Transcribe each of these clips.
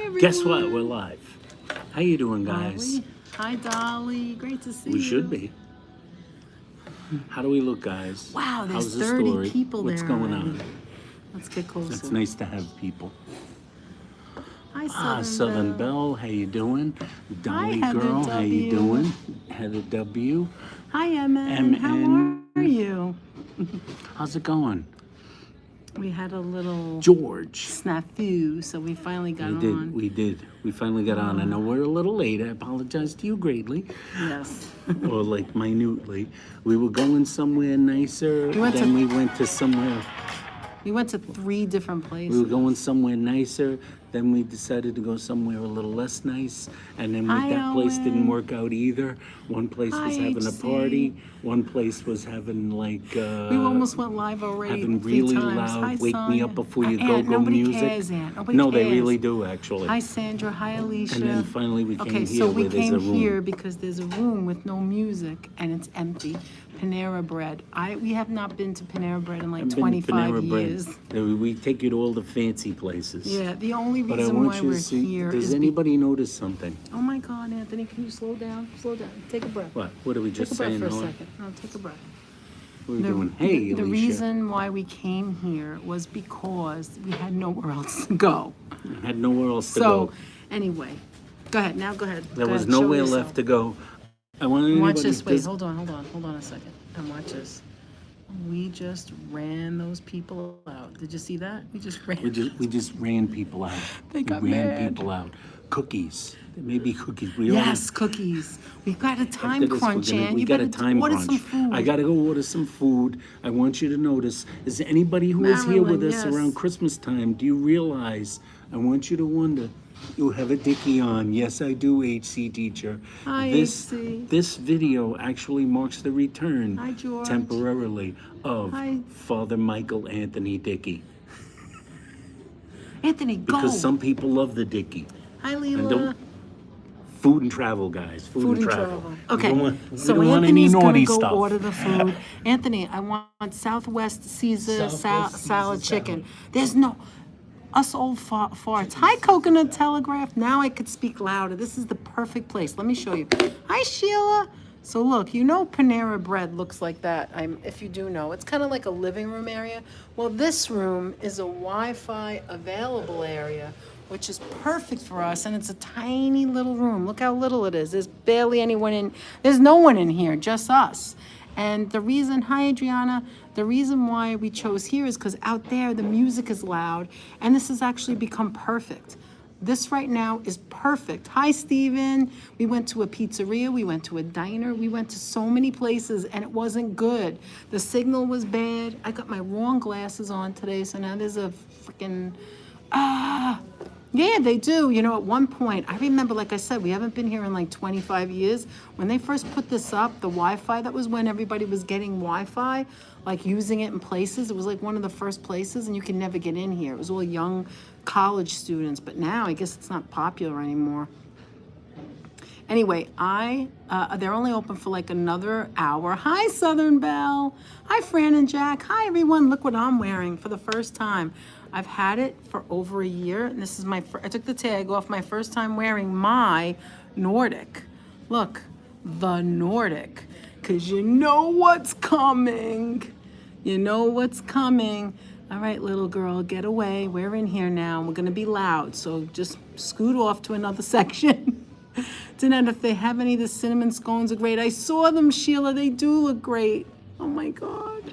everyone. Guess what? We're live. How you doing, guys? Hi, Dolly. Great to see you. We should be. How do we look, guys? Wow, there's How's the 30 story? people What's there going already. on? Let's get closer. It's nice to have people. Hi, Southern Belle. How you doing? Dolly Heather girl. How you W. doing? Heather W. Hi, Emma. MN. How are you? How's it going? We had a little George. snafu, so we finally got on. We did. We finally got on. I know we're a little late. I apologize to you greatly. Yes. Or like minutely. We were going somewhere nicer. We went to somewhere. We went to 3 different places. We were going somewhere nicer. Then we decided to go somewhere a little less nice. And then that place didn't work out either. One place was having a party. One place was having like we almost went live already. having 3 really times. loud Hi, "Wake Me Up Before You Go Go" nobody music. Cares, Aunt. Nobody No, cares. they really do actually. Hi, Sandra. Hi, Alicia. And then finally we came Okay, here so we where there's a came room. here because there's a room with no music and it's empty. Panera Bread. We have not been to Panera Bread in like I've been to 25 Panera Bread. years. We take you to all the fancy places. Yeah, the only But I reason want why you to we're see, here does is anybody notice something? oh my God, Anthony, can you slow down? Slow down. Take a breath. What? What are we Take just a breath saying? for a Helen? second. No, take a breath. What are we doing? Hey, the Alicia. reason why we came here was because we had nowhere else to go. I had nowhere else to So, go. anyway, go ahead. Now go ahead. There Go was ahead, show nowhere yourself. left to go. I want anybody Watch this. Wait, does- hold on a second. And watch this. We just ran those people out. Did you see that? We just ran. We just ran people out. They got we ran mad. people out. Cookies. There may be cookies. We Yes, cookies. We've got a time After this, crunch, Ann. we You got a better time order crunch. some food. I gotta go order some food. I want you to notice. Is there anybody who is here with Marilyn, us yes. around Christmas time? Do you realize? I want you to wonder. You have a Dickie on. Yes, I do, HC teacher. Hi, this, HC. This video actually marks the return, Hi, George. temporarily, of Hi. Father Michael Anthony Dickie. Anthony, go. Because some people love the Dickie. Hi, And Leela. don't, food and travel, guys. Food and travel. Okay, We so don't want any Anthony's gonna naughty go stuff. order the food. Anthony, I want Southwest Caesar Southwest salad Caesar chicken. There's no us old farts. Hi, Coconut Telegraph. Now I could speak louder. This is the perfect place. Let me show you. Hi, Sheila. So look, you know Panera Bread looks like that. If you do know, it's kind of like a living room area. Well, this room is a Wi-Fi available area, which is perfect for us, and it's a tiny little room. Look how little it is. There's barely anyone in. There's no one in here, just us. And the reason, hi Adriana, the reason why we chose here is because out there the music is loud, and this has actually become perfect. This right now is perfect. Hi, Steven. We went to a pizzeria. We went to a diner. We went to so many places, and it wasn't good. The signal was bad. I got my wrong glasses on today, so now there's a freaking... Yeah, they do. You know, at one point, I remember, like I said, we haven't been here in like 25 years. When they first put this up, the Wi-Fi, that was when everybody was getting Wi-Fi, like using it in places. It was like one of the first places, and you can never get in here. It was all young college students, but now I guess it's not popular anymore. Anyway, they're only open for like another hour. Hi, Southern Belle. Hi, Fran and Jack. Hi, everyone. Look what I'm wearing for the first time. I've had it for over a year, and this is I took the tag off, my first time wearing my Nordic. Look, the Nordic, because you know what's coming. You know what's coming. All right, little girl, get away. We're in here now. We're going to be loud, so just scoot off to another section. Danette, if they have any of the cinnamon scones are great. I saw them, Sheila. They do look great. Oh, my God.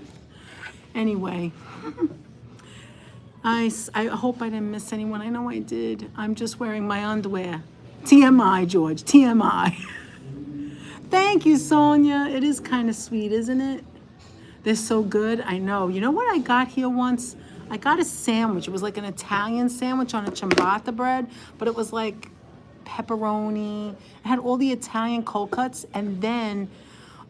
Anyway. I hope I didn't miss anyone. I know I did. I'm just wearing my underwear. TMI, George, TMI. Thank you, Sonia. It is kind of sweet, isn't it? They're so good. I know. You know what I got here once? I got a sandwich. It was like an Italian sandwich on a ciabatta bread, but it was like pepperoni. It had all the Italian cold cuts, and then,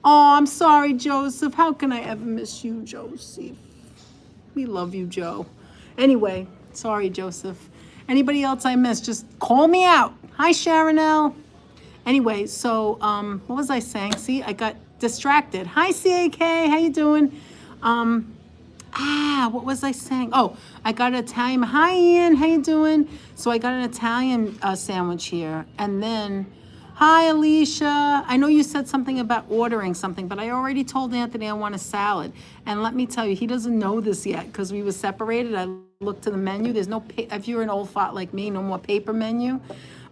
oh, I'm sorry, Joseph. How can I ever miss you, Joseph? We love you, Joe. Anyway, sorry, Joseph. Anybody else I missed, just call me out. Hi, Sharonelle. Anyway, so what was I saying? See, I got distracted. Hi, CAK. How you doing? I What was I saying? Oh, I got an Italian. Hi, Ian. How you doing? So I got an Italian sandwich here, and then, hi, Alicia. I know you said something about ordering something, but I already told Anthony I want a salad. And let me tell you, he doesn't know this yet because we were separated. I looked to the menu. There's no. If you're an old fart like me, no more paper menu.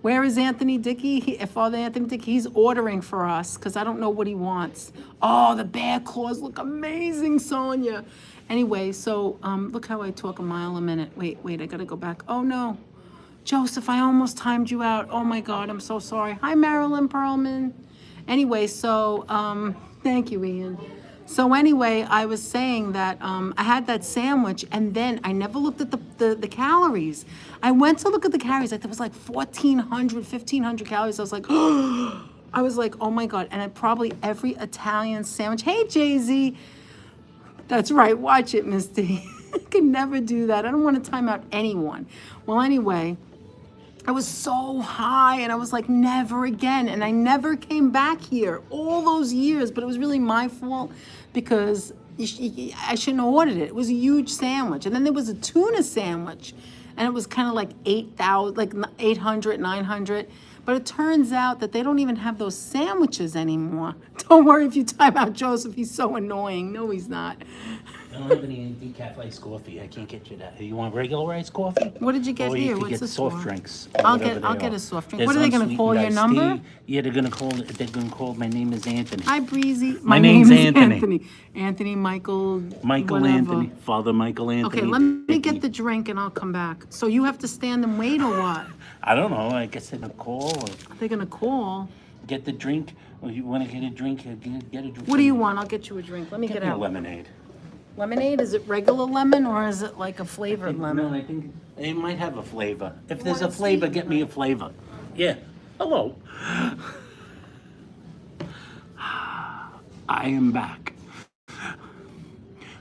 Where is Anthony Dickie? Father Anthony Dickie, he's ordering for us because I don't know what he wants. Oh, the bear claws look amazing, Sonia. Anyway, so look how I talk a mile a minute. Wait, I gotta go back. Oh no, Joseph, I almost timed you out. Oh my God, I'm so sorry. Hi, Marilyn Perlman. Anyway, so thank you, Ian. So anyway, I was saying that I had that sandwich, and then I never looked at the calories. I went to look at the calories. Like there was like 1,400, 1,500 calories. I was like, oh my God. And probably every Italian sandwich. Hey, Jay-Z. That's right. Watch it, Misty. I can never do that. I don't want to time out anyone. Well, anyway, I was so high and I was like, never again. And I never came back here all those years, but it was really my fault because I shouldn't have ordered it. It was a huge sandwich. And then there was a tuna sandwich and it was kind of like 8,000, like 800, 900. But it turns out that they don't even have those sandwiches anymore. Don't worry if you time out Joseph, he's so annoying. No, he's not. I don't have any decaf iced coffee. I can't get you that. You want regular iced coffee? What did you get or here? You could What's get this soft for? drinks. I'll get a soft drink. There's What are they gonna call your unsweetened iced number? tea. Yeah, they're gonna call. My name is Anthony. Hi, Breezy. My name's name is Anthony. Anthony Michael. Michael whatever. Anthony. Father Michael Anthony. Okay, let me Dickie. get the drink and I'll come back. So you have to stand and wait or what? I don't know. I guess they're gonna call or They're gonna call. get the drink. Or you want to get a drink? Get a drink. What do you want? I'll get you a drink. Let me Get get me a out. lemonade. Lemonade? Is it regular lemon or is it like a flavored No, lemon? I think it might have a flavor. If there's a flavor, get me a flavor. Yeah. Hello. I am back.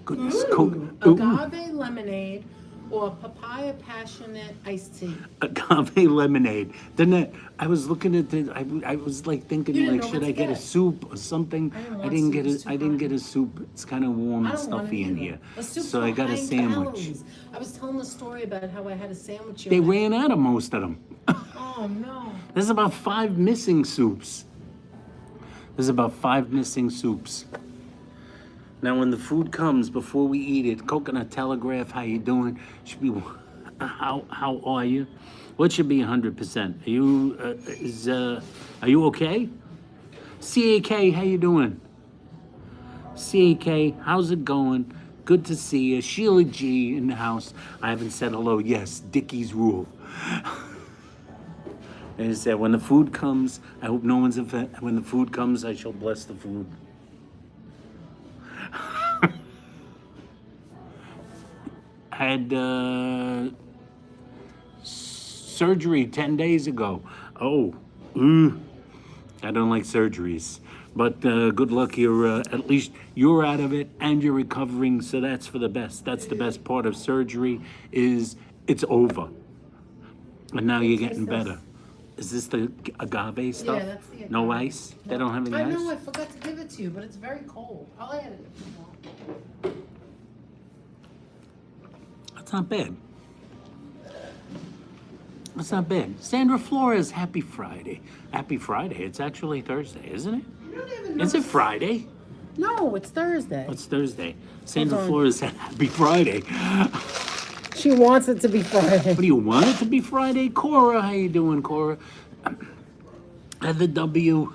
Goodness, Coke. Agave lemonade or papaya passionate iced tea. Agave lemonade. Then I was looking at the. I was like thinking, You didn't like, know should what I to get a get. soup or something? I didn't I want didn't soup, get it's it. too I didn't high. get a soup. It's kind of warm I and don't want stuffy it in either. here. A soup So for I got a high sandwich. calories. I was telling a story about how I had a sandwich. They ran out of most of them. Oh no. There's about 5 missing soups. There's about 5 missing soups. Now, when the food comes, before we eat it, Coconut Telegraph, how you doing? Should be, how are you? What should be 100%? Are you okay? CAK, how you doing? CAK, how's it going? Good to see you. Sheila G in the house. I haven't said hello. Yes, Dickie's rule. And he said, when the food comes, I hope no one's offended. When the food comes, I shall bless the food. I had surgery 10 days ago. Oh, I don't like surgeries. But good luck. At least you're out of it and you're recovering, so that's for the best. That's the best part of surgery is it's over. And now you're getting better. Is this the agave stuff? Yeah, that's the agave. No ice? They don't have any I ice? know, I forgot to give it to you, but it's very cold. I'll add it if you want. That's not bad. That's not bad. Sandra Flores, happy Friday. Happy Friday. It's actually Thursday, isn't it? You don't even know. Is it Friday? No, it's Thursday. It's Thursday. Sandra on. Flores said happy Friday. She wants it to be Friday. What do you want it to be Friday? Cora, how you doing, Cora? At the W.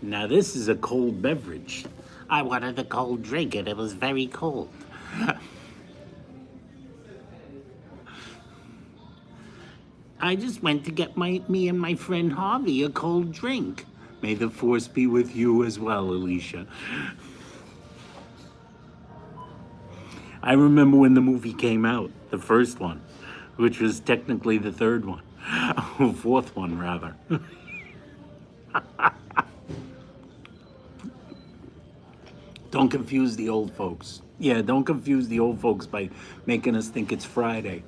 Now this is a cold beverage. I wanted a cold drink and it was very cold. I just went to get me and my friend Harvey a cold drink. May the force be with you as well, Alicia. I remember when the movie came out, the first one, which was technically the third one, or fourth one rather. Don't confuse the old folks. Yeah, don't confuse the old folks by making us think it's Friday.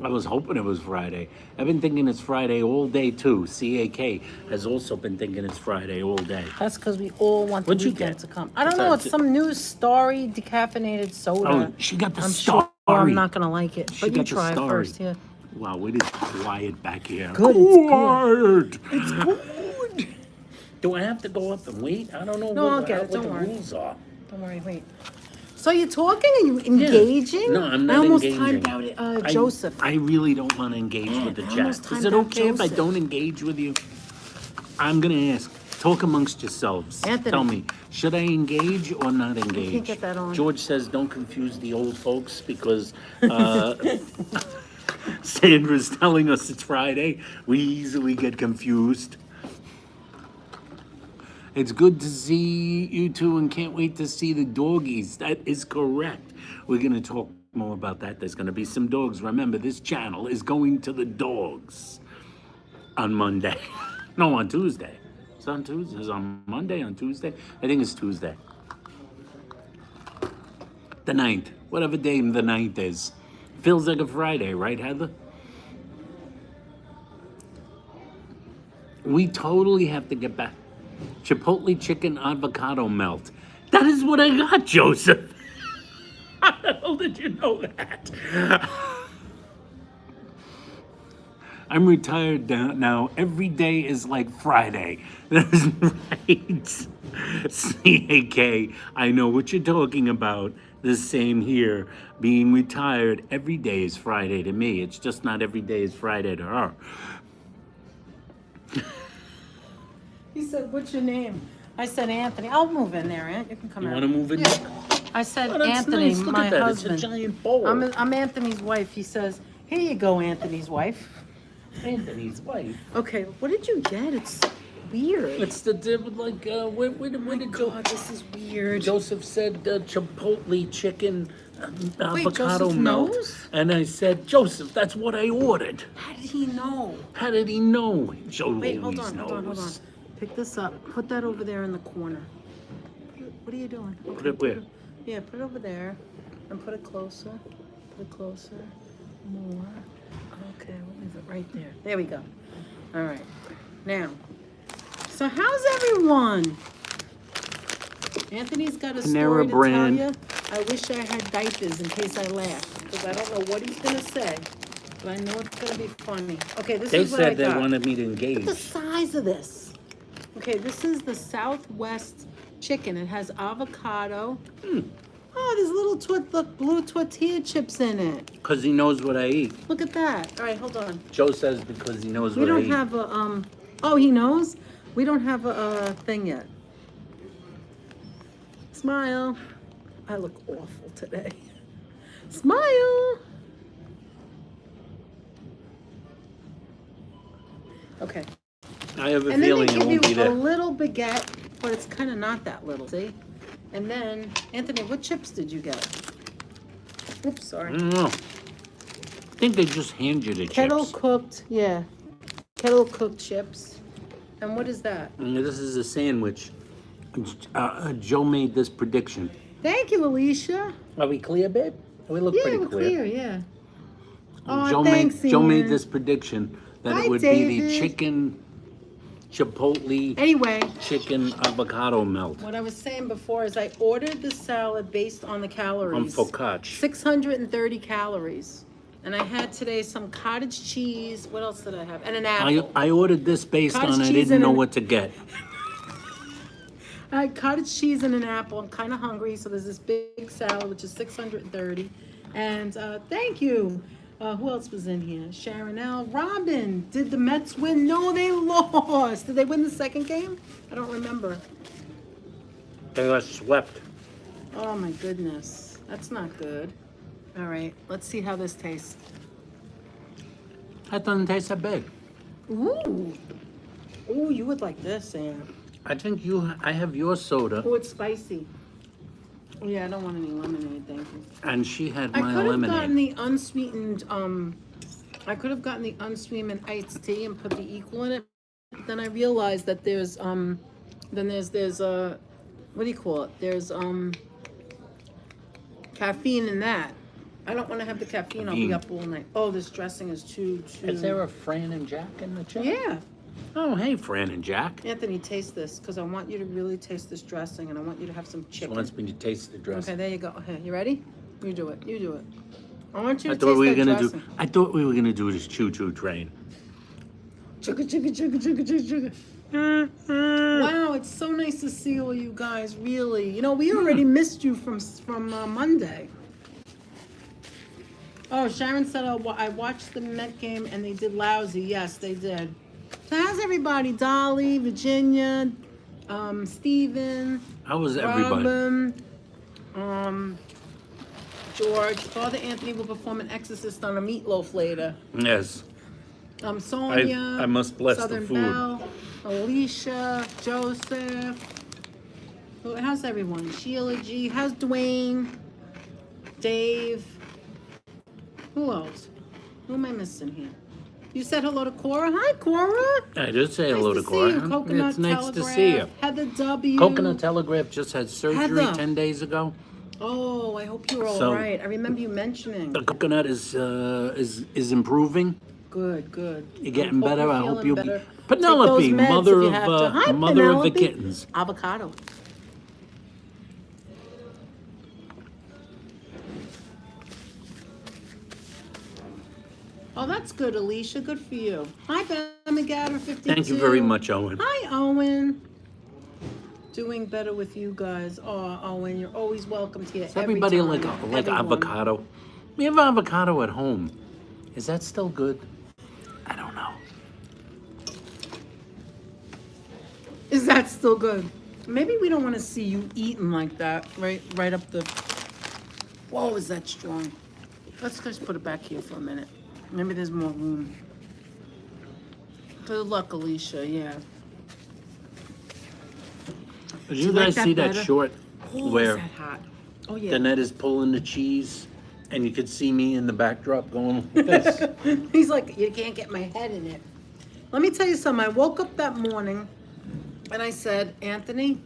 I was hoping it was Friday. I've been thinking it's Friday all day too. CAK has also been thinking it's Friday all day. That's because we all want the What'd you weekend get? to come. I don't know. It's some new Starry decaffeinated soda. Oh, she got the I'm Starry. sure I'm not gonna like it, She but you got the try it Starry. first. Yeah. Wow, it is quiet back here. Good, it's good. Quiet. It's good. Do I have to go up and wait? I don't know No, I'll what, get it. what Don't the worry. rules are. Don't worry. Wait. So you're talking? Are you engaging? No, I'm not I almost engaging. timed out Joseph. I really don't want to engage with the I chat. almost Is timed it out okay if I Joseph. don't engage with you? I'm going to ask. Talk amongst yourselves. Anthony. Tell me, should I engage or not engage? can't get that on. George says don't confuse the old folks because Sandra's telling us it's Friday. We easily get confused. It's good to see you two and can't wait to see the doggies. That is correct. We're going to talk more about that. There's going to be some dogs. Remember, this channel is going to the dogs on Monday. No, on Tuesday. It's on Tuesday. It's on Monday, on Tuesday. I think it's Tuesday. The 9th. Whatever day the 9th is. Feels like a Friday, right, Heather? We totally have to get back. Chipotle chicken avocado melt. That is what I got, Joseph. How the hell did you know that? I'm retired now. Every day is like Friday. That's right. CAK, I know what you're talking about. The same here. Being retired, every day is Friday to me. It's just not every day is Friday to her. He said, "What's your name?" I said, "Anthony." I'll move in there, Aunt. You can come You out. want to move in? Yeah. I said, Oh, that's "Anthony, nice. Look my at that. husband." It's a giant bowl. I'm Anthony's wife. He says, "Here you go, Anthony's wife." Anthony's wife. Okay, what did you get? It's weird. It's like, where did God, this is weird. Joseph said Chipotle chicken Wait, avocado Joseph melt. knows? And I said, Joseph, that's what I ordered. How did he know? How did he know? Joe Wait, always hold on. knows. Pick this up. Put that over there in the corner. What are you doing? Put it where? Yeah, put it over there. And put it closer. Put it closer. More. Okay, we'll leave it right there. There we go. All right. Now, so how's everyone? Anthony's got a story Panera to Bread. tell you. I wish I had diapers in case I laugh, because I don't know what he's going to say, but I know it's going to be funny. Okay, this They is what I said they got. wanted me to Look at the engage. size of this. Okay, this is the Southwest chicken. It has avocado. Oh, there's little blue tortilla chips in it. Because he knows what I eat. Look at that. All right, hold on. Joe says because he knows We what I don't eat. have a, oh, he knows? We don't have a thing yet. Smile. I look awful today. Smile. Okay. I have a And then feeling they it give you won't be a there. little baguette, but it's kind of not that little, see? And then, Anthony, what chips did you get? Oops, I sorry. don't know. I think they just hand you the Kettle chips. cooked, yeah. Kettle cooked chips. And what is that? And this is a sandwich. Joe made this prediction. Thank you, Alicia. Are we clear, babe? We look Yeah, pretty we're clear, yeah. Oh, Joe thanks, made Ian. this prediction that Hi, it would be the David. chicken chipotle Anyway, chicken avocado melt what I was saying before is I ordered the salad based on the on calories. focaccia. 630 calories. And I had today some cottage cheese. What else did I have? And an apple. I ordered this based Cottage on I cheese didn't and know an- what to get. I had cottage cheese and an apple. I'm kind of hungry, so there's this big salad, which is 630. And thank you. Who else was in here? Sharon L. Robin. Did the Mets win? No, they lost. Did they win the second game? I don't remember. They got swept. Oh my goodness. That's not good. All right, let's see how this tastes. That doesn't taste that bad. Ooh. Ooh, you would like this, Sam. I think I have your soda, Oh, it's spicy. Oh, yeah, I don't want any lemonade, thank you. and she had I my could have gotten lemonade. the unsweetened, I could have gotten the unsweetened iced tea and put the equal in it. But then I realized that there's, what do you call it? There's, caffeine in that. I don't want to have the caffeine. I'll be up all night. Oh, this dressing is too. Is there a Fran and Jack in the chat? Yeah. Oh, hey, Fran and Jack. Anthony, taste this because I want you to really taste this dressing and I want you to have some She chicken. wants me to taste the dressing. Okay, there you go. Okay, you ready? You do it. You do it. I want you I to thought taste we were that gonna dressing. do. I thought we were gonna do this choo-choo train. Chugga, chugga, chugga, chugga, chugga. Wow, it's so nice to see all you guys. Really, you know, we already missed you from Monday. Oh, Sharon said I watched the Met game and they did lousy. Yes, they did. So how's everybody? Dolly, Virginia, Steven, How was everybody? Robin, George. Father Anthony will perform an exorcist on a meatloaf later. Yes. Sonia. I must bless the Southern food. Belle, Alicia, Joseph. How's everyone? Sheila G. How's Dwayne? Dave. Who else? Who am I missing here? You said hello to Cora. Hi, Cora. I did say hello to Nice to Cora. see you. Coconut It's nice Telegraph. to see you. Heather W. Coconut Telegraph just had surgery Heather. 10 days ago. Oh, I hope you're all So- right. I remember you mentioning. The coconut is improving. Good, good. You're getting better. I hope feeling you'll be better. Penelope, Take those meds mother if you of have to. Hi, mother of the Penelope. kittens. Avocado. Oh, that's good, Alicia. Good for you. Hi, Ben McGadder, 52. Thank you very much, Owen. Hi, Owen. Doing better with you guys. Oh, Owen, you're always welcome here. Does everybody every like time. like Everyone. avocado? We have avocado at home. Is that still good? I don't know. Is that still good? Maybe we don't want to see you eating like that, right up the. Whoa, is that strong? Let's just put it back here for a minute. Maybe there's more room. Good luck, Alicia. Yeah. Did you you like guys that see that better? short Oh, is where that hot? Oh yeah. Danette is pulling the cheese, and you could see me in the backdrop going like this? He's like, you can't get my head in it. Let me tell you something. I woke up that morning and I said, Anthony,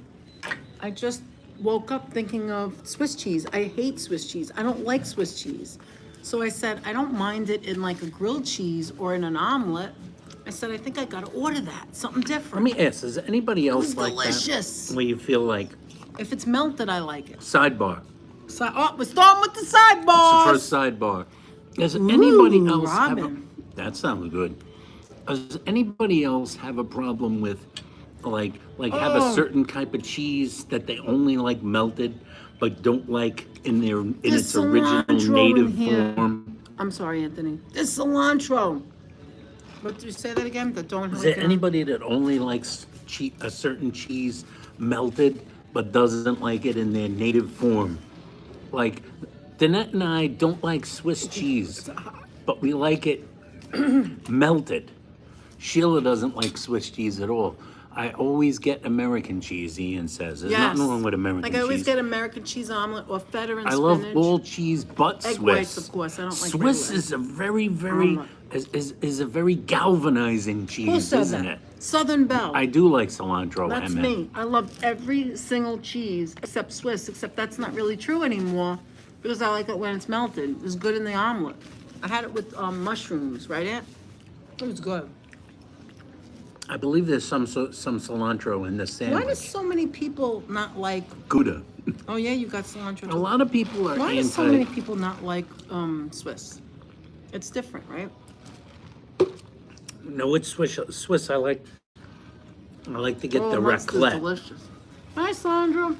I just woke up thinking of Swiss cheese. I hate Swiss cheese. I don't like Swiss cheese. So I said, I don't mind it in like a grilled cheese or in an omelet. I said, I think I gotta order that, something Let different. me ask, is anybody else was like delicious. that? Where you feel like If it's melted, I like it. sidebar. So, oh, we're starting with the It's the sidebars. first sidebar. Does anybody Ooh, else have a, Robin. that sounds good. Does anybody else have a problem with like have a Oh. certain type of cheese that they only like melted but don't like in There's its original cilantro native in here. form? I'm sorry, Anthony. There's cilantro. What did you say that again? That don't Is like there anybody that only likes a certain cheese melted but doesn't like it in their native form? Like, Danette and I don't like Swiss cheese, but we like it melted. Sheila doesn't like Swiss cheese at all. I always get American cheese, Ian says. There's Yes. nothing wrong with American Like cheese. I always get American cheese omelet or feta and I spinach. love all cheese but Egg Swiss. whites, of course. I don't like Swiss regular. is a very Omelet. is a very galvanizing Who cheese, said isn't that? it? Southern Belle. I do like cilantro. That's Emma. me. I love every single cheese except Swiss, except that's not really true anymore because I like it when it's melted. It's good in the omelet. I had it with mushrooms, right, Aunt? It was good. I believe there's some cilantro in the Why sandwich. do so many people not like? Gouda. Oh yeah, you got cilantro. A Too. lot of people are Why do anti. so many people not like Swiss? It's different, right? No, it's Swiss. Swiss. I like to get the mustard's raclette. delicious. Hi, Sandra.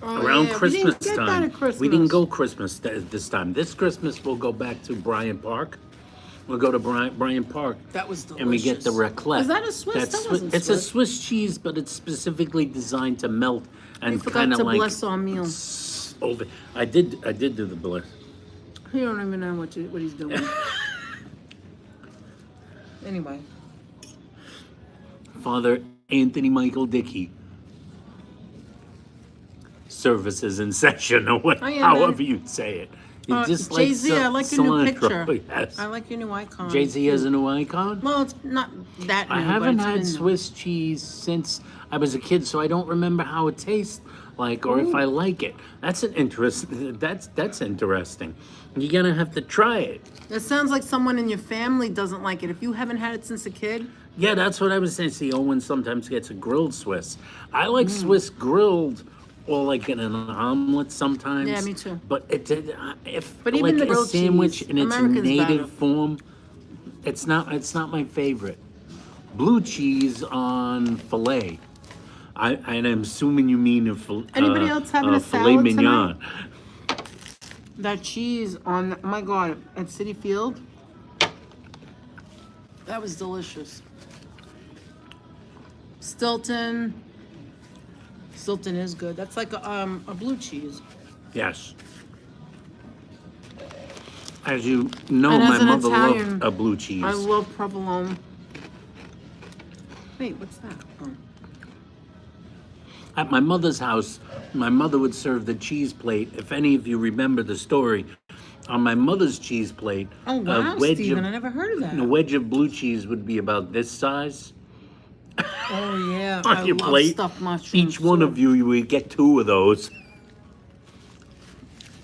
Oh, Around yeah, Christmas we didn't get time. That at Christmas. We didn't go Christmas this time. This Christmas we'll go back to Bryant Park. We'll go to Bryant Park. That was delicious. And we get the raclette. Is that a Swiss? That wasn't it's a Swiss. Swiss cheese, but it's specifically designed to melt We and forgot kind of to like bless our meal. over. I did do the bless. He don't even know what he's doing. Anyway. Father Anthony Michael Dickie. Services in session, or what, Oh, yeah, however man. you'd say it. You just Jay-Z, I like your new cilantro. picture. Yes. I like your new icon. Jay-Z has a new icon? Well, it's not that new, I but haven't it's had been new. Swiss cheese since I was a kid, so I don't remember how it tastes. like, or if I like it. That's an interest. That's interesting. You're gonna have to try it. It sounds like someone in your family doesn't like it. If you haven't had it since a kid, Yeah, that's what I was saying. See, Owen sometimes gets a grilled Swiss. I like Swiss grilled, or like in an omelet sometimes. Yeah, me too. But if But even like the a grilled sandwich cheese, in its American's native better. form, it's not my favorite. Blue cheese on filet. And I'm assuming you mean Anybody else having a filet salad mignon. that cheese on, oh my God, at City Field, that was delicious. Stilton is good. That's like a blue cheese. Yes. As you know, And as my an mother Italian, loved a blue cheese. I love provolone. Wait, what's that? Oh. At my mother's house, my mother would serve the cheese plate. If any of you remember the story, on my mother's cheese plate, Oh wow, a wedge Stephen, I of never heard of that. a wedge of blue cheese would be about this size Oh yeah, on I your love plate. stuffed mushrooms. Each one of you would get 2 of those.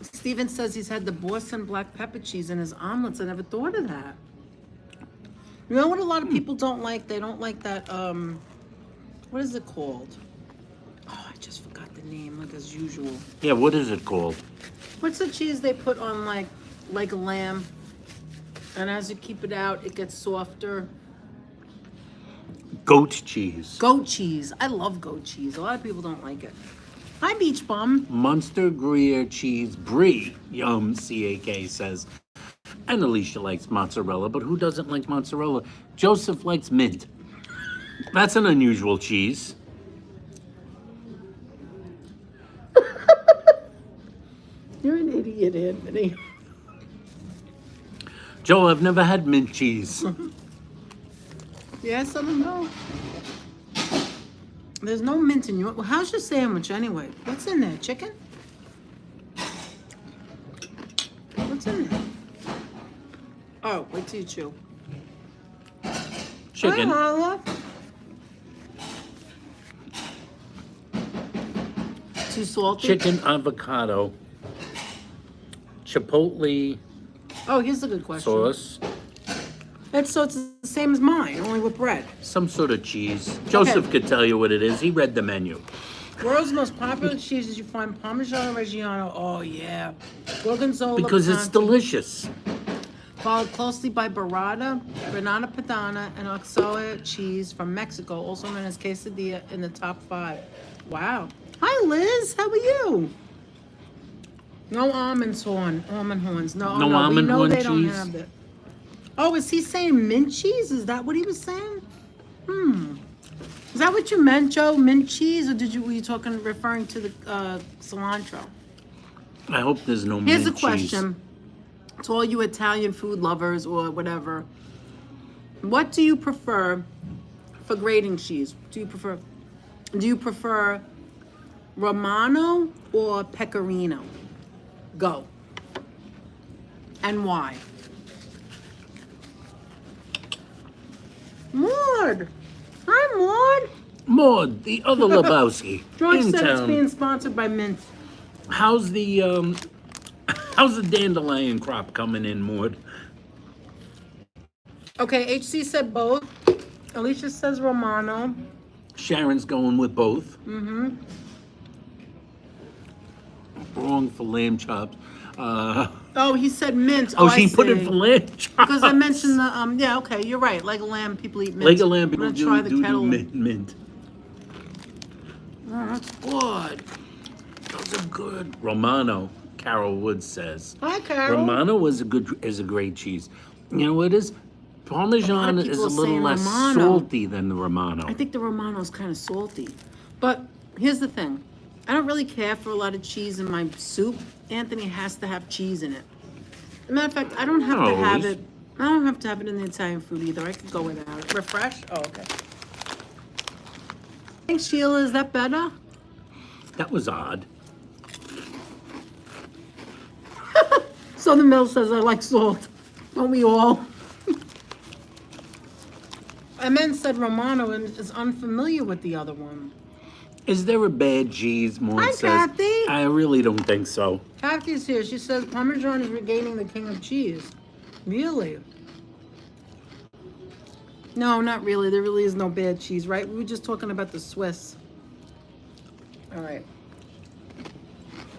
Stephen says he's had the Boston black pepper cheese in his omelets. I never thought of that. You know what a lot of people don't like? They don't like that, what is it called? Oh, I just forgot the name, like as usual. Yeah, what is it called? What's the cheese they put on like a lamb? And as you keep it out, it gets softer. Goat cheese. Goat cheese. I love goat cheese. A lot of people don't like it. Hi, Beach Bum. Munster Gruyere cheese brie. Yum, CAK says. And Alicia likes mozzarella, but who doesn't like mozzarella? Joseph likes mint. That's an unusual cheese. You're an idiot, Anthony. Joe, I've never had mint cheese. Yes, I don't know. There's no mint in you. Well, how's your sandwich anyway? What's in there? Chicken? What's in there? Oh, wait till you chew. Chicken. Hi, Harla. Too salty? Chicken avocado. Chipotle Oh, here's a good question. sauce. It's the same as mine, only with bread. Some sort of cheese. Joseph could tell you what it is. He read the menu. World's most popular cheeses you find Parmigiano Reggiano. Oh yeah, Gorgonzola. Because it's Picante, delicious. followed closely by Burrata, Granada Padana, and Oaxaca cheese from Mexico, also known as quesadilla, in the top 5. Wow. Hi Liz, how are you? No almond horns. No, No we almond know horn they don't cheese? have it. Oh, is he saying mint cheese? Is that what he was saying? Is that what you meant, Joe? Mint cheese, or were you referring to the cilantro? I hope there's no Here's mint a question to all you Italian food lovers or whatever. What do you prefer for grating cheese? Do you prefer Romano or Pecorino? Go. And why? Maud! Hi, Maud! Maud, the other Lebowski. George in said it's town. being sponsored by Mint. How's the dandelion crop coming in, Maud? Okay, HC said both. Alicia says Romano. Sharon's going with both. Wrong for lamb chops. Oh, he said mint. She put it for lamb chops. Because I mentioned the, yeah, okay, you're right. Leg of lamb, people eat mint. Leg of lamb, I'm people gonna do, try the do kettle. mint. Oh, that's good. Those are good. Romano, Carol Woods says. Hi, Carol. Romano is a great cheese. You know what it is? Parmesan people is a are little saying less Romano. salty than the Romano. I think the Romano's kind of salty. But here's the thing. I don't really care for a lot of cheese in my soup. Anthony has to have cheese in it. As a matter of fact, I don't have to have Always. it. I don't have to have it in the Italian food either. I could go without it. Refresh? Oh, okay. Thanks, Sheila. Is that better? That was odd. Southern Mill says I like salt. Don't we all? And then said Romano and is unfamiliar with the other one. Is there a bad cheese, Maud Hi, says? Kathy. I really don't think so. Kathy's here. She says Parmesan is regaining the king of cheese. Really? No, not really. There really is no bad cheese, right? We were just talking about the Swiss. All right.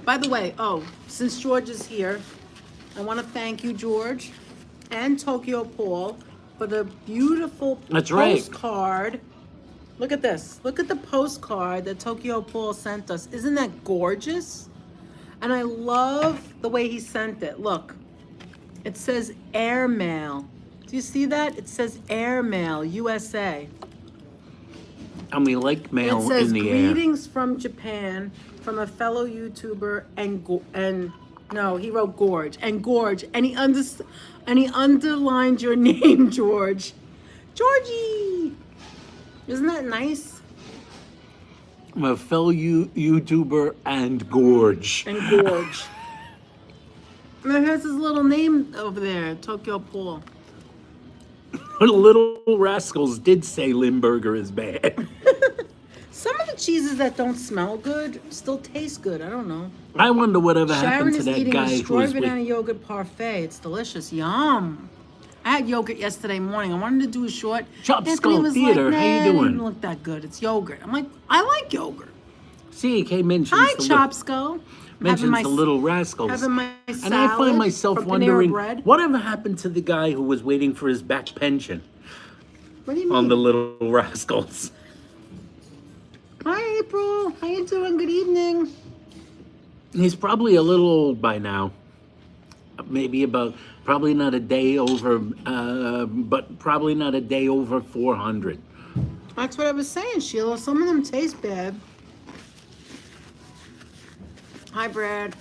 By the way, since George is here, I want to thank you, George, and Tokyo Paul, for the beautiful That's right. postcard. Look at this. Look at the postcard that Tokyo Paul sent us. Isn't that gorgeous? And I love the way he sent it. Look, it says airmail. Do you see that? It says airmail, USA. And we like mail It says in the air. greetings from Japan from a fellow YouTuber and no, he wrote Gorge and Gorge and he underlined your name, George. Georgie. Isn't that nice? I'm a fellow YouTuber and Gorge. And Gorge. And it has his little name over there, Tokyo Paul. The Little Rascals did say Limburger is bad. Some of the cheeses that don't smell good still taste good. I don't know. I wonder whatever Sharon happened to is that eating guy a who was strawberry with... banana yogurt parfait. It's delicious. Yum. I had yogurt yesterday morning. I wanted to do a short. Chop Anthony Skull was Theater, like, how you "Nah, it doing?" didn't look that good. It's yogurt. I'm like, I like yogurt. See, he came in. Hi, Chop Skull. Mentions the Little Rascals. having my And I find salad myself from Panera wondering, Bread. whatever happened to the guy who was waiting for his back pension What do you mean? on the Little Rascals? Hi, April. How you doing? Good evening. He's probably a little old by now. Maybe probably not a day over, but probably not a day over 400. That's what I was saying, Sheila. Some of them taste bad. Hi, Brad.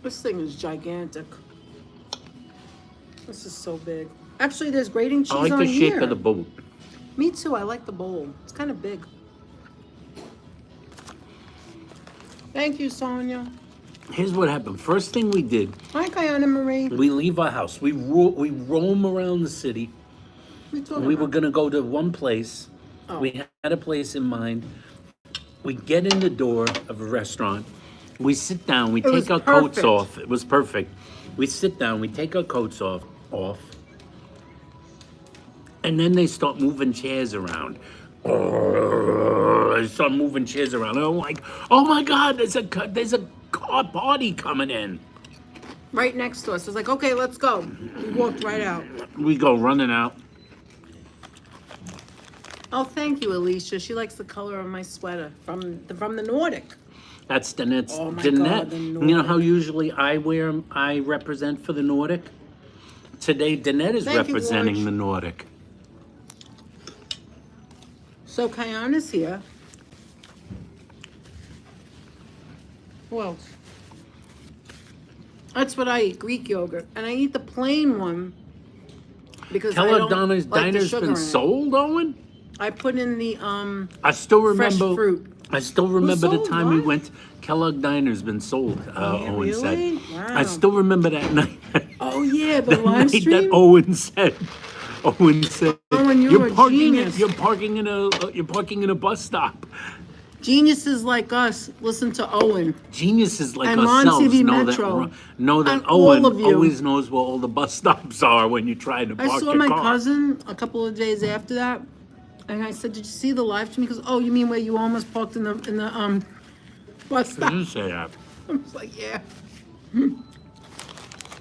This thing is gigantic. This is so big. Actually, there's grating cheese I like on the shape here. of the boat. Me too. I like the bowl. It's kind of big. Thank you, Sonia. Here's what happened. First thing we did, Hi, Kiana Marie. we leave our house. We roam around the city. We talking We were about? gonna go to one place. Oh. We had a place in mind. We get in the door of a restaurant. We sit down. We was take our coats perfect. off. It was perfect. We sit down. We take our coats off. And then they start moving chairs around. They start moving chairs around. And I'm like, oh my God, there's a car party coming in. Right next to us. I was like, okay, let's go. We walked right out. We go running out. Oh, thank you, Alicia. She likes the color of my sweater from the Nordic. That's Danette's. Oh my Danette, God, the you know how Nordic. usually I represent for the Nordic? Today, Danette is Thank you, representing George. the Nordic. So Kiana's here. Who else? That's what I eat, Greek yogurt. And I eat the plain one because I Kellogg don't Diner's like the Diner's sugar been in it. sold, Owen? I put in the I still fresh remember. fruit. I still remember the sold time we what? went. Kellogg Diner's been sold. Owen really? said. Wow. I still remember that night. Oh yeah, the the live night that stream. Owen said. Owen said, Owen, you're a genius." You're parking in a bus stop. Geniuses like us listen to Owen. Geniuses like And Mon ourselves TV know Metro. that And all Owen of you. always knows where all the bus stops are when you try to park I saw your my car. cousin a couple of days after that, and I said, "Did you see the live stream?" He goes, "Oh, you mean where you almost parked in the bus I stop?" didn't say that. I was like, "Yeah."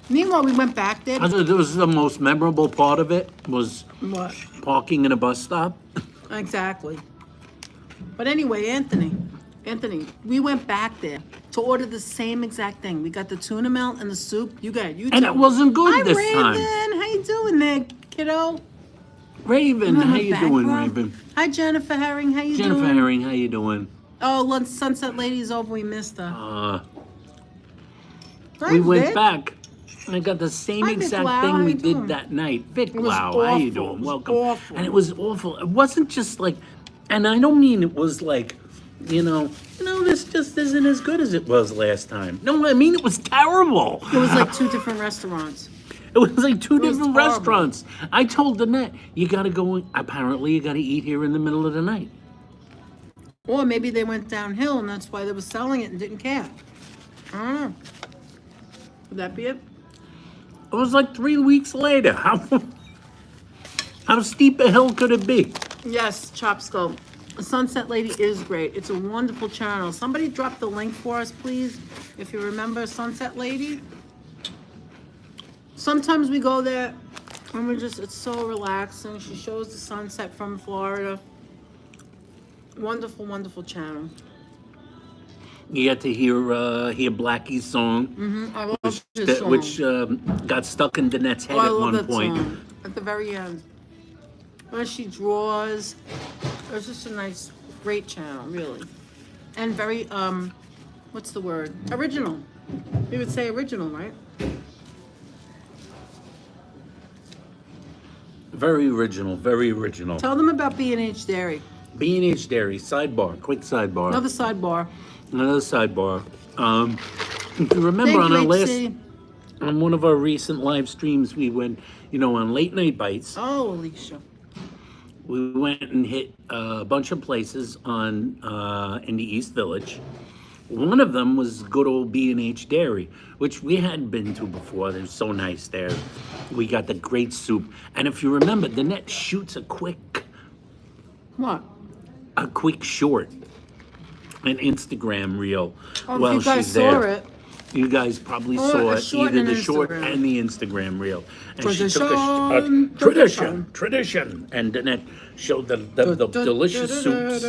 Meanwhile, we went back there. I thought it was the most memorable part of it was What? parking in a bus stop. Exactly. But anyway, Anthony, we went back there to order the same exact thing. We got the tuna melt and the soup. You And tell it me. wasn't good Hi, this Raven. time. How you doing there, kiddo? Raven, You want how my you back doing, rub? Raven? Hi, Jennifer Herring. How you Jennifer doing? Herring, how you doing? Oh, Sunset Lady's over. We missed her. Hi, We went Vic. back. And I got the same Hi, Vic exact Lau, how thing we you did doing? that night. Vic It was Lau, how you awful. doing? It was Welcome. awful. And it was awful. It wasn't just like, and I don't mean it was like, this just isn't as good as it was last time. No, I mean it was terrible. It was like two different restaurants. It was like two was different horrible. restaurants. I told Danette, you gotta go, apparently you gotta eat here in the middle of the night. Or maybe they went downhill and that's why they were selling it and didn't care. I don't know. Would that be it? It was like 3 weeks later. How steep a hill could it be? Yes, Chop Skull. Sunset Lady is great. It's a wonderful channel. Somebody drop the link for us, please, if you remember Sunset Lady. Sometimes we go there and it's so relaxing. She shows the sunset from Florida. Wonderful, wonderful channel. You get to hear Blackie's song, I love this song. which got stuck in Danette's head Oh, I at love one that point. song. At the very end. When she draws. It's just a nice, great channel, really. And very, what's the word? Original. We would say original, right? Very original, very original. Tell them about B&H Dairy. B&H Dairy, sidebar, quick sidebar. Another sidebar. Another sidebar. If you remember Thank on you, our last, HC. on one of our recent live streams, we went, on Late Night Bites. Oh, Alicia. We went and hit a bunch of places in the East Village. One of them was good old B&H Dairy, which we hadn't been to before. They were so nice there. We got the great soup. And if you remember, Danette shoots a quick What? short, an Instagram reel Oh, while if you guys she's saw there. it. You guys probably Oh, saw a it, short either and the an short Instagram. and the Instagram reel. And she Tradition, took a tradition. And Danette showed the delicious soups,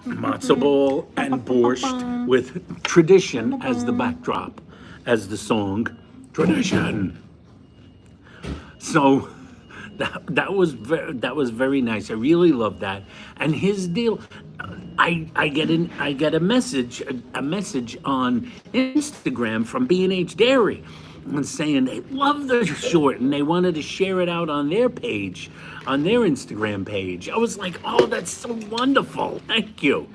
matzo ball and borscht with tradition as the backdrop, as the song, tradition. So that was very nice. I really loved that. And his deal, I get a message on Instagram from B&H Dairy and saying they love the short and they wanted to share it out on their page, on their Instagram page. I was like, oh, that's so wonderful. Thank you.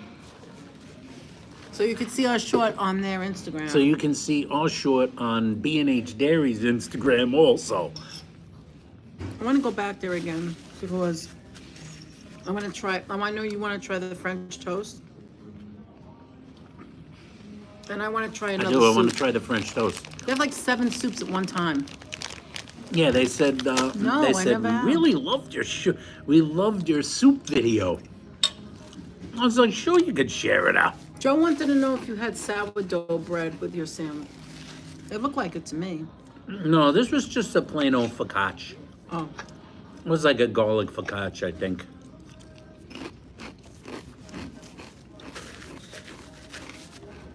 So you could see our short on their Instagram. So you can see our short on B&H Dairy's Instagram also. I want to go back there again because I want to try. I know you want to try the French toast, and I want to try I another do. I want to soup. try the French toast. They have like 7 soups at one time. Yeah, they said. No, they I said never we have." really loved your we loved your soup video. I was like, sure, you could share it out. Joe wanted to know if you had sourdough bread with your sandwich. It looked like it to me. No, this was just a plain old focaccia. Oh, It was like a garlic focaccia, I think.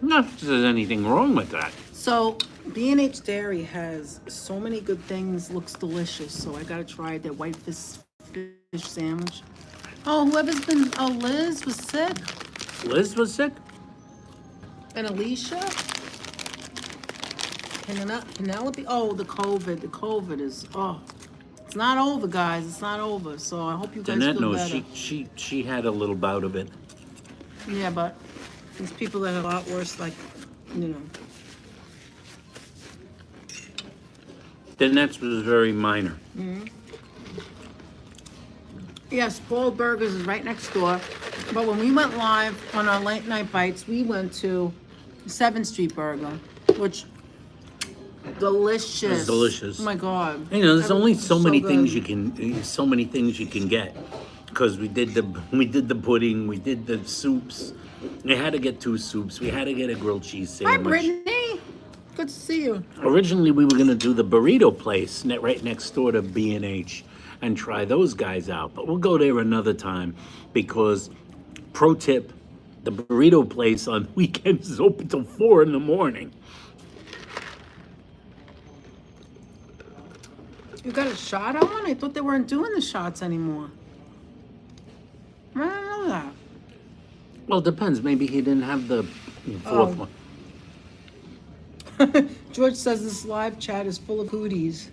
Not that there's anything wrong with that. so B&H Dairy has so many good things. Looks delicious. So I gotta try their white fish sandwich. Oh, whoever's been. Oh, Liz was sick, Liz was sick? and Alicia. Penelope. Oh, the COVID. The COVID is. Oh, it's not over, guys. It's not over. So I hope you guys Danette feel knows better. she had a little bout of it. Yeah, but there's people that are a lot worse. Like, you know. Danette's was very minor. Yes, Paul Burgers is right next door. But when we went live on our late night bites, we went to 7th Street Burger, which delicious. It was delicious. Oh my God. There's only Everything's so many good. things you can get, because we did the pudding, we did the soups. We had to get 2 soups. We had to get a grilled cheese Hi, sandwich. Brittany. Good to see you. Originally, we were gonna do the burrito place right next door to B&H and try those guys out, but we'll go there another time because, pro tip, the burrito place on weekends is open till 4 in the morning. You got a shot on? I thought they weren't doing the shots anymore. I didn't know that. Well, it depends. Maybe he didn't have the 4th one. George says this live chat is full of hooties.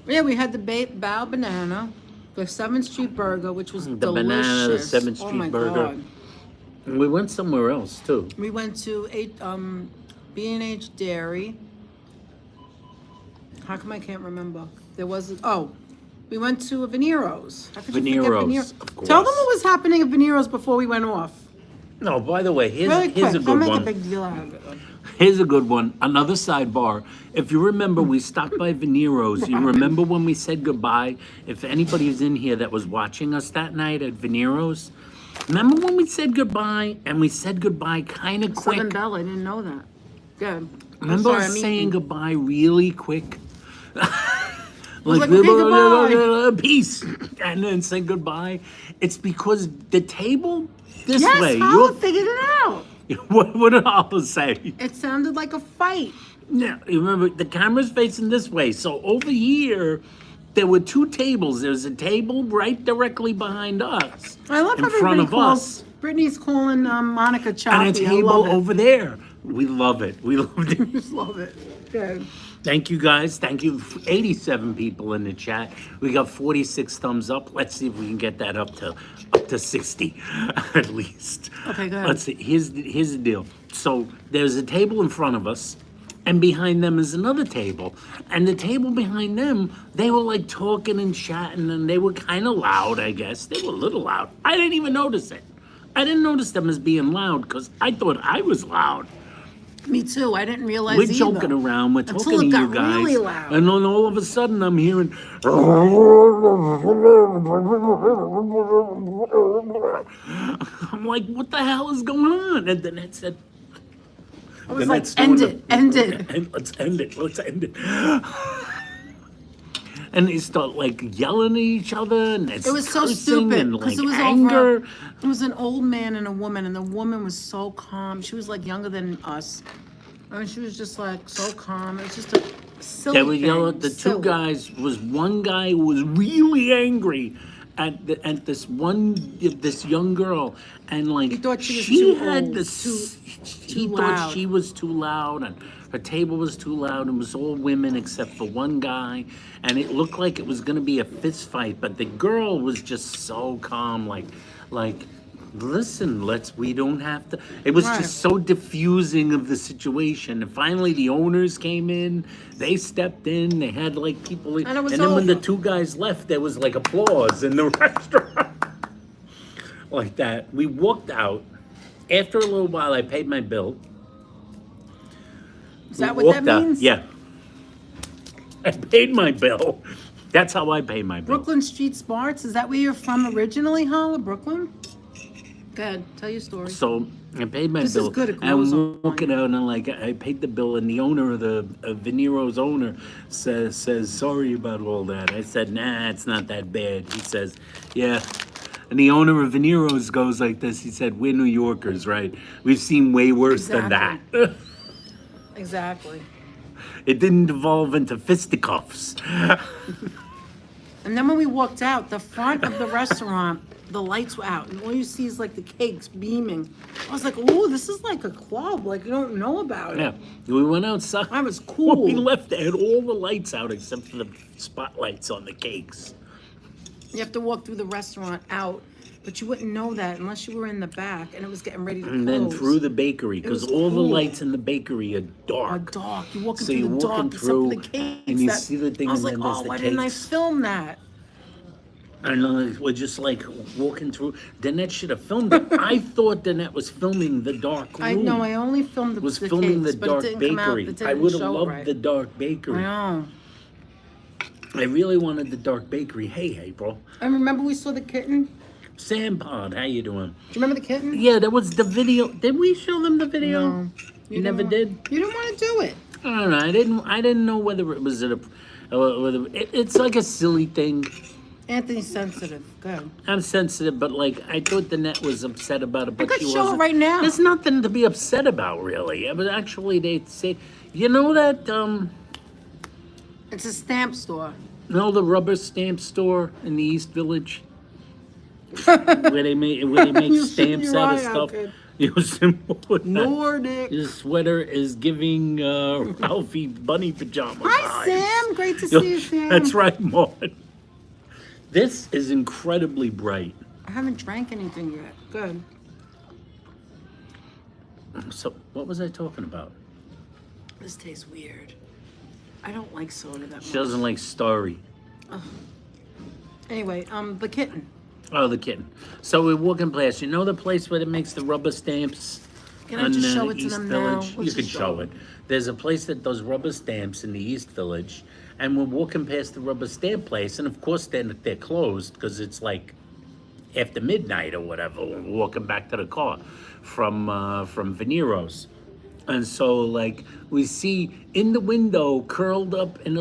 Yeah, we had the bao banana, the 7th Street Burger, which was The delicious. banana, the 7th Oh Street my Burger. God. And we went somewhere else too. We went to B&H Dairy. How come I can't remember? There was We went to a Venero's. How could you forget Venero's, of course. Tell them what was happening at Venero's before we went off. No, by the way, here's Really a quick. good Don't make one. a big deal out of it. Here's a good one. Another sidebar. If you remember, we stopped by Venero's. You remember when we said goodbye? If anybody was in here that was watching us that night at Venero's, remember when we said goodbye and we said goodbye kind of quick? Southern Belle, I didn't know that. Good. Remember I'm us sorry, saying goodbye really quick? like, okay, goodbye. Peace, and then say goodbye. It's because the table this Yes, way. Holla figured it out. What did Holla say? It sounded like a fight. Yeah, you remember the camera's facing this way. So over here, there were two tables. There's a table right directly behind us. I love in everybody front of calls. us, Brittany's calling Monica Choppy. and a I table love it. over there. We love it. We love it. Just love it. Good. Thank you guys. Thank you. 87 people in the chat. We got 46 thumbs up. Let's see if we can get that up to 60 at least. Okay, go ahead. Let's see. Here's the deal. So there's a table in front of us, and behind them is another table. And the table behind them, they were like talking and chatting, and they were kind of loud, I guess. They were a little loud. I didn't even notice it. I didn't notice them as being loud because I thought I was loud. Me too. I didn't realize We're either. joking around. We're Until talking it to you got guys, really loud. and then all of a sudden I'm hearing. I'm like, what the hell is going on? And then it said, I was like, end it. Let's end it. Let's end it. And they start like yelling at each other, and it's It was so cursing stupid and because like it was anger. over. It was an old man and a woman, and the woman was so calm. She was like younger than us. I mean, she was just like so calm. It was just a silly They were thing. yelling at the two Silly. guys. Was one guy who was really angry at this young girl, and like He thought she was too had old, this. He too thought loud. she was too loud, and her table was too loud, and it was all women except for one guy, and it looked like it was gonna be a fist fight, but the girl was just so calm, like. Listen, we don't have to. It was Right. just so diffusing of the situation. And finally, the owners came in. They stepped in. They had like people. And it was then when the over. two guys left, there was like applause in the restaurant. Like that. We walked out. After a little while, I paid my bill. Is that We what that walked out. means? Yeah. I paid my bill. That's how I pay my bill. Brooklyn Street Smarts. Is that where you're from originally, Holla? Brooklyn? Go ahead. Tell your story. So I paid my This bill. is good, it And grows I'm on walking out, and like I paid the bill, and the owner of the Venero's owner says sorry about all that. I said, nah, it's not that bad. He says, yeah. And the owner of Venero's goes like this. He said, we're New Yorkers, right? We've seen way worse than that. Exactly. It didn't devolve into fisticuffs. And then when we walked out, the front of the restaurant, the lights were out, and all you see is like the cakes beaming. I was like, "Ooh, this is like a club. Like you don't know about it." Yeah, we went outside. That was When cool. we left, they had all the lights out except for the spotlights on the cakes. You have to walk through the restaurant out, but you wouldn't know that unless you were in the back and it was getting ready to And close. then through the bakery, because was all the cool. lights in the bakery are dark. Are dark. You're walking So through you're the walking dark, except through, for the cakes. and you see the thing, I was and like, then there's "Oh, the why didn't I cakes." film that?" And we're just like walking through. Danette should have filmed it. I thought Danette was filming the dark room. I know. I only filmed the, was the filming cakes, the but dark it didn't come out. bakery. It I didn't would have show loved right. the dark I bakery. know. I really wanted the dark bakery. Hey, April. And remember we saw the kitten? Do Sam Pod, how you doing? you remember the kitten? Yeah, that was the video. Did we show them the video? No. You never did? You didn't want to do it. I don't know. I didn't know whether it was it's like a silly thing. Anthony's sensitive. Go. I'm sensitive, but like I thought Danette was upset about it, but could she show it wasn't. right now. There's nothing to be upset about, really. But actually, they say, you know that It's a stamp store. the rubber stamp store in the East Village, where they make You should- stamps you're out of right, stuff. okay. You simple with that. Nordic. Your sweater is giving Ralphie bunny pajamas. Hi, vibes. Sam. Great to see you, Sam. That's right, Maud. This is incredibly bright. I haven't drank anything yet. Good. So, what was I talking about? This tastes weird. I don't like soda that much. She doesn't like Starry. Anyway, the kitten. Oh, the kitten. So we're walking past. You know the place where it makes the rubber stamps? Can I just show it to East them Village? now? You could show it. There's a place that does rubber stamps in the East Village, and we're walking past the rubber stamp place, and of course they're closed because it's like after midnight or whatever. We're walking back to the car from Venero's, and so like we see in the window, curled up in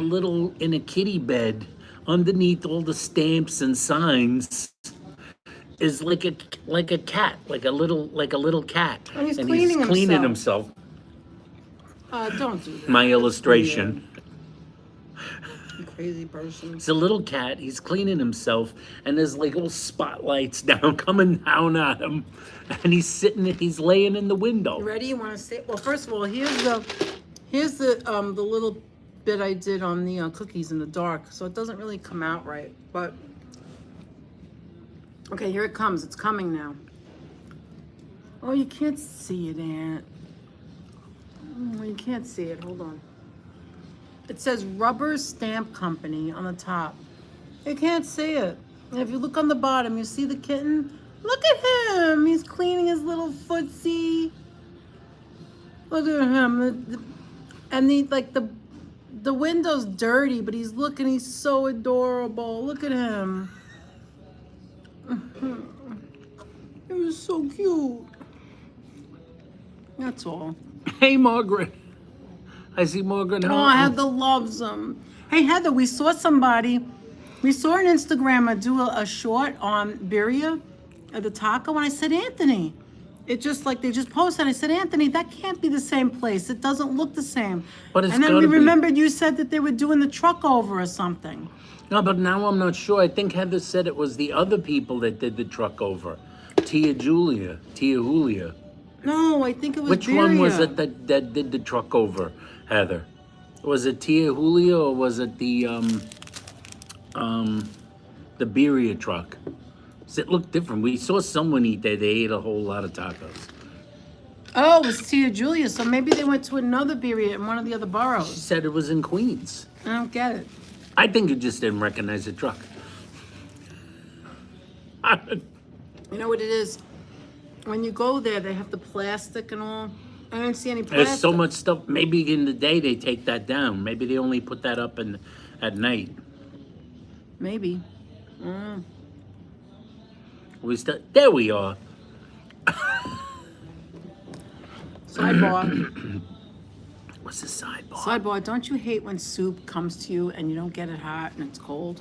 a kitty bed, underneath all the stamps and signs, is like a cat, like a little cat, And he's and cleaning he's cleaning himself. himself. Don't do that. My That's illustration. weird. You crazy person. It's a little cat. He's cleaning himself, and there's like little spotlights down coming down at him, and he's laying in the window. You ready? You want to see? Well, first of all, here's the little bit I did on the cookies in the dark, so it doesn't really come out right. But okay, here it comes. It's coming now. Oh, you can't see it, Aunt. Oh, you can't see it. Hold on. It says Rubber Stamp Company on the top. You can't see it. And if you look on the bottom, you see the kitten. Look at him. He's cleaning his little footsie. Look at him. The window's dirty, but he's looking. He's so adorable. Look at him. He was so cute. That's all. Hey, Margaret. I see Margaret. Oh, Heather loves them. Hey, Heather, we saw somebody. We saw an Instagrammer do a short on Birria at the taco, and I said, Anthony. It just like they just posted. I said, Anthony, that can't be the same place. It doesn't look the same. But it's and then we gotta be. remembered you said that they were doing the truck over or something. No, but now I'm not sure. I think Heather said it was the other people that did the truck over. Tia Julia. No, I think it was Which one was Birria. it that did the truck over, Heather? Was it Tia Julia or was it the Birria truck? Does it look different? We saw someone eat there. They ate a whole lot of tacos. Oh, it was Tia Julia. So maybe they went to another Birria in one of the other She boroughs. said it was in Queens. I don't get it. I think you just didn't recognize the truck. You know what it is? When you go there, they have the plastic and all. I didn't see any plastic. There's so much stuff. Maybe in the day they take that down. Maybe they only put that up at night. Maybe. There we are. Sidebar. What's the sidebar? Sidebar, don't you hate when soup comes to you and you don't get it hot and it's cold?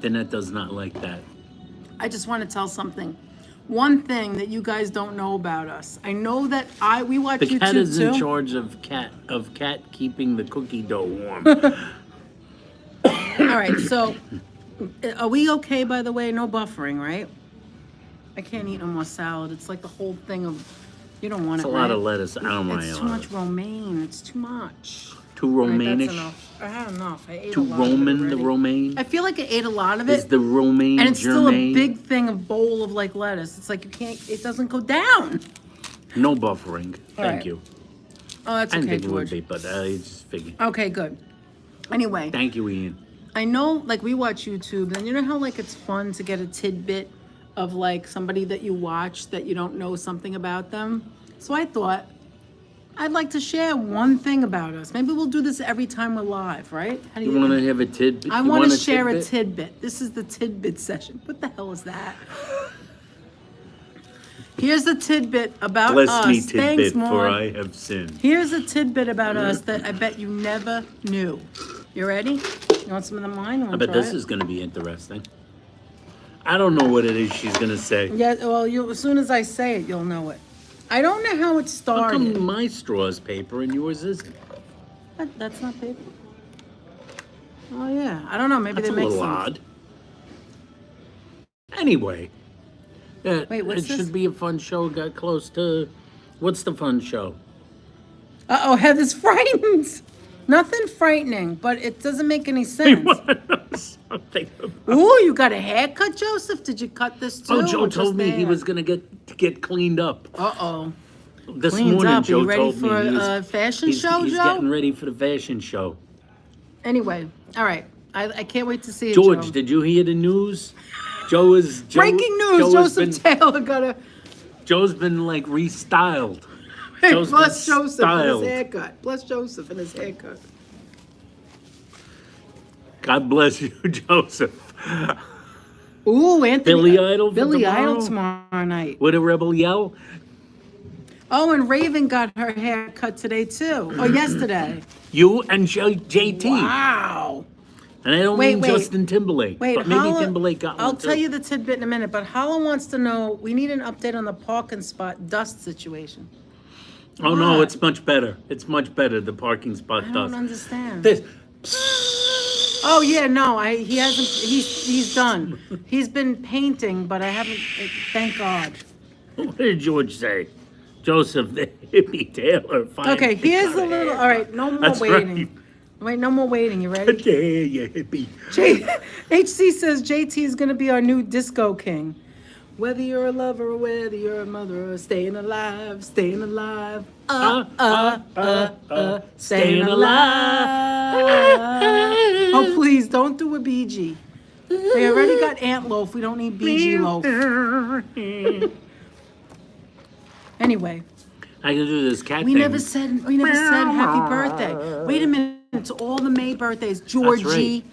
Danette does not like that. I just want to tell something. One thing that you guys don't know about us. I know that we watch The YouTube cat is too. in charge of cat keeping the cookie dough warm. All right, so are we okay, by the way? No buffering, right? I can't eat no more salad. It's like the whole thing of, you don't want It's it, a lot right? of lettuce. I don't mind It's a too lot. much romaine. It's too much. Too All right, Romanish. that's enough. I had enough. I ate Too a lot of it Roman, the already. romaine. I feel like I ate a lot of it. Is the romaine And it's still germaine? a big thing, a bowl of like lettuce. It's like you can't, it doesn't go down. No buffering. All Thank right. you. Oh, that's I didn't okay, think it would George. be, but I just figured. Okay, good. Anyway, Thank you, Ian. I know like we watch YouTube and you know how like it's fun to get a tidbit of like somebody that you watch that you don't know something about them? So I thought I'd like to share one thing about us. Maybe we'll do this every time we're live, right? How do You want to have a tidbit? I You want to a share a tidbit? tidbit. This is the tidbit session. What the hell is that? Here's a tidbit about Bless us. me, Thanks, tidbit, for Maud. I have sinned. Here's a tidbit about us that I bet you never knew. You ready? You want some of the mine? You I want bet to try this it? is going to be interesting. I don't know what it is she's going to say. Yeah, well, as soon as I say it, you'll know it. I don't know how it How started. come my straw is paper and yours isn't? That's not paper. Oh yeah, I don't know. Maybe That's a they make little some. odd. Anyway, Wait, what's it this? should be a fun show. Got close to. What's the fun show? Uh-oh, Heather's frightened. Nothing frightening, but it doesn't make any You sense. want to know something about? Ooh, you got a haircut, Joseph? Did you cut this too? Oh, Joe or just told me the he hair? was gonna get cleaned up. Uh-oh. This Cleaned morning, up. Are Joe you ready told for me he was, a fashion he's, show, he's Joe? getting ready for the fashion show. Anyway, all right. I can't wait to see it, George, Joe. did you hear the news? Breaking news, Joseph Taylor Joe's been like restyled. Hey, Joe's bless been Joseph styled. and his haircut. Bless Joseph and his haircut. God bless you, Joseph. Ooh, Anthony. Billy Idol for Billy Idol tomorrow? tomorrow night. With a rebel yell. Oh, and Raven got her hair cut today too. Or yesterday. You and JT. Wow. And I don't mean Wait. Justin Timberlake. Wait, but maybe Hala, Timberlake got one I'll tell too. you the tidbit in a minute, but Hala wants to know, we need an update on the parking spot dust situation. Oh no, What? it's much better. It's much better. The parking spot I does. don't understand. This. Oh yeah, no, he hasn't. He's done. He's been painting, but I haven't. Thank God. What did George say? Joseph, the hippie Taylor. Okay, here's a little. All right, no more That's waiting. right. Wait, no more waiting. You ready? Yeah, you hippie. HC says JT is going to be our new disco king. Whether you're a lover or whether you're a mother, or staying alive, staying alive. Staying alive. Oh, please, don't do a BG. We already got Ant Loaf. We don't need BG Loaf. Anyway, I can do this cat we thing. never said happy birthday. Wait a minute, to all the May birthdays. Georgie.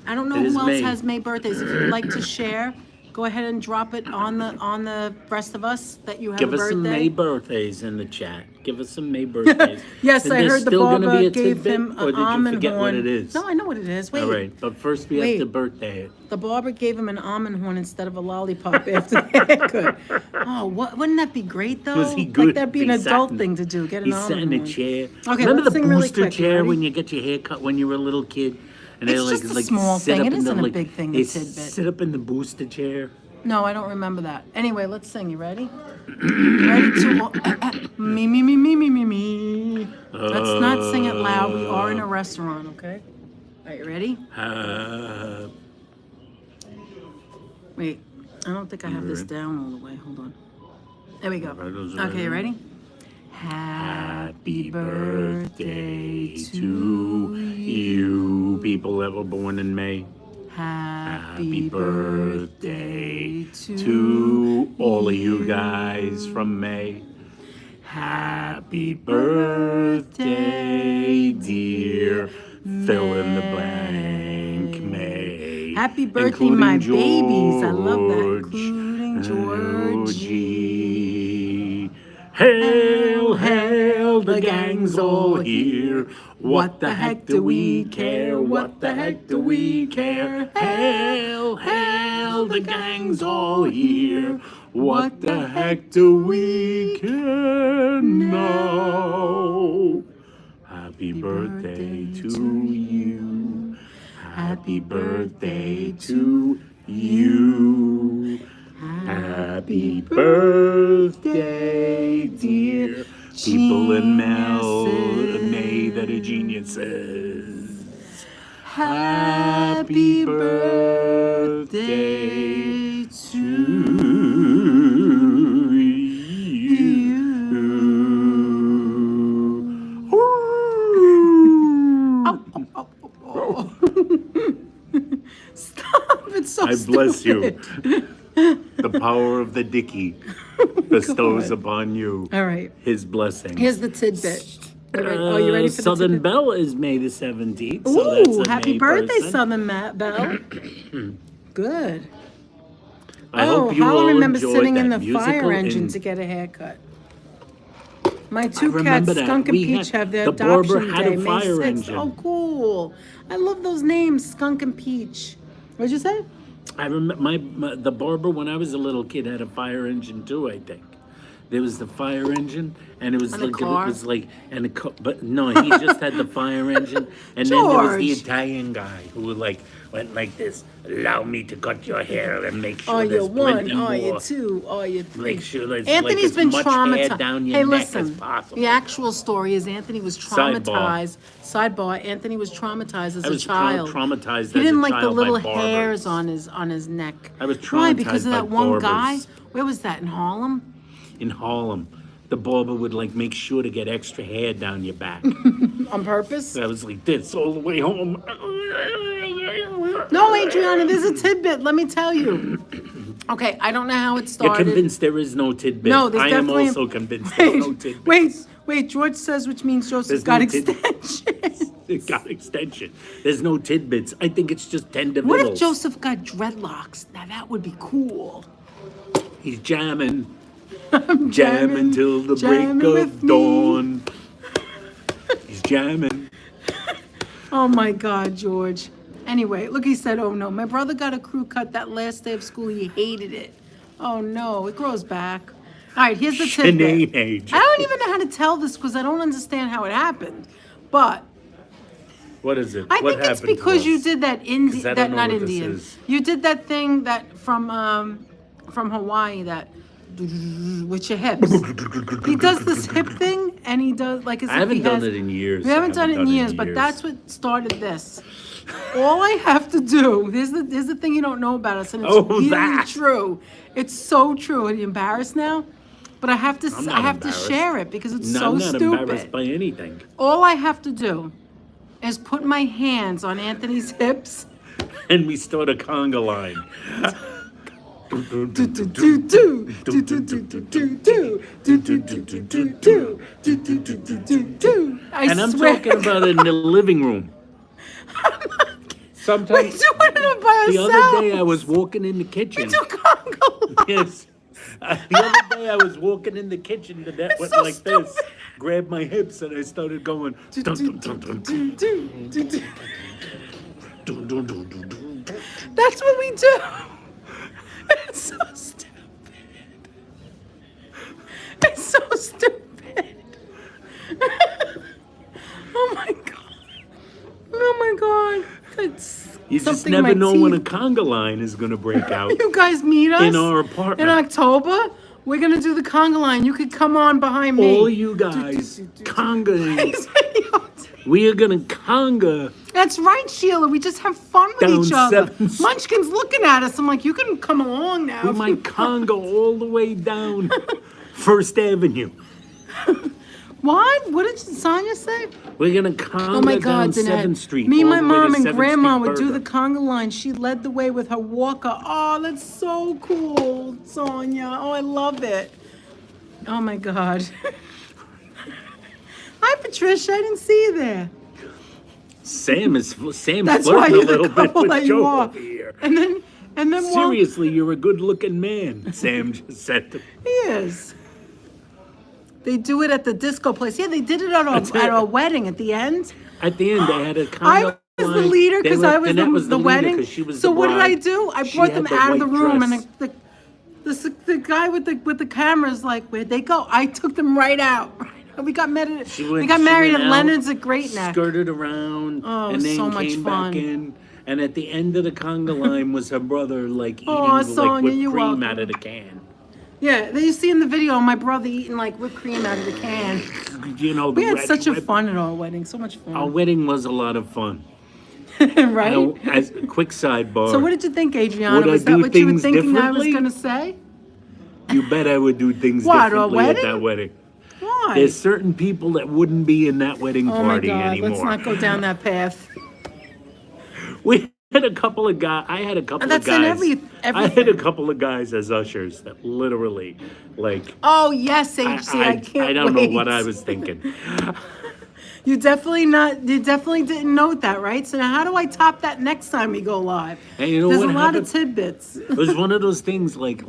I don't know It is who else May. has May birthdays. If you'd like to share, go ahead and drop it on the rest of us that you have Give a us birthday. some May birthdays in the chat. Give us some May birthdays. Yes, And I there's heard the still gonna barber be a gave tidbit, him or an did you almond forget horn. what it is? No, I know what it is. Wait. All right, but first we Wait. have to birthday it. The barber gave him an almond horn instead of a lollipop after the haircut. Oh, wouldn't that be great though? Was he good? Like that'd be an He adult sat in- thing to do. Get an He almond sat in a horn. chair. Okay, Remember let's the sing really booster quick. You chair ready? when you get your hair cut when you were a little kid? And It's they just a small sit thing. up It in the, isn't a like, big thing, They the tidbit. sit up in the booster chair. No, I don't remember that. Anyway, let's sing. You ready? Ready to me. Let's not sing it loud. We are in a restaurant, okay? All right, you ready? Wait, I don't think I have this down all the way. Hold on. There we go. Okay, you ready? Happy birthday to you, people that were born in May. Happy birthday to all of you guys from May. Happy birthday, dear. Fill in the blank, May. Happy birthday, Including my babies. I love that. George. Including Georgie. Hail, hail, the gang's all here. What the heck do we care? What the heck do we care? Hail, hail, the gang's all here. What the heck do we care now? Happy birthday to you. Happy birthday to you. Happy birthday, dear people in May that are geniuses. Happy birthday to you. Stop, it's so I bless you. stupid. The power of the Dickie bestows upon you All right, his blessing. here's the tidbit. Are you ready for the Southern tidbit? Belle is May the 17th. So that's Ooh, a happy May birthday, person. Southern Belle. Good. I hope you Helen all remembers enjoyed sitting in that the fire musical engine in- to get a haircut. My two remember cats, that. Skunk and We Peach, had- have their the barber adoption had a day, May fire 6th. engine. Oh, cool. I love those names, Skunk and Peach. What'd you say? I remember the barber when I was a little kid had a fire engine too. I think there was the fire engine, and it was And a like car? it was like and a but no, he just had the fire engine, and then there was the George. Italian guy who would like went like this. Allow me to cut your hair and make sure Are you there's one? plenty Are you more. two? Are you three? Make sure there's Anthony's like as been much hair traumatized. down your Hey, neck listen. as possible. The actual story is Anthony was traumatized. Sidebar. Anthony was traumatized as I a was child. traumatized He as didn't a like the child by little barbers. hairs on his neck. I was Why? Because of traumatized by that one guy. barbers. Where was that, in Harlem? In Harlem, the barber would like make sure to get extra hair down your back. on purpose? I was like this all the way home. No, Adriana, there's a tidbit. Let me tell you. Okay, I don't know how it You're started. convinced there is no tidbit. No, there's I am definitely. also convinced there's no tidbit. Wait. George says, which means Joseph There's got no tidbit. extension. It got extension. There's no tidbits. I think it's just tender What if vittles. Joseph got dreadlocks? Now that would be cool. He's jamming. Jamming till the jamming break with of me. dawn. He's jamming. Oh my God, George. Anyway, look, he said, oh no, my brother got a crew cut that last day of school. He hated it. Oh no, it grows back. All right, here's the tidbit. Sinead. I don't even know how to tell this because I don't understand how it happened. But What is it? I What think it's happened to because you us? did that 'Cause I don't know not what this Indian. is. You did that thing that from Hawaii that with your hips. He does this hip thing and he does like as I if haven't he done has, it in years. We haven't done it in years, but that's what started this. All I have to do, here's the thing you don't know about us, and it's really that. true. It's so true. Are you embarrassed now? But I have to I'm not embarrassed. share it because it's No, so I'm not stupid. embarrassed by anything. All I have to do is put my hands on Anthony's hips. And we start a conga line. And I'm talking about it in the living room. Sometimes We're doing it by the ourselves. other day I was walking in the kitchen. Do conga line. Yes. The other day I was walking in the kitchen that went so like stupid. this, grabbed my hips, and I started going. Dun, dun, dun, dun, dun, dun, dun, dun, dun, dun. That's what we do. It's so stupid. It's so stupid. Oh my god. Oh my god. It's You just something in never my know when a teeth. conga line is going to break out. You guys meet us In our apartment. in October. We're gonna do the conga line. You could come on behind me. All you guys, conga. We are going to conga. That's right, Sheila. We just have fun with Down each other. 7th Munchkin's looking at us. I'm like, you can come along now. We might conga all the way down First Avenue. What? What did Sonia say? We're going to conga Oh my down God, Danette. 7th Street. Me, all my the way to mom, and 7th Grandma Street would do the Burger. conga line. She led the way with her walker. Oh, that's so cool, Sonia. Oh, I love it. Oh my God. Hi, Patricia. I didn't see you there. Sam's That's why flirting a you're the little bit couple with that you Joe are. over here. And then Seriously, you're a good-looking man, Sam just said to me. He is. They do it at the disco place. Yeah, they did it That's at it. our wedding at the end. At the end, they had a I conga was the line. leader They because were- I was Danette the leader wedding. 'cause she was So the what did I bride. do? I She brought had them the out of the white room, dress. and the guy with the cameras like, where'd they go? I took them right out. We got married. We got married at Leonard's at Great Neck. Skirted around, Oh, and then so much came fun. back in. And at the end of the conga line was her brother, like eating Oh, like Sonia, whipped you're cream welcome. out of the can. Yeah, you see in the video my brother eating like whipped cream out of the can. You know, We the had red such a whip- fun at our wedding. So much Our fun. wedding was a lot of fun. Right? As a quick sidebar. So what did you think, Adriana? Would I Was that do what you were things thinking I was differently? going to say? You bet I would do things What, our differently at wedding? that wedding. Why? There's certain people that wouldn't be in that wedding Oh my party God, anymore. let's not go down that path. We had a couple of guys. I had a couple That's of in guys. every- I had a couple of guys as ushers that literally, like, Oh yes, HC, I can't I don't wait. know what I was thinking. You definitely didn't note that, right? So now how do I top that next time we go live? And you know There's what a lot of happened? tidbits. It was one of those things like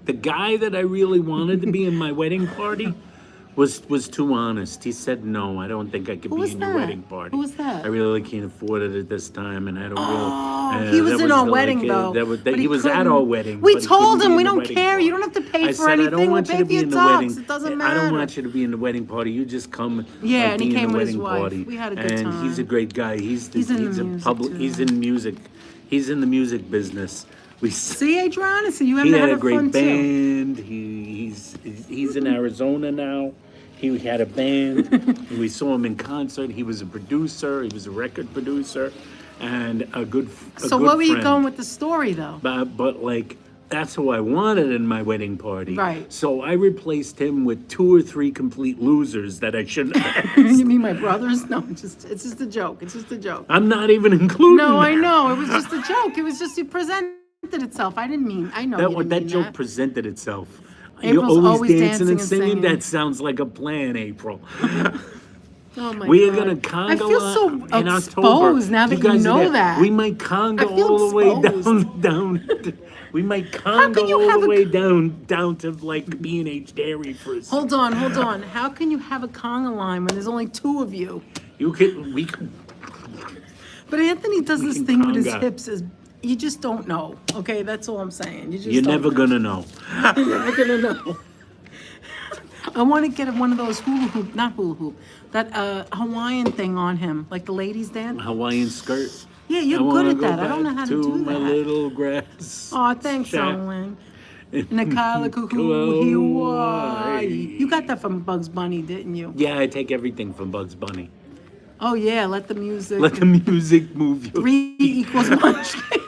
the guy that I really wanted to be in my wedding party was too honest. He said, no, I don't think I could Who be was in your that? wedding party. Who was that? I really can't afford it at this time, and I don't Oh, really. he was that in our the, wedding like, though. but he was at couldn't. our wedding. We but he told couldn't be him in we the don't wedding care. party. You don't have to pay I for said, I don't anything. We'll want you pay to for be your in the talks. wedding. It doesn't I don't matter. want you to be in the wedding party. You just come. Yeah, like, and he be in came the with his wedding wife. party. We had a good and time. he's a great guy. He's in the music, too. He's in music. He's in the music business. We See, Adriana, so you he haven't had had a great fun too. band. He's in Arizona now. He had a band. We saw him in concert. He was a producer. He was a record producer, and a good. So what were you going with the story though? But like That's who I wanted in my wedding party. Right. So I replaced him with 2 or 3 complete losers that I shouldn't have You asked. mean my brothers? No, it's just a joke. It's just a joke. I'm not even including No, I them. know. It was just a joke. It was just it presented itself. I didn't mean. I know you didn't That mean joke that. presented itself. April's You're always always dancing dancing and and singing. singing. That sounds like a plan, April. Oh my We are God. gonna conga I feel so in October. exposed now that you guys are know there. that. We might conga I feel all the way exposed. down. We might can conga you all have the a- way down to like B&H Dairy for a Hold on. How can you have a conga line when there's only 2 of you? we could. But Anthony does this can thing with his conga. hips. You just don't know. Okay, that's all I'm saying. You just You're don't never know. gonna know. You're never gonna know. I want to get one of those not hula hoop, that Hawaiian thing on him, like the ladies dance. Hawaiian skirt. Yeah, you're I good wanna at go that. I don't know back how to do my that. little grass. Oh, thanks, shack. Owen. Nakala kuku Hawaii. You got that from Bugs Bunny, didn't you? Yeah, I take everything from Bugs Bunny. Oh yeah, let the music. Let the music move you. 3 equals Munchkin.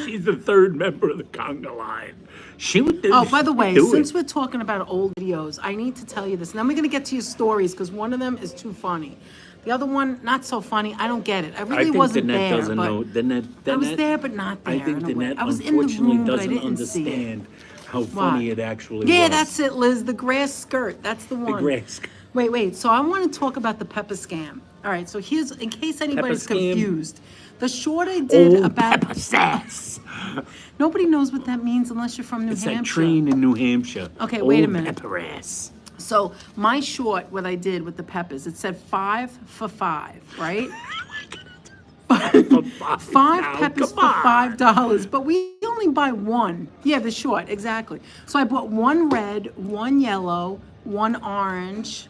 She's the 3rd member of the conga line. She would do. Oh, by the way, do since it. we're talking about old videos, I need to tell you this. And then we're gonna get to your stories because one of them is too funny. The other one, not so funny. I don't get it. I I really think wasn't Danette there, doesn't but know. Danette, I was Danette- there, but not there. I think in a way. Danette I was in the unfortunately room, but I doesn't didn't see it. understand how funny it actually Yeah, was. that's it, Liz. The grass skirt. That's the one. grass. Wait. So I want to talk about the pepper scam. All right. So here's, in case anybody's scam. confused, the short I did about pepper sass. nobody knows what that means unless you're from New It's that Hampshire. train in New Hampshire. Okay, wait a Old minute. Pepper ass. So my short, what I did with the peppers, it said 5 for 5, right? Five Now, peppers for come on. $5, but we only buy 1. Yeah, the short, exactly. So I bought 1 red, 1 yellow, 1 orange,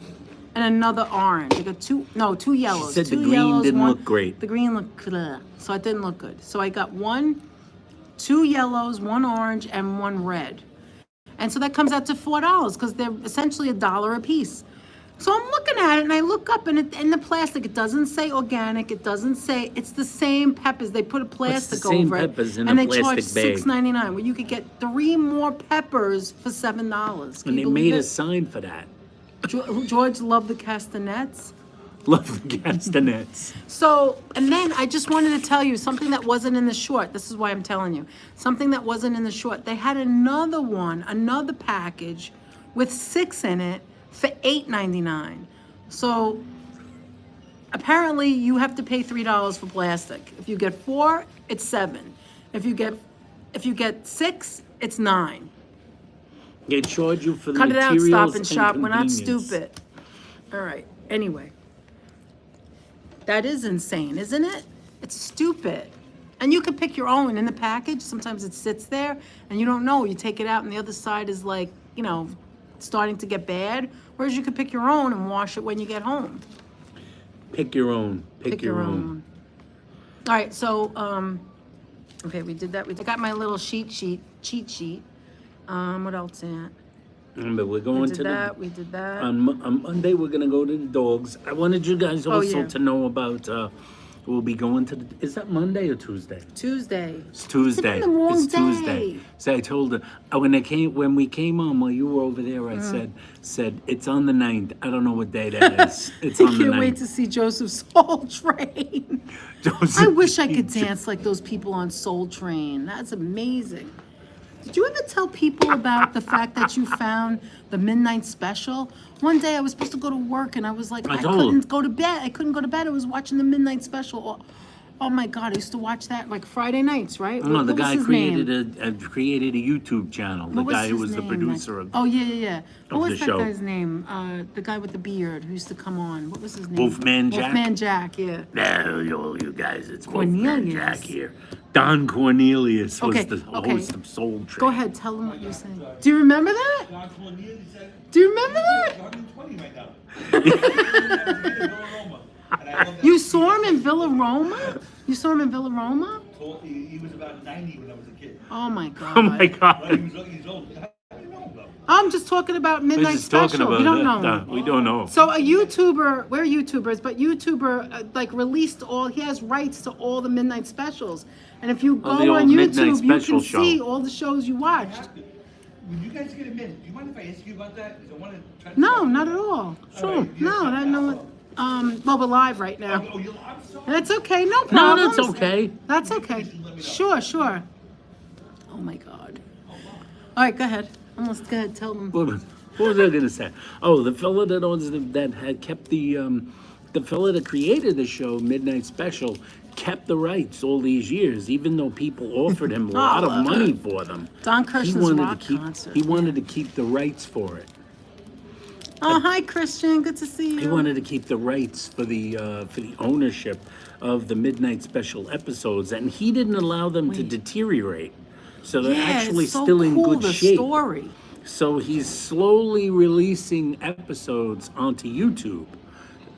and another orange. I got 2 yellows. said the 2 green yellows, didn't 1 look great. The green looked good, so it didn't look good. So I got 2 yellows, 1 orange, and 1 red. And so that comes out to $4 because they're essentially $1 a piece. So I'm looking at it and I look up and in the plastic, it doesn't say organic. It doesn't say, it's the same peppers. They put a plastic same over it. peppers in and a they charge plastic bag. $6.99, where you could get 3 more peppers for $7. Can And you they believe made a it? sign for that. George loved the castanets. Love the castanets. So, and then I just wanted to tell you something that wasn't in the short. This is why I'm telling you. Something that wasn't in the short. They had another package with 6 in it for $8.99. So apparently you have to pay $3 for plastic. If you get 4, it's 7. If you get 6, it's 9. They charge you for the Cut it out, materials Stop and Shop. We're not convenience. stupid. All right. Anyway. That is insane, isn't it? It's stupid. And you can pick your own in the package. Sometimes it sits there and you don't know. You take it out and the other side is like, starting to get bad. Whereas you could pick your own and wash it when you get home. Pick your own. Pick your own. All right, so, okay, we did that. I got my little cheat sheet. What else, Aunt? Remember, we're going to We did that. on Monday. We're gonna go to the dogs. I wanted you guys also yeah. to know about. We'll be going to the. Is that Monday or Tuesday? Tuesday. It's Tuesday. It's been the wrong It's Tuesday. day. So I told her when we came on while you were over there. I said it's on the 9th. I don't know what day that is. It's I on the 9th. can't wait to see Joseph's Soul Train. Joseph- I wish I could dance like those people on Soul Train. That's amazing. Did you ever tell people about the fact that you found the midnight special? One day I was supposed to go to work and I was like, I told couldn't go to bed. I couldn't go to bed. I was watching the midnight special. Oh my God, I used to watch that like Friday nights, right? No, the What was guy his created name? created a YouTube channel. The What guy who his was the name? producer of Oh, yeah. What the was that show. guy's name? The guy with the beard who used to come on. What was his name? Wolfman Jack? Wolfman Jack, yeah. No, you guys, it's Wolfman Cornelius. Jack here. Don Cornelius was Okay, the okay. host of Soul Train. Go ahead, tell them what you're saying. Do you remember that? Do you remember that? 120 right now. You saw him in Villa Roma? You saw him in Villa Roma? He was about 90 when I was a kid. Oh my God. Oh my God. But he's old. How do you know him, though? I'm just talking about We're Midnight just talking Special. about We don't it. know. We don't know. So a YouTuber, we're YouTubers, but YouTuber like released all, he has rights to all the midnight specials. And if you the go on old Midnight YouTube, you Special can see show. all the shows you watched. When you guys get a minute, do you mind if I ask you about that? 'Cause I want to try to. No, not at all. Sure. No, I know. Well, we're live right now. Oh, you. I'm sorry. That's okay, no No, problem. that's okay. That's okay. Sure, sure. Oh my God. All right, go ahead. Almost, go ahead, tell them. What was I gonna say? Oh, the fella that owns that had kept the fella that created the show Midnight Special kept the rights all these years, even though people offered him a lot of money for them. Don He Kirshner's wanted rock to keep. concert. He wanted to keep the rights for it. Oh, hi, Christian. Good to see you. He wanted to keep the rights for the ownership of the Midnight Special episodes, and he didn't allow them to deteriorate. So they're actually it's so still in cool, good the shape. story. So he's slowly releasing episodes onto YouTube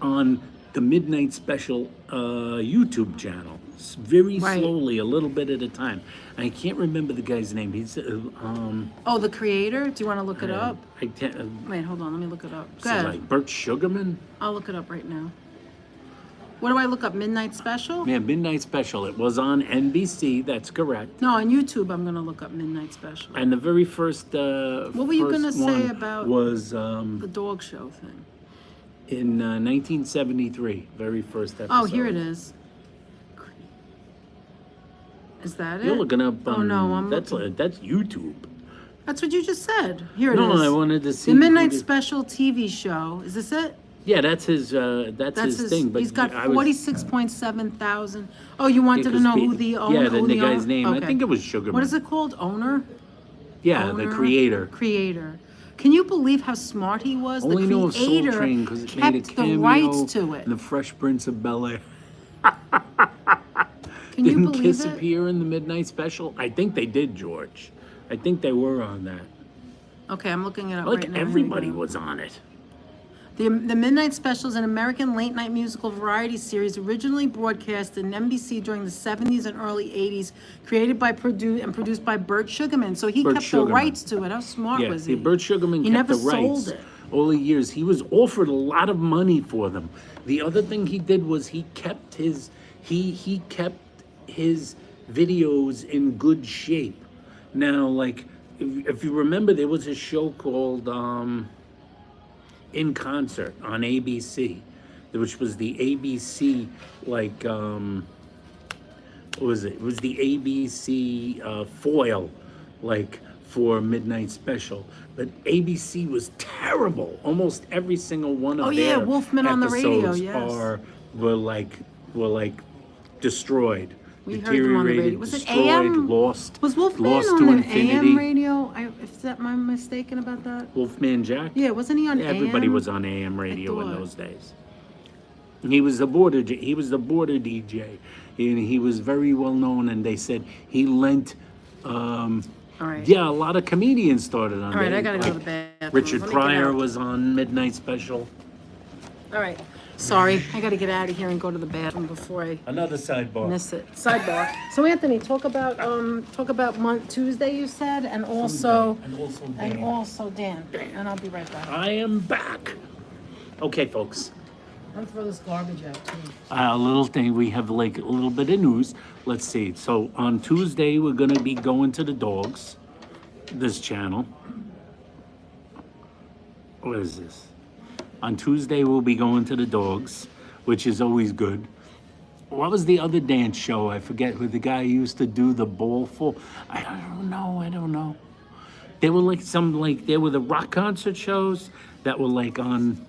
on the Midnight Special YouTube channel. Very Right. slowly, a little bit at a time. I can't remember the guy's name. He's Oh, the creator? Do you want to look it up? I can't. Wait, hold on. Let me look it up. Is Go it ahead. like Bert Sugarman? I'll look it up right now. What do I look up? Midnight Special? Yeah, Midnight Special. It was on NBC. That's correct. No, on YouTube, I'm going to look up Midnight Special. And the very first. What were you gonna say about Was The dog show thing. in 1973. Very first episode. Oh, here it is. Is that it? You're looking up. Oh, no, I'm that's looking. that's YouTube. That's what you just said. Here it is. No, I wanted to see The Midnight who did- Special TV show. Is this it? Yeah, that's his. That's his thing. But he's got I was- 46.7 thousand. Oh, you wanted to because know pe- who the owner? Yeah, who the guy's owner- name. I okay. think it was Sugarman. What is it called? Owner? Yeah, Owner? the creator. Creator. Can you believe how smart he was? Only the know of Soul creator Train because it made a kept cameo the rights to it. in The Fresh Prince of Bel-Air. Can you Didn't believe Kiss it? appear in the Midnight Special? I think they did, George. I think they were on that. Okay, I'm looking it up Like right now. Here we everybody go. was on it. The Midnight Special is an American late-night musical variety series originally broadcast in NBC during the 70s and early 80s, created by and produced by Bert Sugarman. So he Bert kept Sugarman. the rights to it. How smart Yeah, was see, he? Bert Sugarman He kept never the rights sold it. all the years. He was offered a lot of money for them. The other thing he did was he kept his videos in good shape. Now, like if you remember, there was a show called In Concert on ABC, which was the ABC like what was it? It was the ABC foil, like for Midnight Special. But ABC was terrible. Almost every single one of Oh, yeah, their Wolfman on the radio, episodes yes. were like destroyed. We heard them on the radio. Deteriorated, Was it destroyed, AM? lost. Was Wolfman lost on to the infinity. AM radio? Am I mistaken about that? Wolfman Jack? Yeah, wasn't he on AM? Everybody was on AM radio in thought. those days. He was the border DJ, and he was very well known. And they said he lent. All right. Yeah, a lot of comedians started on. All right, there. I gotta go to Like the bathroom. Richard Let me get Pryor out. was on Midnight Special. All right. Sorry, I gotta get out of here and go to the bathroom before I Another sidebar. miss it. Sidebar. So Anthony, talk about Tuesday you said, and also Dan. And I'll be right back. I am back. Okay, folks. I'm gonna throw this garbage out too. A little thing, we have like a little bit of news. Let's see. So on Tuesday, we're going to be going to the dogs, this channel. What is this? On Tuesday, we'll be going to the dogs, which is always good. What was the other dance show? I forget who the guy used to do the ball for. I don't know. They were like they were the rock concert shows that were like on.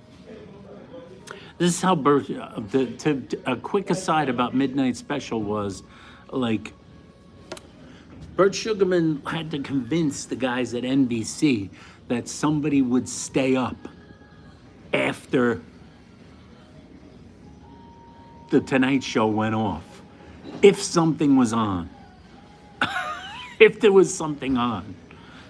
This is how a quick aside about Midnight Special was, like, Bert Sugarman had to convince the guys at NBC that somebody would stay up after the Tonight Show went off, if something was on, if there was something on.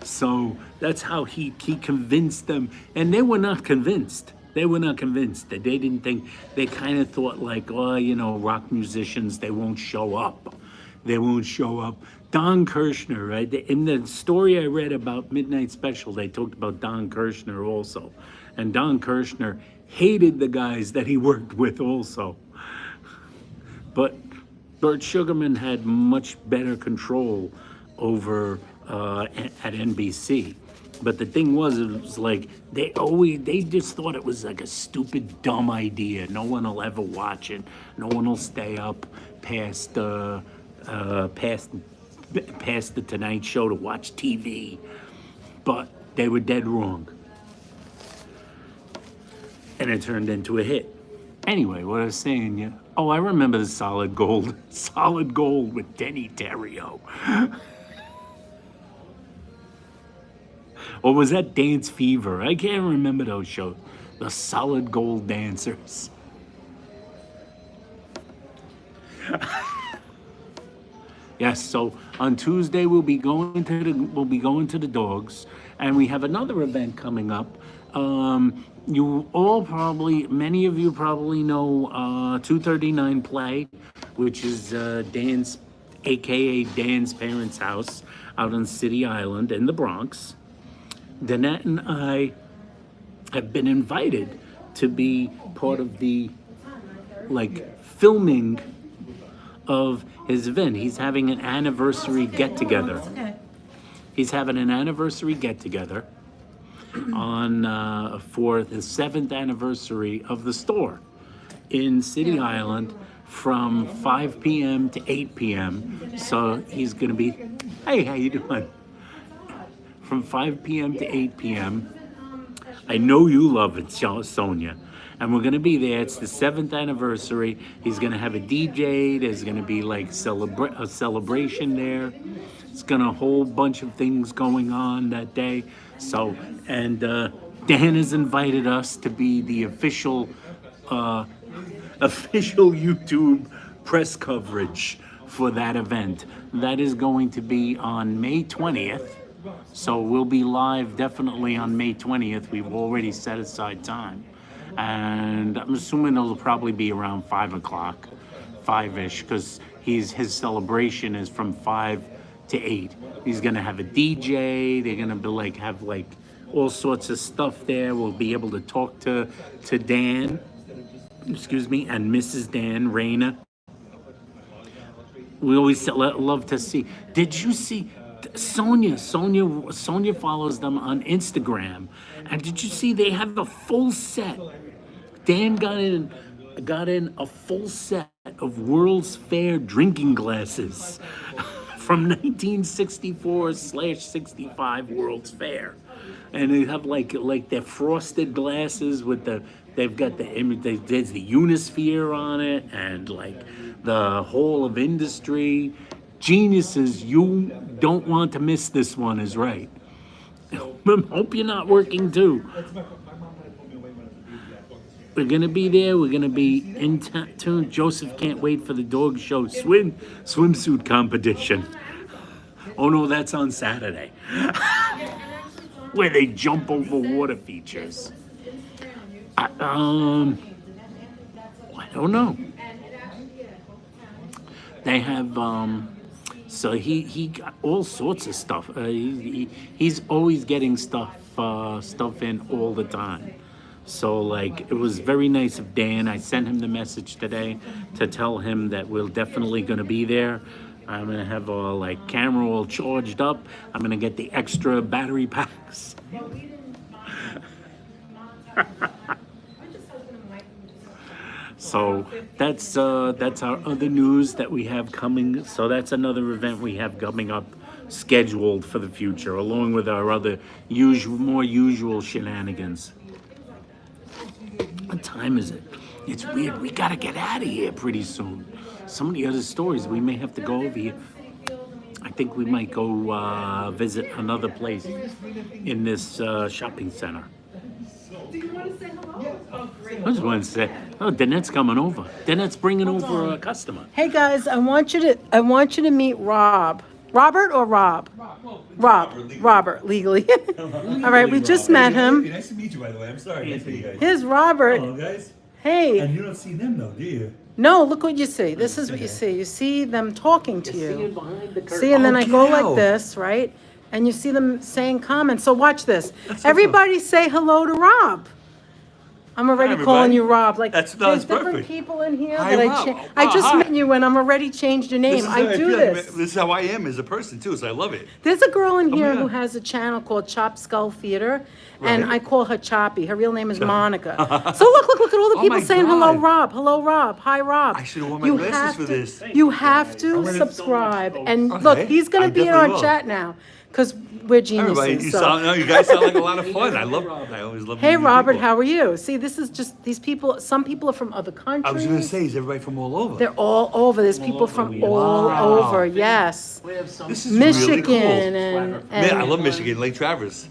So that's how he convinced them, and they were not convinced. They were not convinced. That they didn't think. They kind of thought like, oh, rock musicians, they won't show up. they won't show up. Don Kirshner, right? In the story I read about Midnight Special, they talked about Don Kirshner also. And Don Kirshner hated the guys that he worked with also. But Burt Sugarman had much better control over at NBC. But the thing was, it was like they just thought it was like a stupid, dumb idea. No one will ever watch it. No one will stay up past past the Tonight Show to watch TV. But they were dead wrong, and it turned into a hit. Anyway, what I was saying, yeah. Oh, I remember the Solid Gold, Solid Gold with Denny Terrio. Or was that Dance Fever? I can't remember those shows. The Solid Gold Dancers. Yes, so on Tuesday we'll be going to the dogs, and we have another event coming up. Many of you probably know 239 Play, which is Dan's, aka Dan's parents' house out on City Island in the Bronx. Danette and I have been invited to be part of the filming of his event. He's having an anniversary get-together. He's having an anniversary get-together on for the 7th anniversary of the store in City Island from 5 p.m. to 8 p.m. So he's going to be, hey, how you doing? From 5 p.m. to 8 p.m. I know you love it, Sonia. And we're going to be there. It's the 7th anniversary. He's going to have a DJ. There's going to be like a celebration there. It's going to a whole bunch of things going on that day. So, and Dan has invited us to be the official YouTube press coverage for that event. That is going to be on May 20th. So we'll be live definitely on May 20th. We've already set aside time. And I'm assuming it'll probably be around 5 o'clock, 5-ish, because his celebration is from 5 to 8. He's gonna have a DJ. They're gonna be have all sorts of stuff there. We'll be able to talk to Dan, and Mrs. Dan, Raina. We always love to see. Did you see? Sonia follows them on Instagram, and did you see they have a full set? Dan got in a full set of World's Fair drinking glasses from 1964/65 World's Fair, and they have like their frosted glasses with they've got the image. There's the Unisphere on it, and the Hall of Industry. Geniuses, you don't want to miss this one, is right. Hope you're not working too. We're gonna be there. We're gonna be in tune. Joseph can't wait for the dog show swimsuit competition. Oh no, that's on Saturday, where they jump over water features. I don't know. They have so he got all sorts of stuff. He's always getting stuff in all the time. So it was very nice of Dan. I sent him the message today to tell him that we're definitely going to be there. I'm going to have a camera all charged up. I'm going to get the extra battery packs. So that's our other news that we have coming. So that's another event we have coming up, scheduled for the future, along with our other more usual shenanigans. What time is it? It's weird. We gotta get out of here pretty soon. Some of the other stories we may have to go over here. I think we might go visit another place in this shopping center. Do you want to say hello? I just wanted to say, Danette's coming over. Danette's bringing over a customer. Hey guys, I want you to meet Rob. Robert or Rob? Robert, legally. All right, we just met him. Nice to meet you, by the way. I'm sorry. Nice to meet you guys. Here's Robert. Hello, guys. Hey. And you don't see them, though, do you? No, look what you see. This is what you see. You see them talking to See it you. behind the curtain. See, and then I get go out. like this, right? And you see them saying comments. So watch this. That's so Everybody say hello to Rob. I'm already Hi, calling everybody. you Rob. Like That's there's different perfect. people in here Hi, that Rob. I Oh, just hi. met you and I'm already changed your name. I do this. This is how I am as a person too, so I love it. There's a girl in Oh my here God. who has a channel called Chop Skull Theater, and Right. I call her Choppy. Her real name is Monica. So look at all the Oh people my saying hello, God. Rob. Hello, Rob. Hi, Rob. I should've worn my You glasses have for to- this. You have to gonna- subscribe. so much And Okay. look, he's going I to be in our definitely will. chat now because we're geniuses. Everybody, so. you guys sound like a lot of fun. I always love Hey, meeting new Robert, people. how are you? See, this is just these people. Some people are from other countries. I was gonna say, is everybody from all over? They're all over. There's people over, from we all are. over. Wow. Yes. We have some. This is really Michigan cool. and Man, I love Michigan, Lake Traverse.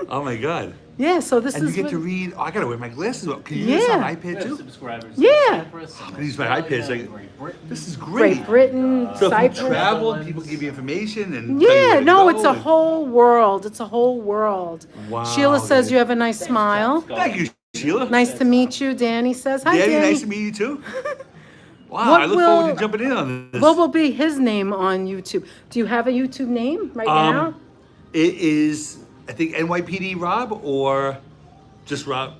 Oh my God. yeah. So this And you is get what- to read. Oh, I gotta wear my glasses. Can you use this on Yeah. iPad too? subscribers. Yeah. I use my iPad. This is great. Great Britain, So if you Cyprus. travel, and people give you information and tell you Yeah, where to no, go it's a and- whole world. It's a whole world. Wow, Sheila says dude. you have a nice smile. Thank you, Sheila. Nice to meet you. Danny says hi. Danny, Danny. nice to meet you too. Wow, What I look forward will- to jumping in on this. What will be his name on YouTube? Do you have a YouTube name right now? It is, I think, NYPD Rob or just Rob.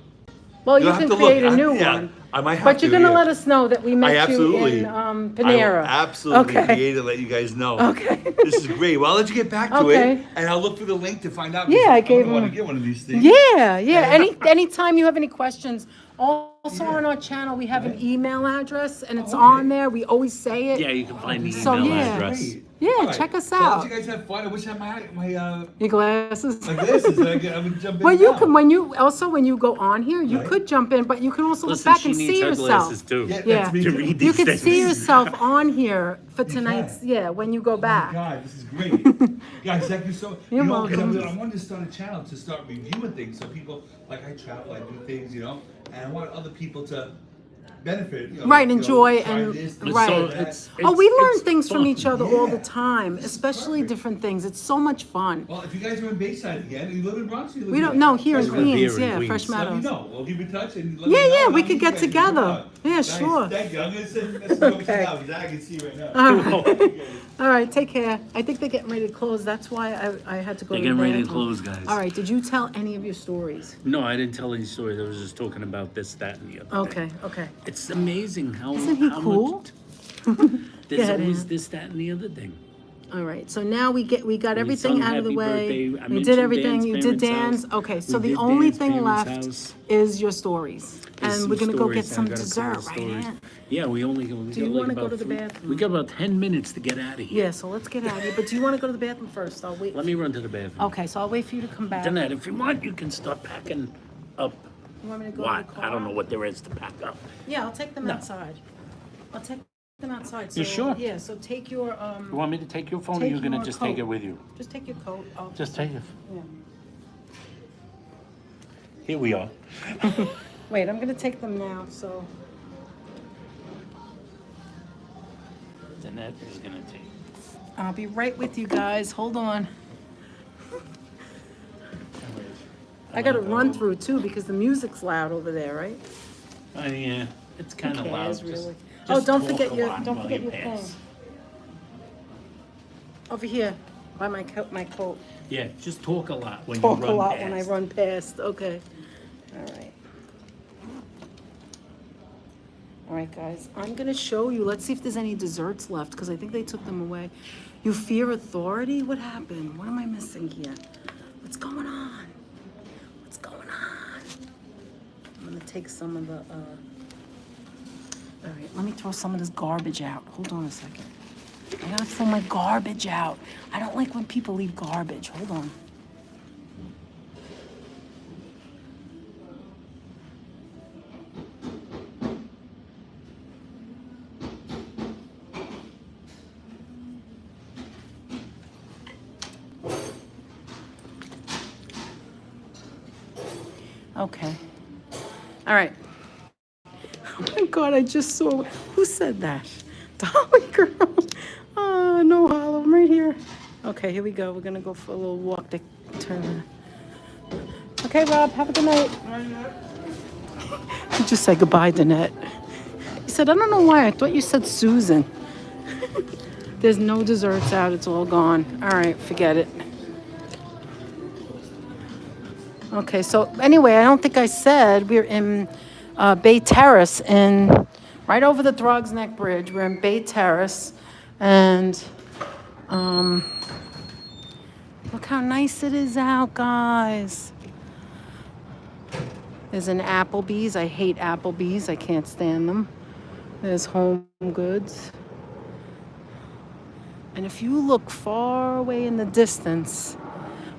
Well, you you'll have can to look. create a new Yeah, one. I might have But you're to, gonna yeah. let us know that we met I you absolutely. in I will Panera. absolutely Okay. create and let you guys know. Okay. This is great. Well, I'll let you get back to Okay. it, and I'll look for the link to find out. Yeah, I I'm gave gonna want him- to get one of these things. Yeah, yeah. Anytime you have any questions. Also on our channel, we have an email address, and it's on there. We always say it. Yeah, you can find the email So, yeah. address. Great. Yeah, All right. check us So out. let you guys have fun. I wish I had my Your glasses. my glasses. I would jump in. Well, you now. can when you go on here, you Right. could jump in, but you can also Listen, look back she and needs see her yourself. glasses too. Yeah, Yeah. that's me To too. read You these can things. see yourself on here for You tonight's. can. Yeah, when you go Oh my back. God, this is great. Guys, thank you so You're you know, 'cause welcome. I wanted to start a channel to start reviewing things so people, like I travel, I do things, you know, and I want other people to benefit. You know, Right, you know, enjoy try and- this, right. So that. Oh, we learn it's things from fun. each other all the Yeah. time, This is especially perfect. different things. It's so much fun. Well, if you guys are in Bayside again, you live in Bronx, or you live We don't here? know here in Fresh Meadows. Queens, here in yeah, Queens. Fresh Let me Meadows. know. We'll keep in touch and let Yeah, me know. yeah, and we I'll could meet get you guys and together. come out. Yeah, Nice. sure. Thank you. I'm gonna send messages over Okay. to now because I can see right now. All right. All right, take care. I think they're getting ready to close. That's why I had to go They're to the getting ready to bathroom. close, guys. All right, did you tell any of your stories? No, I didn't tell any stories. I was just talking about this, that, and the other. Okay, okay. It's amazing how. Isn't he how cool? Much, there's ahead, always Ann. this, that, and the other thing. All right, so now we got everything sung out of the happy way. birthday. I You mentioned did everything. Dan's You did parents' Dan's. house. Okay, so We the did only Dan's thing parents' left house. is your stories, There's and some we're gonna go get stories. I some got a couple dessert, of right? stories. Ann? Yeah, we only. We Do you got like wanna go about to the three- bathroom? We got about 10 minutes to get out of here. Yeah, so let's get out of here. But do you want to go to the bathroom first? I'll wait. Let me run to the bathroom. Okay, so I'll wait for you to come back. Jeanette, if you want, you can start packing up. You want me to go What? to the car? I don't know what there is to pack up. Yeah, I'll take them No. outside. I'll take them outside. You So, sure? Yeah, so take your, You want me to take your phone, or Take you're gonna your just take coat. it with you? just take your coat. I'll, Just take it. yeah. Here we are. Wait, I'm gonna take them now, so. Jeanette is gonna take. I'll be right with you guys. Hold on. I gotta run through too because the music's loud over there, right? Yeah, it's kind of Who loud. cares, Just- really? just Oh, don't talk forget a your lot don't while forget you your pass. phone. Over here, by my coat. My coat. Yeah, just talk a lot when Talk you a run lot past. when I run past. Okay. All right. All right, guys. I'm gonna show you. Let's see if there's any desserts left because I think they took them away. You fear authority? What happened? What am I missing here? What's going on? What's going on? I'm gonna take some of the. All right. Let me throw some of this garbage out. Hold on a second. I gotta throw my garbage out. I don't like when people leave garbage. Hold on. Okay. All right. Oh my God, I just saw, who said that? Dolly girl. Oh, no hollow, I'm right here. Okay, here we go. We're gonna go for a little walk to turn. Okay, Rob, have a good night. Just say goodbye, Danette. said, I don't know why. I thought you said Susan. There's no desserts out. It's all gone. All right, forget it. Okay, so anyway, I don't think I said we're in Bay Terrace, right over the Throgs Neck Bridge. We're in Bay Terrace, and look how nice it is out, guys. There's an Applebee's. I hate Applebee's. I can't stand them. There's Home Goods. And if you look far away in the distance,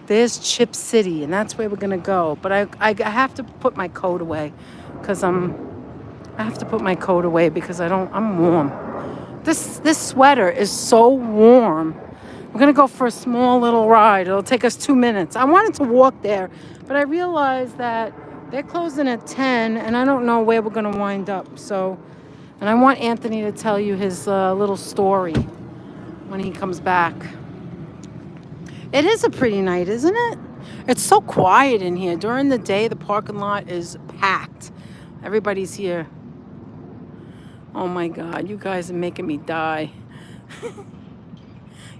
there's Chip City, and that's where we're gonna go. But I have to put my coat away because I'm warm. This sweater is so warm. We're gonna go for a small little ride. It'll take us 2 minutes. I wanted to walk there, but I realized that they're closing at 10, and I don't know where we're gonna wind up. So, and I want Anthony to tell you his little story when he comes back. It is a pretty night, isn't it? It's so quiet in here. During the day, the parking lot is packed. Everybody's here. Oh my God, you guys are making me die.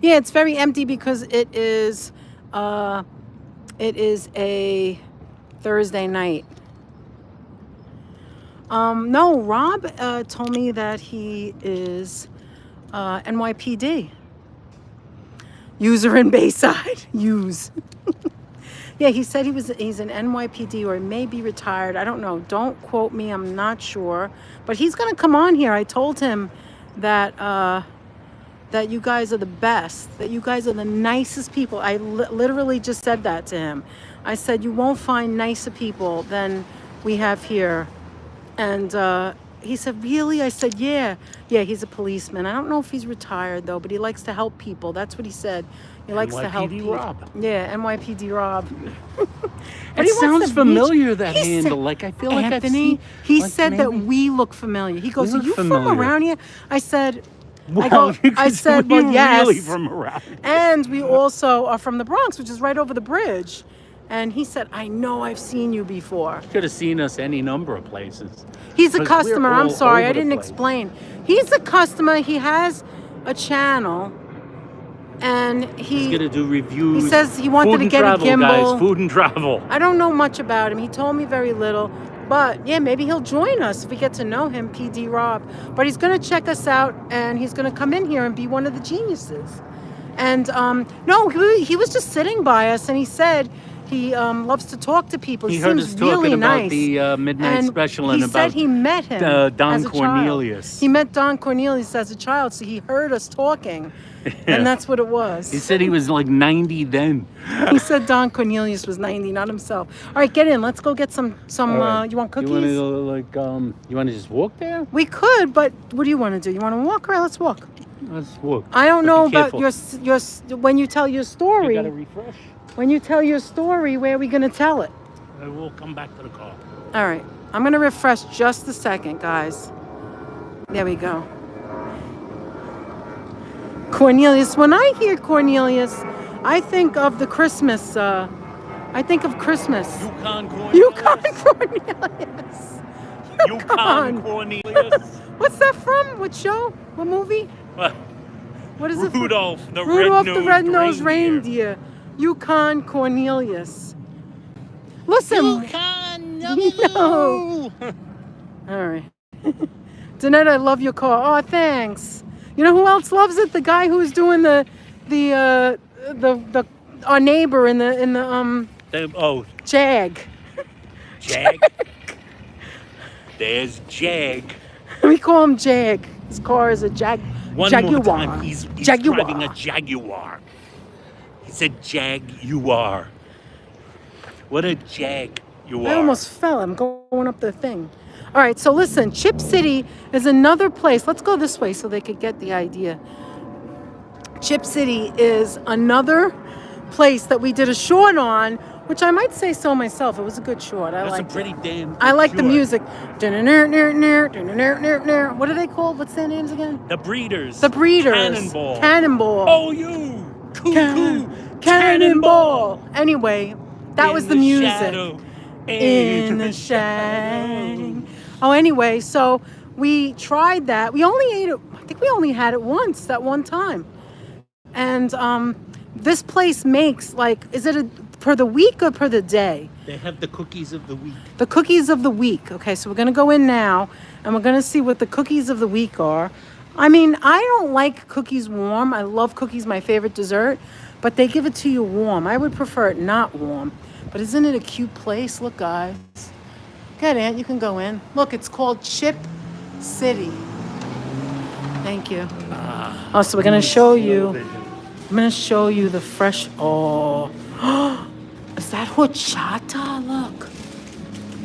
Yeah, it's very empty because it is a Thursday night. No, Rob told me that he is NYPD. User in Bayside. Use. Yeah, he said he's an NYPD or may be retired. I don't know. Don't quote me. I'm not sure. But he's going to come on here. I told him that that you guys are the best, that you guys are the nicest people. I literally just said that to him. I said, you won't find nicer people than we have here. And he said, really? I said, yeah. Yeah, he's a policeman. I don't know if he's retired, though, but he likes to help people. That's what he said. He likes to help people. Rob. Yeah, NYPD Rob. It sounds familiar, that handle. Like, I feel like Anthony, I've seen... he like said that maybe- we look familiar. He goes, We are look you familiar. from around here? I said... Well, I said, we're well, yes. really from around here. And we also are from the Bronx, which is right over the bridge. And he said, I know I've seen you before. Could have seen us any number of places. He's a 'Cause customer. we're I'm all sorry, over I the didn't place. explain. He's a customer. He has a channel. And He's gonna do reviews. he says he wanted food to and get a travel, gimbal. Guys, food and travel. I don't know much about him. He told me very little. But yeah, maybe he'll join us if we get to know him, PD Rob. But he's going to check us out, and he's going to come in here and be one of the geniuses. And no, he was just sitting by us, and he said he loves to talk to people. He heard seems us talking really about nice. the midnight And special he and said about he met him Don as a Cornelius. child. He met Don Cornelius as a child, so he heard us talking. And that's what it was. He said he was like 90 then. He said Don Cornelius was 90, not himself. All right, get in. Let's go get some All right. you want cookies? You want to go, like, you want to just walk there? We could, but what do you want to do? You want to walk? All right, let's walk. Let's walk. I don't But know be about careful. your when you tell your You story. gotta refresh. When you tell your story, where are we going to tell it? We'll come back to the car. All right. I'm going to refresh just a second, guys. There we go. Cornelius. When I hear Cornelius, I think of the Christmas. I think of Christmas. Yukon Cornelius. Yukon Cornelius. Yukon Cornelius. What's that from? What show? What movie? What? What is it from? Rudolph the Rudolph the Red-Nosed Red-Nosed Reindeer. Reindeer. Yukon Cornelius. Listen. Yukon No. All right. Danette, I love your car. Oh, thanks. You know who else loves it? The guy who's doing the our neighbor in the Jag. Jag. There's Jag. We call him Jag. His car is a One Jaguar. more time, he's Jaguar. driving a Jaguar. He said Jaguar. What a Jag you are. I almost fell. I'm going up the thing. All right, so listen, Chip City is another place. Let's go this way so they could get the idea. Chip City is another place that we did a short on, which I might say so myself. It was a good short. I That's a liked pretty it. damn good I like the short. music. What are they called? What's their names again? The Breeders. The Breeders. Cannonball. Cannonball. Oh, you. Cuckoo. Cannonball. Anyway, that In was the the music. shadow. In the shine. Oh, anyway, so we tried that. We only ate it, I think we only had it once, that one time. And this place makes, like, is it per the week or per the day? They have the cookies of the week. The cookies of the week. Okay, so we're going to go in now and we're going to see what the cookies of the week are. I mean, I don't like cookies warm. I love cookies, my favorite dessert, but they give it to you warm. I would prefer it not warm. But isn't it a cute place? Look, guys. Go ahead, Aunt, you can go in. Look, it's called Chip City. Thank you. Oh, so we're going to show you. I'm going to show you the fresh. Oh. Is that horchata? Look.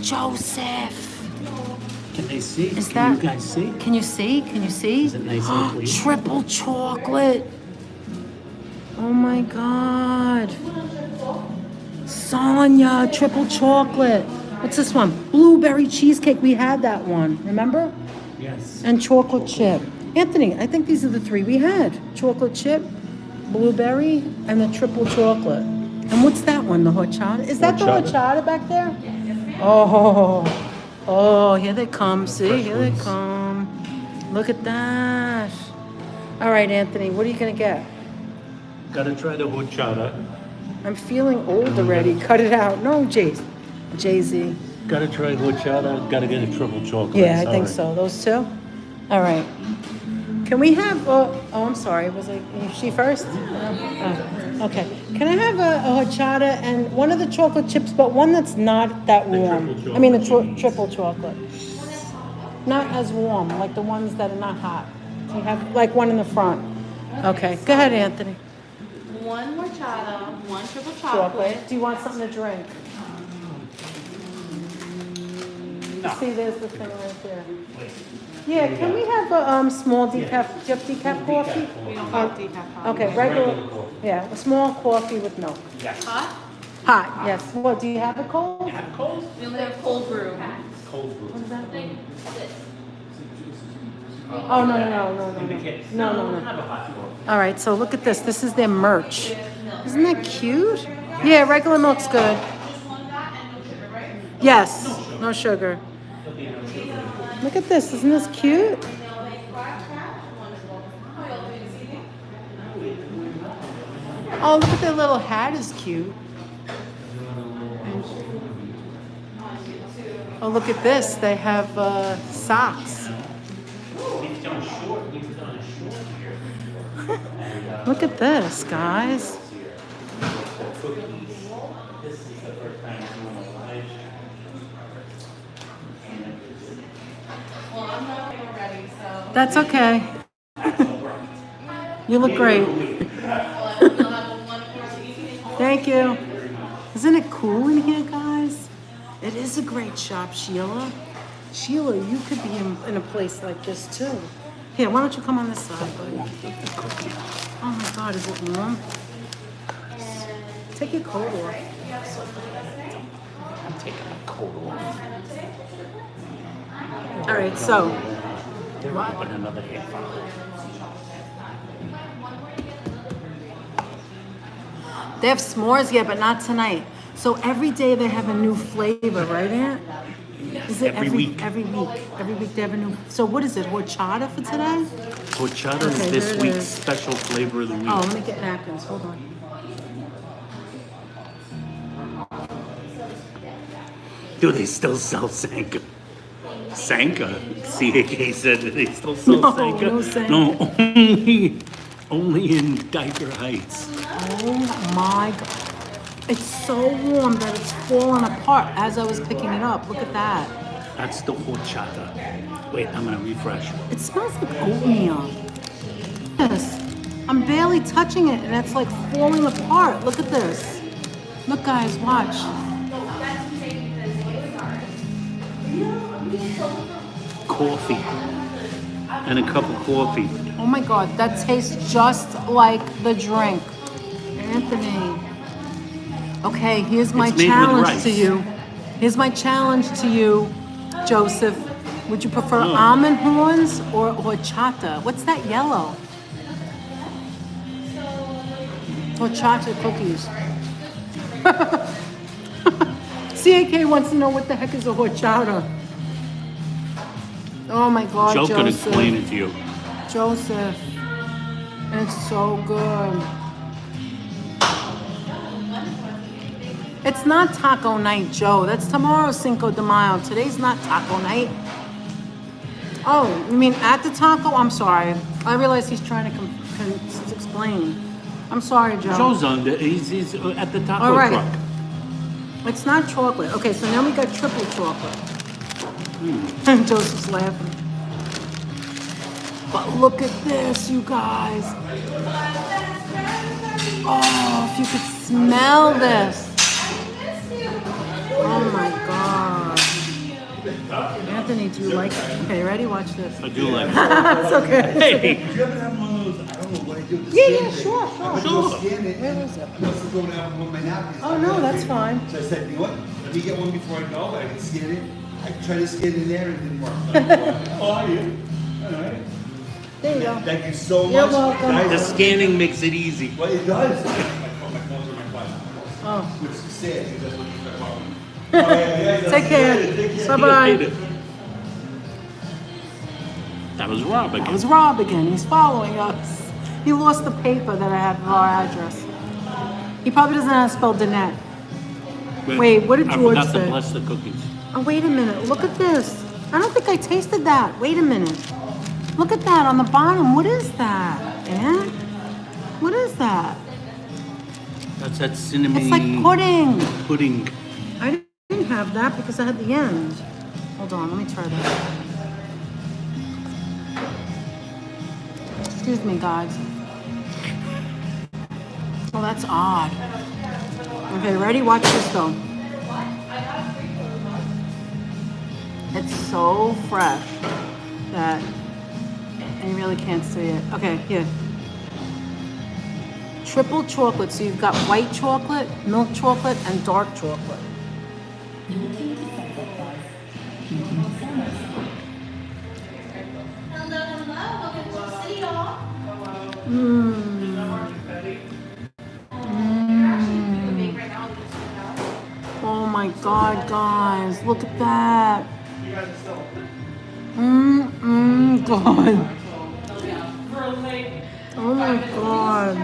Joseph. Can they see? Is Can that? you guys see? Can you see? Can you see? Is it nice and clean? Triple chocolate. Oh my God. Sonia, triple chocolate. What's this one? Blueberry cheesecake. We had that one. Remember? Yes. And chocolate chip. Anthony, I think these are the three we had. Chocolate chip, blueberry, and the triple chocolate. And what's that one? The horchata? Is that the horchata back there? Oh, here they come. See, here they come. Look at that. All right, Anthony, what are you going to get? Gotta try the horchata. I'm feeling old already. Cut it out. No, Jay-Z. Gotta try horchata. Gotta get a triple chocolate. Yeah, I think so. Those two? All right. Can we have, oh, I'm sorry. Was she first? Oh, okay. Can I have a horchata and one of the chocolate chips, but one that's not that warm? I mean, the triple chocolate. Not as warm, like the ones that are not hot. You have like one in the front. Okay. Go ahead, Anthony. One horchata, one triple chocolate. Do you want something to drink? No. See, there's the thing right there. Yeah, can we have a small decaf? Do you have decaf coffee? We don't have decaf coffee. Okay, regular. Yeah, a small coffee with milk. Hot? Hot, yes. What, do you have it cold? Cold? We only have cold brew. Cold brew. What is that? Oh, no. No. Have a hot one. All right, so look at this. This is their merch. Isn't that cute? Yeah, regular milk's good. Yes, no sugar. Look at this. Isn't this cute? Oh, look at their little hat. Is cute. Oh, look at this. They have socks. Look at this, guys. That's okay. You look great. Thank you. Isn't it cool in here, guys? It is a great shop, Sheila. Sheila, you could be in a place like this too. Here, why don't you come on this side, buddy? Oh my God, is it warm? Take your coat off. I'm taking my coat off. All right, so. They're open another half hour. They have s'mores, yeah, but not tonight. So every day they have a new flavor, right, Aunt? Is it every week. Every week. Every week they have a new. So what is it? Horchata for today? Horchata Okay, is this there it week's is. special flavor of the week. Oh, let me get napkins. Hold on. Do they still sell Sanka? Sanka? CAK said that they still sell No, Sanka? no Sanka. No, only in Diaper Heights. Oh my God. It's so warm that it's falling apart as I was picking it up. Look at that. That's the horchata. Wait, I'm gonna refresh. It smells like oatmeal. Yes. I'm barely touching it and it's like falling apart. Look at this. Look, guys, watch. Coffee. And a cup of coffee. Oh my God, that tastes just like the drink. Anthony. Okay, here's my It's made with challenge rice. to you. Here's my challenge to you, Joseph. Would you prefer almond horns or horchata? What's that yellow? Horchata cookies. CAK wants to know what the heck is a horchata. Oh my God, Joe can Joseph. explain it to you. Joseph. It's so good. It's not taco night, Joe. That's tomorrow, Cinco de Mayo. Today's not taco night. Oh, you mean at the taco? I'm sorry. I realize he's trying to explain. I'm sorry, Joe. Joe's on the, he's at the taco All right. truck. It's not chocolate. Okay, so now we got triple chocolate. Joseph's laughing. But look at this, you guys. Oh, if you could smell this. Oh my God. Anthony, do you like it? Okay, ready? Watch this. I do like it. It's okay. Hey, Did you ever have one of those? I don't know what I do with the Yeah, skin yeah, thing. sure. I went to go scan it. Where is it? I must have gone out with my napkins. Oh, no, that's fine. So I said, you know what? Let me get one before I go. I can scan it. I tried to scan in there and it didn't work. Oh, are you? All right. There you go. Thank you so much. You're welcome. Guys, the scanning makes it easy. well, it does. My phones are my closet. Oh. Which is sad because that's what you got wrong. Oh, yeah, Take care. Bye-bye. That was Rob That again. was Rob again. He's following us. He lost the paper that I have of our address. He probably doesn't know how to spell Danette. Wait, what did George I forgot say? to bless the cookies. Oh, wait a minute. Look at this. I don't think I tasted that. Wait a minute. Look at that on the bottom. What is that? Eh? What is that? That's that cinnamon. It's like pudding. Pudding. I didn't have that because I had the end. Hold on, let me try that. Excuse me, guys. Oh, that's odd. Okay, ready? Watch this though. It's so fresh that you really can't see it. Okay, here. Triple chocolate. So you've got white chocolate, milk chocolate, and dark chocolate. Oh my God, guys, look at that. God. Oh my God.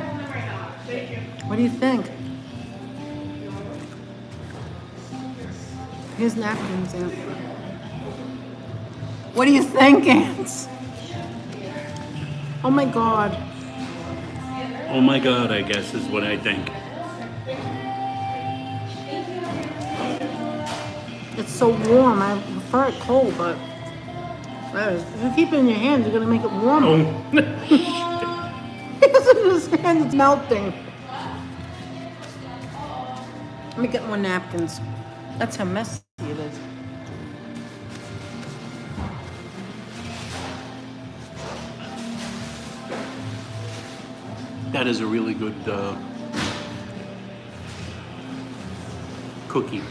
What do you think? Here's napkins, Aunt. What do you think, Ants? Oh my God. Oh my God, I guess is what I think. It's so warm. I prefer it cold, but if you keep it in your hands, you're gonna make it warmer. Oh. It's in his hand, it's melting. Let me get more napkins. That's how messy it is. That is a really good cookie.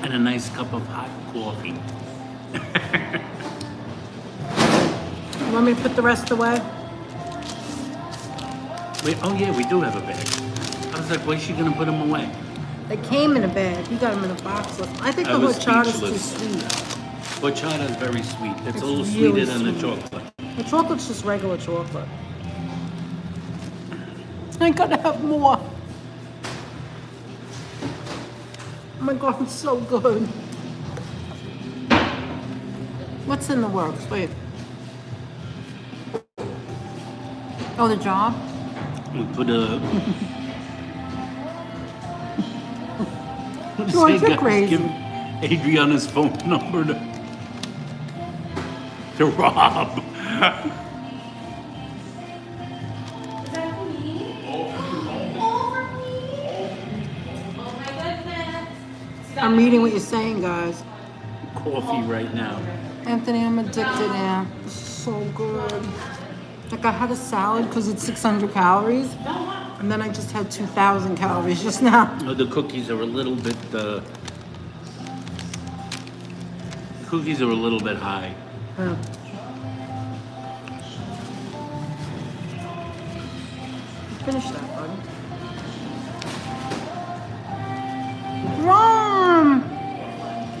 And a nice cup of hot coffee. You want me to put the rest away? Wait, oh yeah, we do have a bag. I was like, where's she gonna put them away? They came in a bag. You got them in a box. I think I the was horchata's too speechless. sweet. Horchata is very sweet. It's a little really sweeter than the sweet. chocolate. The chocolate's just regular chocolate. I gotta have more. Oh my God, it's so good. What's in the works? Wait. Oh, the job? We put a. George, you're Guys, crazy. Give Adriana's phone number to Rob. I'm reading what you're saying, guys. Coffee right now. Anthony, I'm addicted now. This is so good. Like I had a salad because it's 600 calories, and then I just had 2,000 calories just now. Oh, the cookies are a little bit. Cookies are a little bit high. Yeah. Finish that, buddy. Ron!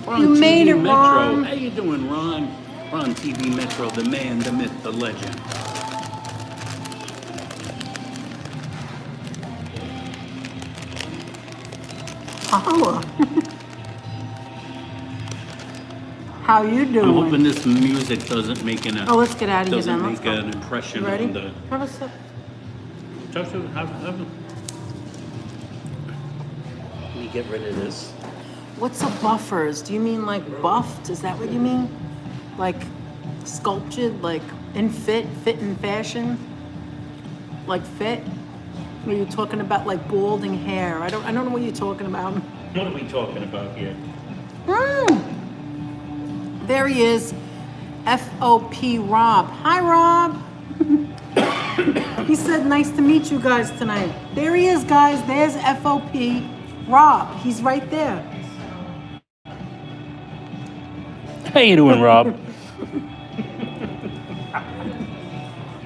Ron You made TV it, Metro. Ron. How you doing, Ron? on TV Metro, the man, the myth, the legend. Holla. How you doing? I'm hoping this music doesn't make Oh, let's get out of here doesn't then. Let's make go. an impression You ready? on the. Have a sip. Let me get rid of this. What's a buffers? Do you mean like buffed? Is that what you mean? Like sculptured, like in fit in fashion? Like fit? Were you talking about like balding hair? I don't know what you're talking about. What are we talking about here? There he is. FOP Rob. Hi Rob. He said nice to meet you guys tonight. There he is, guys. There's FOP Rob. He's right there. How you doing, Rob?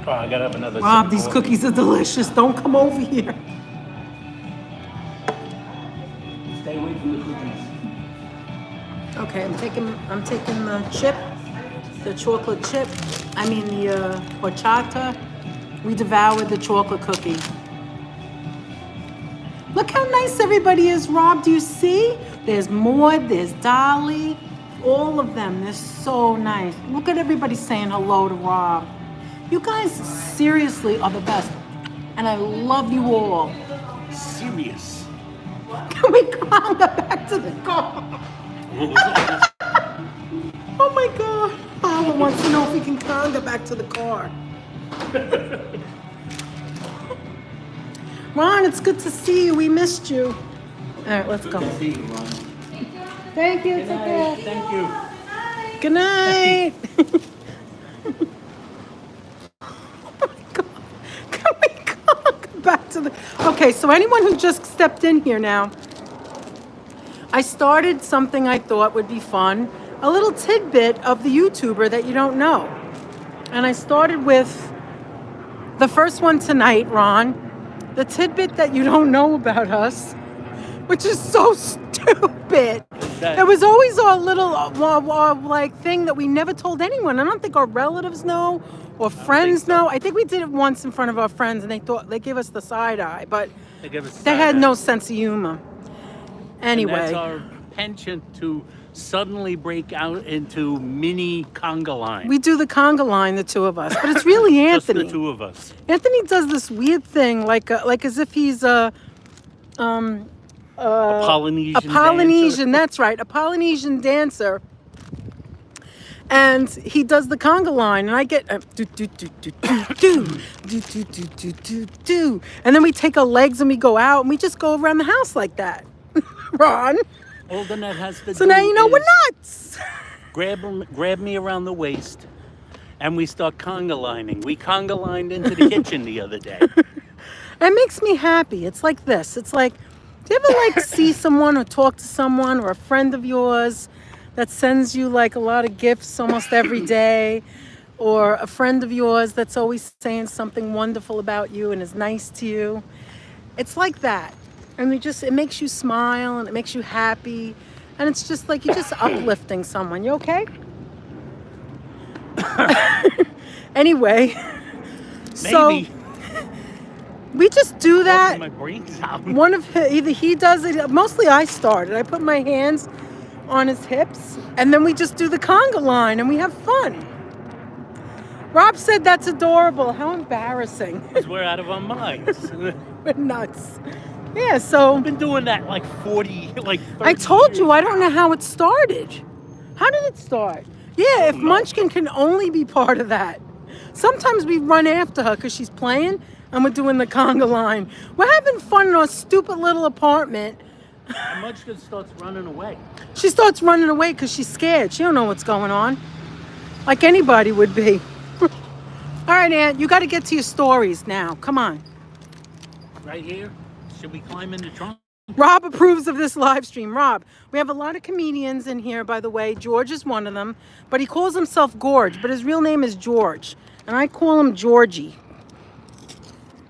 Oh, I gotta have another. Rob, sip these of cookies are delicious. Don't come over here. Stay away from the cookies. Okay, I'm taking the chip, the chocolate chip. I mean the horchata. We devoured the chocolate cookie. Look how nice everybody is, Rob. Do you see? There's Maud, there's Dolly, all of them. They're so nice. Look at everybody saying hello to Rob. You guys seriously are the best. And I love you all. Serious. Can we conga back to the car? What was that? Oh my God. Paula wants to know if we can conga back to the car. Ron, it's good to see you. We missed you. All right, let's go. See you, Ron. Thank you. Good Take night. care. Thank you. Good night. Oh my God. Can we conga back to the... Okay, so anyone who just stepped in here now, I started something I thought would be fun, a little tidbit of the YouTuber that you don't know. And I started with the first one tonight, Ron, the tidbit that you don't know about us, which is so stupid. It was always our little like thing that we never told anyone. I don't think our relatives know or friends know. I think we did it once in front of our friends and they gave us the side eye, but they had no sense of humor. Anyway. And that's our penchant to suddenly break out into mini conga line. We do the conga line, the two of us, but it's really Anthony. Just the two of us. Anthony does this weird thing, like as if he's a Polynesian. That's right, a Polynesian dancer. And he does the conga line, and I get do do do do do do do do do do do, and then we take our legs and we go out and we just go around the house like that. Ron. All the net has to So do now you know is we're nuts. grab me around the waist, and we start conga lining. We conga lined into the kitchen the other day. It makes me happy. It's like this. It's like, do you ever like see someone or talk to someone or a friend of yours that sends you like a lot of gifts almost every day, or a friend of yours that's always saying something wonderful about you and is nice to you? It's like that. And it makes you smile and it makes you happy. And it's just like you're just uplifting someone. You okay? Anyway, so Maybe. we just do that. My brain's out. Either he does it, mostly I started. I put my hands on his hips and then we just do the conga line and we have fun. Rob said that's adorable. How embarrassing. Because we're out of our minds. We're nuts. Yeah, so I've been doing that like 30 I told years. you, I don't know how it started. How did it start? Yeah, if Munchkin can only be part of that. Sometimes we run after her because she's playing and we're doing the conga line. We're having fun in our stupid little apartment. And Munchkin starts running away. She starts running away because she's scared. She don't know what's going on. Like anybody would be. All right, Aunt, you got to get to your stories now. Come on. Right here? Should we climb in the trunk? Rob approves of this live stream. Rob, we have a lot of comedians in here, by the way. George is one of them, but he calls himself Gorge, but his real name is George, and I call him Georgie.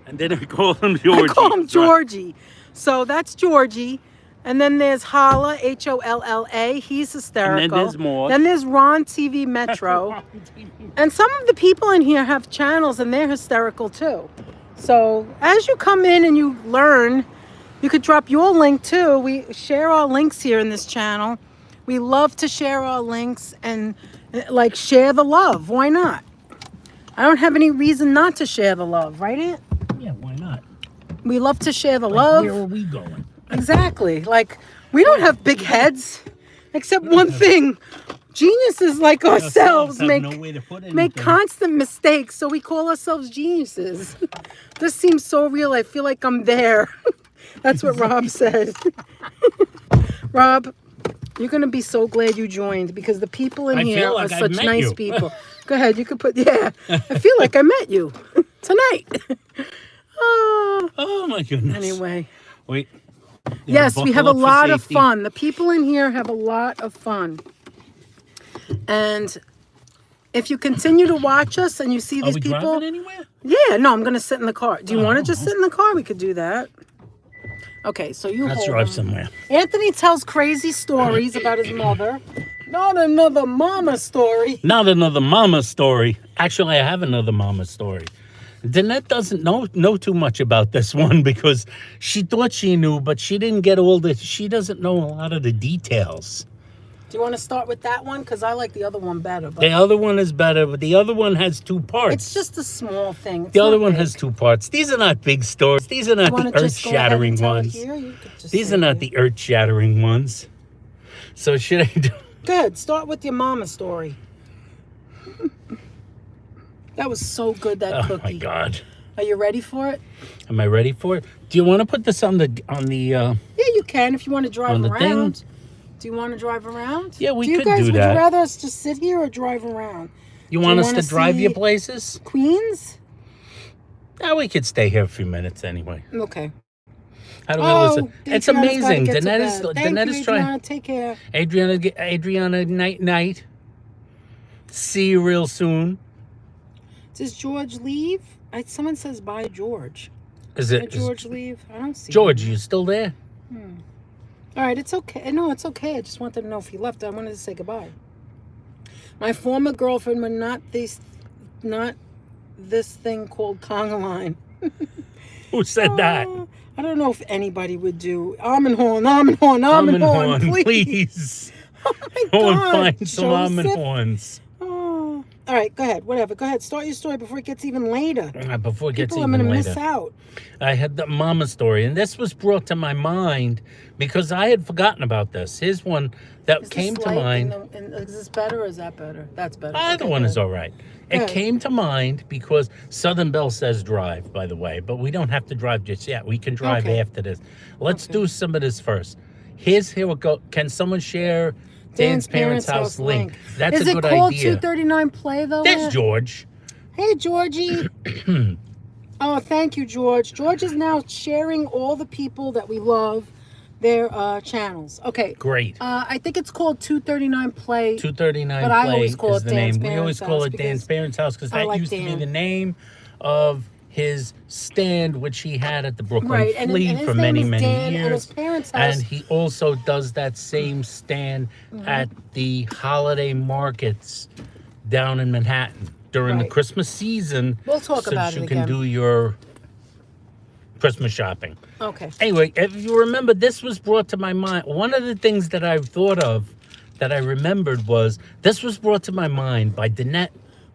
And then I call him Georgie. I call him Georgie. So that's Georgie, And then there's Holla, Holla. He's hysterical. And then there's more. Then there's Ron TV Metro. And some of the people in here have channels and they're hysterical too. So as you come in and you learn, you could drop your link too. We share our links here in this channel. We love to share our links and like share the love. Why not? I don't have any reason not to share the love, right, Aunt? Yeah, why not? We love to share the love. Where are we going? Exactly. Like, we don't have big heads, except one thing. Geniuses like ourselves have make no way to put make anything. constant mistakes, so we call ourselves geniuses. This seems so real. I feel like I'm there. That's what Rob said. Rob, you're going to be so glad you joined because the people in I here feel are like I've such met nice you. people. Go ahead. You could put, yeah. I feel like I met you tonight. Oh, Oh my goodness. anyway. Wait. Yes, we have a buckle up for lot of safety. fun. The people in here have a lot of fun. And if you continue to watch us and you see Are these we people. driving anywhere? Yeah, no, I'm going to sit in the car. Do you want to just sit in the car? We could do that. Okay, so you Let's hold drive on. somewhere. Anthony tells crazy stories about his mother. Not another mama story. Not another mama story. Actually, I have another mama story. Danette doesn't know too much about this one because she thought she knew, but she didn't get all the. She doesn't know a lot of the details. Do you want to start with that one? Because I like the other one better. But The other one is better, but the other one has two parts. it's just a small thing. It's The other not one big. has two parts. These are not big stories. These are not You wanna the just go ahead and earth-shattering tell it ones. here? You could just These say are not it. the earth-shattering ones. So should I do? Good. Start with your mama story. That was so good, that Oh cookie. my God! Are you ready for it? Am I ready for it? Do you want to put this on the Yeah, you can if you want to drive On the thing? around. Do you want to drive around? Yeah, we do you could guys, do would that. you rather us just sit here or drive around? You Do want you us to wanna drive you see- places? Queens? Yeah, we could stay here a few minutes anyway. Okay. How do we listen? It's Adriana's gotta amazing. get to Danette is bed. Thank Danette you, is trying. Adriana. Take care. Adriana, night. See you real soon. Does George leave? Someone says bye, George. Is Did it George leave? I don't see George? him. You still there? All right, it's okay. No, it's okay. I just wanted to know if he left. I wanted to say goodbye. My former girlfriend were not this thing called Conga line. Who said that? I don't know if anybody would do almond horn, please. Please. Oh my Go God, and find some almond Joseph. horns. Oh. All right, go ahead. Whatever. Go ahead. Start your story before it gets even later. Before it gets People are even gonna later. miss out. I had the mama story, and this was brought to my mind because I had forgotten about this. Here's one that Is came this to light mind. is this better or is that better? That's better. Either Okay, one good. is all right. It Good. came to mind because Southern Belle says drive, by the way, but we don't have to drive just yet. We can drive Okay. after this. Let's Okay. do some of this first. Here we go. Can someone share Dan's parents' house link? That's Is a it good called idea. 239 Play though? There's Aunt? George. Hey, Georgie. Oh, thank you, George. George is now sharing all the people that we love their channels. Okay. Great. I think it's called 239 Play. 239 But I Play always call is it the Dan's name. We always Parents' call House it Dan's because parents' house because I that like used to be Dan. the name of his stand, which he had at the Brooklyn Right, and Flea his for name many, is many Dan, years. and his parents' house. And he also does that same stand Mm-hmm. at the holiday markets down in Manhattan during the Right. Christmas season. We'll talk so about that you it can again. do your Christmas shopping. Okay. Anyway, if you remember, this was brought to my mind. One of the things that I thought of that I remembered was this was brought to my mind by Danette.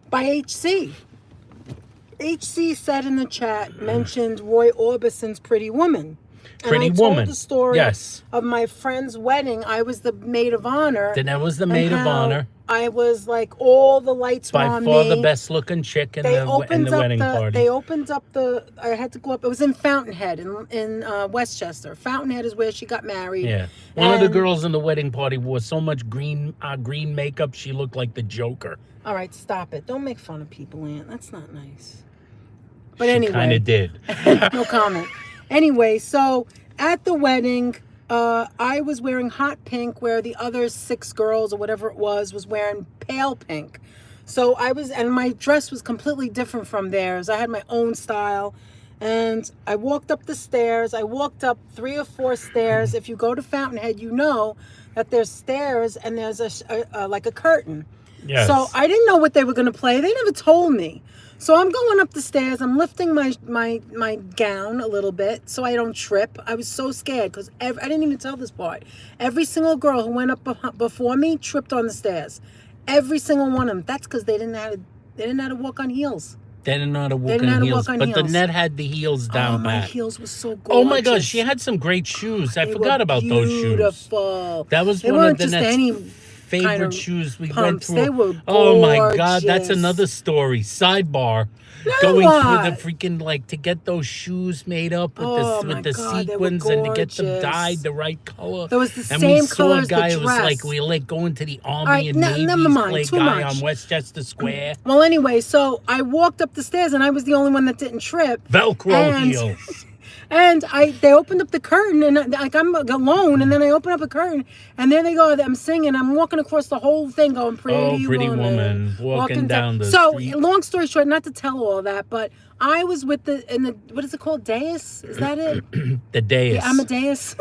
By HC. HC said in the chat, mentioned Roy Orbison's Pretty Woman. Pretty and I Woman. told the story Yes. of my friend's wedding. I was the maid of honor. Danette was the and maid of how honor. I was like, all the lights were By on far me. the best looking chick in They the opened up wedding the. party. They opened up the. I had to go up. It was in Fountainhead in Westchester. Fountainhead is where she got married. Yeah. One of the And- girls in the wedding party wore so much green makeup she looked like the Joker. All right, stop it. Don't make fun of people, Aunt. That's not nice. But She anyway, kind of did. no comment. Anyway, so at the wedding, I was wearing hot pink, where the other 6 girls or whatever it was wearing pale pink. So I was, and my dress was completely different from theirs. I had my own style, And I walked up the stairs. I walked up 3 or 4 stairs. If you go to Fountainhead, you know that there's stairs and there's like a curtain. Yes. So I didn't know what they were going to play. They never told me. So I'm going up the stairs. I'm lifting my gown a little bit so I don't trip. I was so scared because I didn't even tell this part. Every single girl who went up before me tripped on the stairs. Every single one of them. That's because they didn't know how to walk on heels. They didn't know how to walk They didn't know on how to heels. walk on But the heels. net had the heels down My pat. heels were so gorgeous. Oh my gosh, she had some great shoes. I They forgot were about those shoes. Beautiful. That was They one of weren't the just Net's any kind favorite of shoes we went pumps. through. They were Oh my God, that's gorgeous. another story. Sidebar. Now Going what? through the freaking, like, to get those shoes made up with my the God, they were sequins and to get them gorgeous. dyed the right color. There was the and same we saw color a as the guy who was like, dress. we were like going to the Army right, and Navy's never mind, play too guy much. on Westchester Square. Well, anyway, so I walked up the stairs and I was the only one that didn't trip. Velcro And- heels. And they opened up the curtain and like I'm alone, and then I open up a curtain and there they go. I'm singing. I'm walking across the whole thing, going pretty woman, walking down the So street. long story short, not to tell all that, but I was with the what is it called? Dais? Is that it? The dais. Yeah, Amadeus.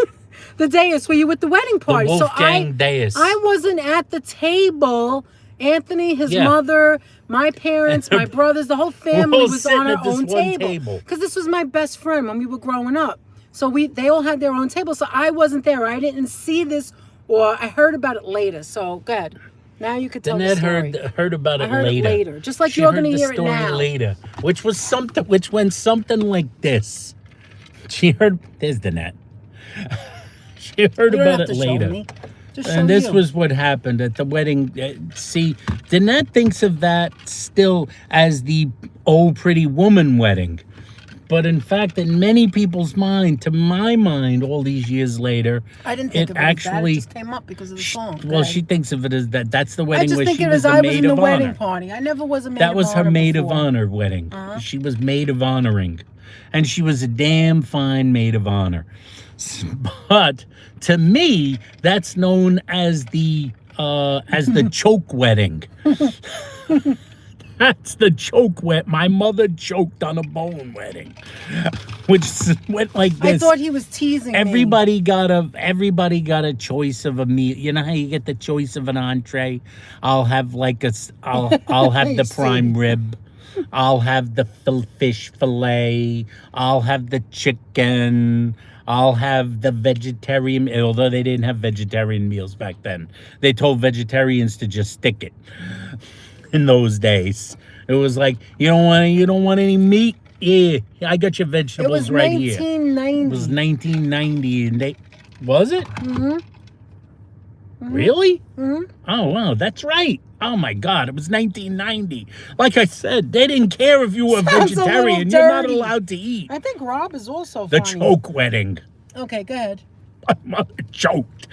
The dais where you with the wedding party. The So Wolfgang dais. I wasn't at the table. Anthony, his Yeah. mother, my parents, my brothers, the whole family all was sitting on our at this own one table. table. Because this was my best friend when we were growing up. So they all had their own table. So I wasn't there. I didn't see this, or I heard about it later. So go ahead. Now you could tell the story. heard about it I heard later. it later. Just like She you're heard going to the hear it story now. later, which went something like this. She heard. There's the net. She heard You don't about have it to show later. me. Just show And this you. was what happened at the wedding. See, Danette thinks of that still as the Oh Pretty Woman wedding. But in fact, in many people's mind, to my mind, all these years later, I didn't think it of it as that. actually It just came up because of the song. Go well, ahead. she thinks of it as that. That's the I wedding just where think she it was as the I was maid in the of wedding honor. party. I never was a maid That of was her honor maid before. of honor wedding. She was maid of honoring, and she was a damn fine maid of honor. But to me, that's known as the choke wedding. That's the choke wet. My mother choked on a bone wedding, which went like this. I thought he was teasing me. Everybody got a choice of a meal. You know how you get the choice of an entree? I'll have I'll have the prime rib. I'll have the fish fillet. I'll have the chicken. I'll have the vegetarian, although they didn't have vegetarian meals back then. They told vegetarians to just stick it. In those days, it was like, you don't want any meat? Yeah, I got your vegetables right here. It was 1990. It was 1990, and was it? Mm-hmm. Really? Mm-hmm. Oh wow, that's right. Oh my God, it was 1990. Like I said, they didn't care if you were Sounds a little vegetarian. You're not dirty. allowed to eat. I think Rob is also The funny. choke wedding. Okay, go ahead. My mother choked.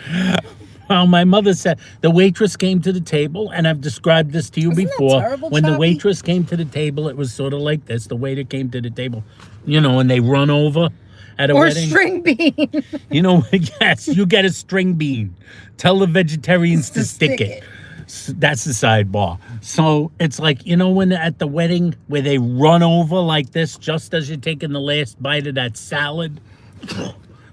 Well, my mother said the waitress came to the table, and I've described this to you Isn't that before. terrible, When the Choppy? waitress came to the table, it was sort of like this. The waiter came to the table, and they run over at a Or wedding. string bean. Yes, you get a string bean. Tell the vegetarians to stick it. That's the sidebar. So it's like, when at the wedding where they run over like this just as you're taking the last bite of that salad,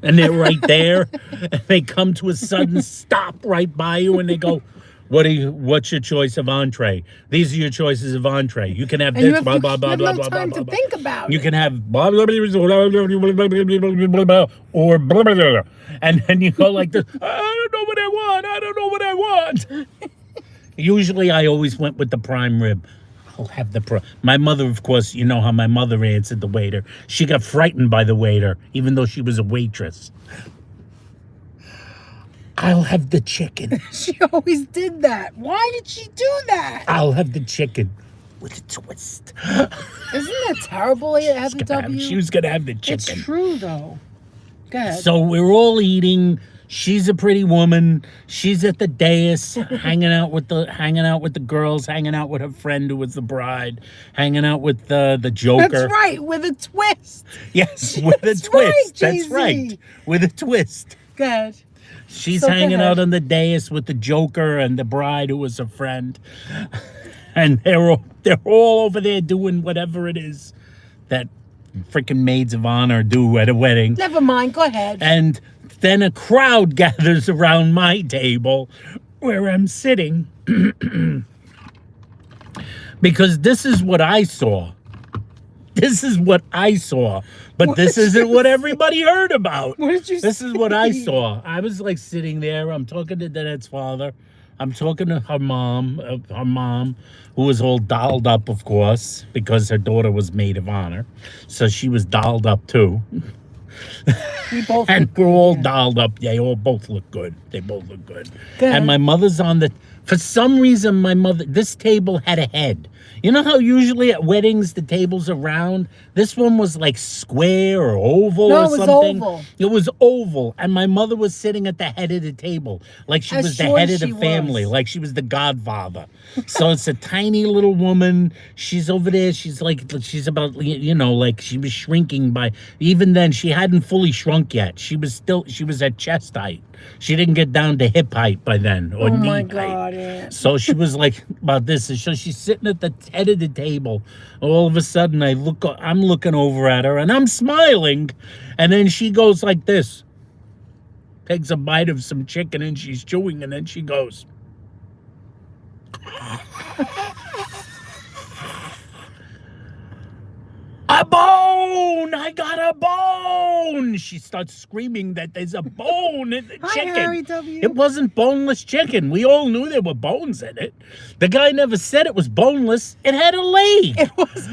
and they're right there, and they come to a sudden stop right by you, and they go, what's your choice of entree? These are your choices of entree. You can have And you this, have, blah, blah, blah, you blah, have blah, no blah, time blah, to blah. think about You it. can have blah, blah, blah, blah, blah, blah, or blah, blah, blah, and then you go like this, I don't know what I want. I don't know what I want. Usually I always went with the prime rib. I'll have the My mother, of course, you know how my mother answered the waiter. She got frightened by the waiter, even though she was a waitress. I'll have the chicken. She always did that. Why did she do that? I'll have the chicken with a twist. Isn't that terrible? It has a W. She was gonna have the chicken. It's true though. Go ahead. So we're all eating. She's a pretty woman. She's at the dais, hanging out with the girls, hanging out with her friend who was the bride, hanging out with the Joker. That's right, with a twist. Yes, with a That's twist. right, That's Jay-Z. right, with a twist. Go ahead. She's So go hanging ahead. out on the dais with the Joker and the bride who was her friend, and they're all over there doing whatever it is that freaking maids of honor do at a wedding. Never mind. Go ahead. And then a crowd gathers around my table where I'm sitting because this is what I saw. This is what I saw. But this isn't what everybody heard about. What did you This is what I see? saw. I was like sitting there. I'm talking to Danette's father. I'm talking to her mom, who was all dolled up, of course, because her daughter was maid of honor. So she was dolled up too. We both And look we're good, all yeah. dolled up. They all both look good. They both look good. Good. And my mother's on the... For some reason, my mother... This table had a head. You know how usually at weddings the tables are round? This one was like square or oval No, or it was something. oval. It was oval. And my mother was sitting at the head of the table. Like she As was the short head as of the she family. was. Like she was the godfather. So it's a tiny little woman. She's over there. She's about, you know, like she was shrinking by... Even then, she hadn't fully shrunk yet. She was at chest height. She didn't get down to hip height by then, or Oh knee my height. God, Aunt. So she was like about this. And so she's sitting at the head of the table. All of a sudden, I'm looking over at her and I'm smiling. And then she goes like this, takes a bite of some chicken and she's chewing. And then she goes, a bone! I got a bone! She starts screaming that there's a bone in the Hi, chicken. Harry W. It wasn't boneless chicken. We all knew there were bones in it. The guy never said it was boneless. It had a leg. It was.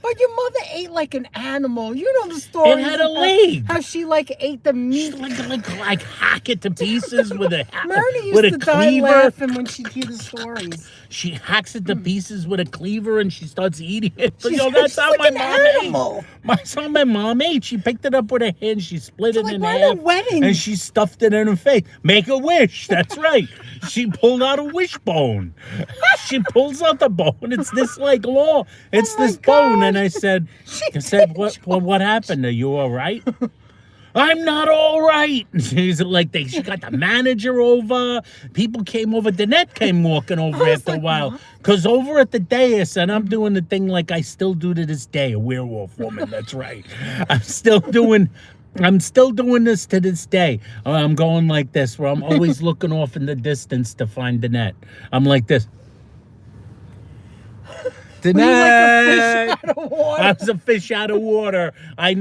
But your mother ate like an animal. You know the story. It had a leg. How she like ate the meat. She like hack it to pieces with a Marnie with used a to die cleaver. laughing when she'd hear the stories. She hacks it to pieces with a cleaver and she starts eating it. But She's- that's she's how like my an mom animal. ate. That's how my mom ate. She picked it up with her hand. She split it like, in we're at half. a wedding. And she stuffed it in her face. Make a wish. That's right. She pulled out a wishbone. She pulls out the bone. It's this like law. It's my this bone. God. And I said, did what happened? Are you all right? I'm not all right. She's like, she got the manager over. People came over. Danette came walking over I was after like, a while. what? Because over at the dais, and I'm doing the thing like I still do to this day, a werewolf woman. That's right. I'm still doing this to this day. I'm going like this, where I'm always looking off in the distance to find Danette. I'm like this. Were you like a fish out of water? I was a fish out of water. I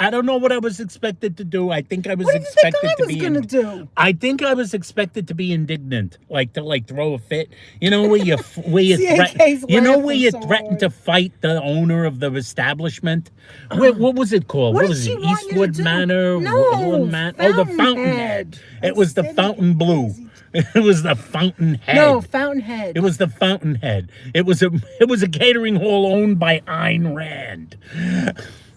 don't know what I was expected to do. I think I was What did you think expected I to was be gonna do? I think I was expected to be indignant, like to throw a fit. You know where you CAK's you know laughing where you so threatened hard. to fight the owner of the establishment. What was it called? What What did was she it? want you to Eastwood do? Manor? No, the Fountainhead. It was the Instead of Fountain Blue. crazy. It was the Fountainhead. No, Fountainhead. It was the Fountainhead. It was a catering hall owned by Ayn Rand.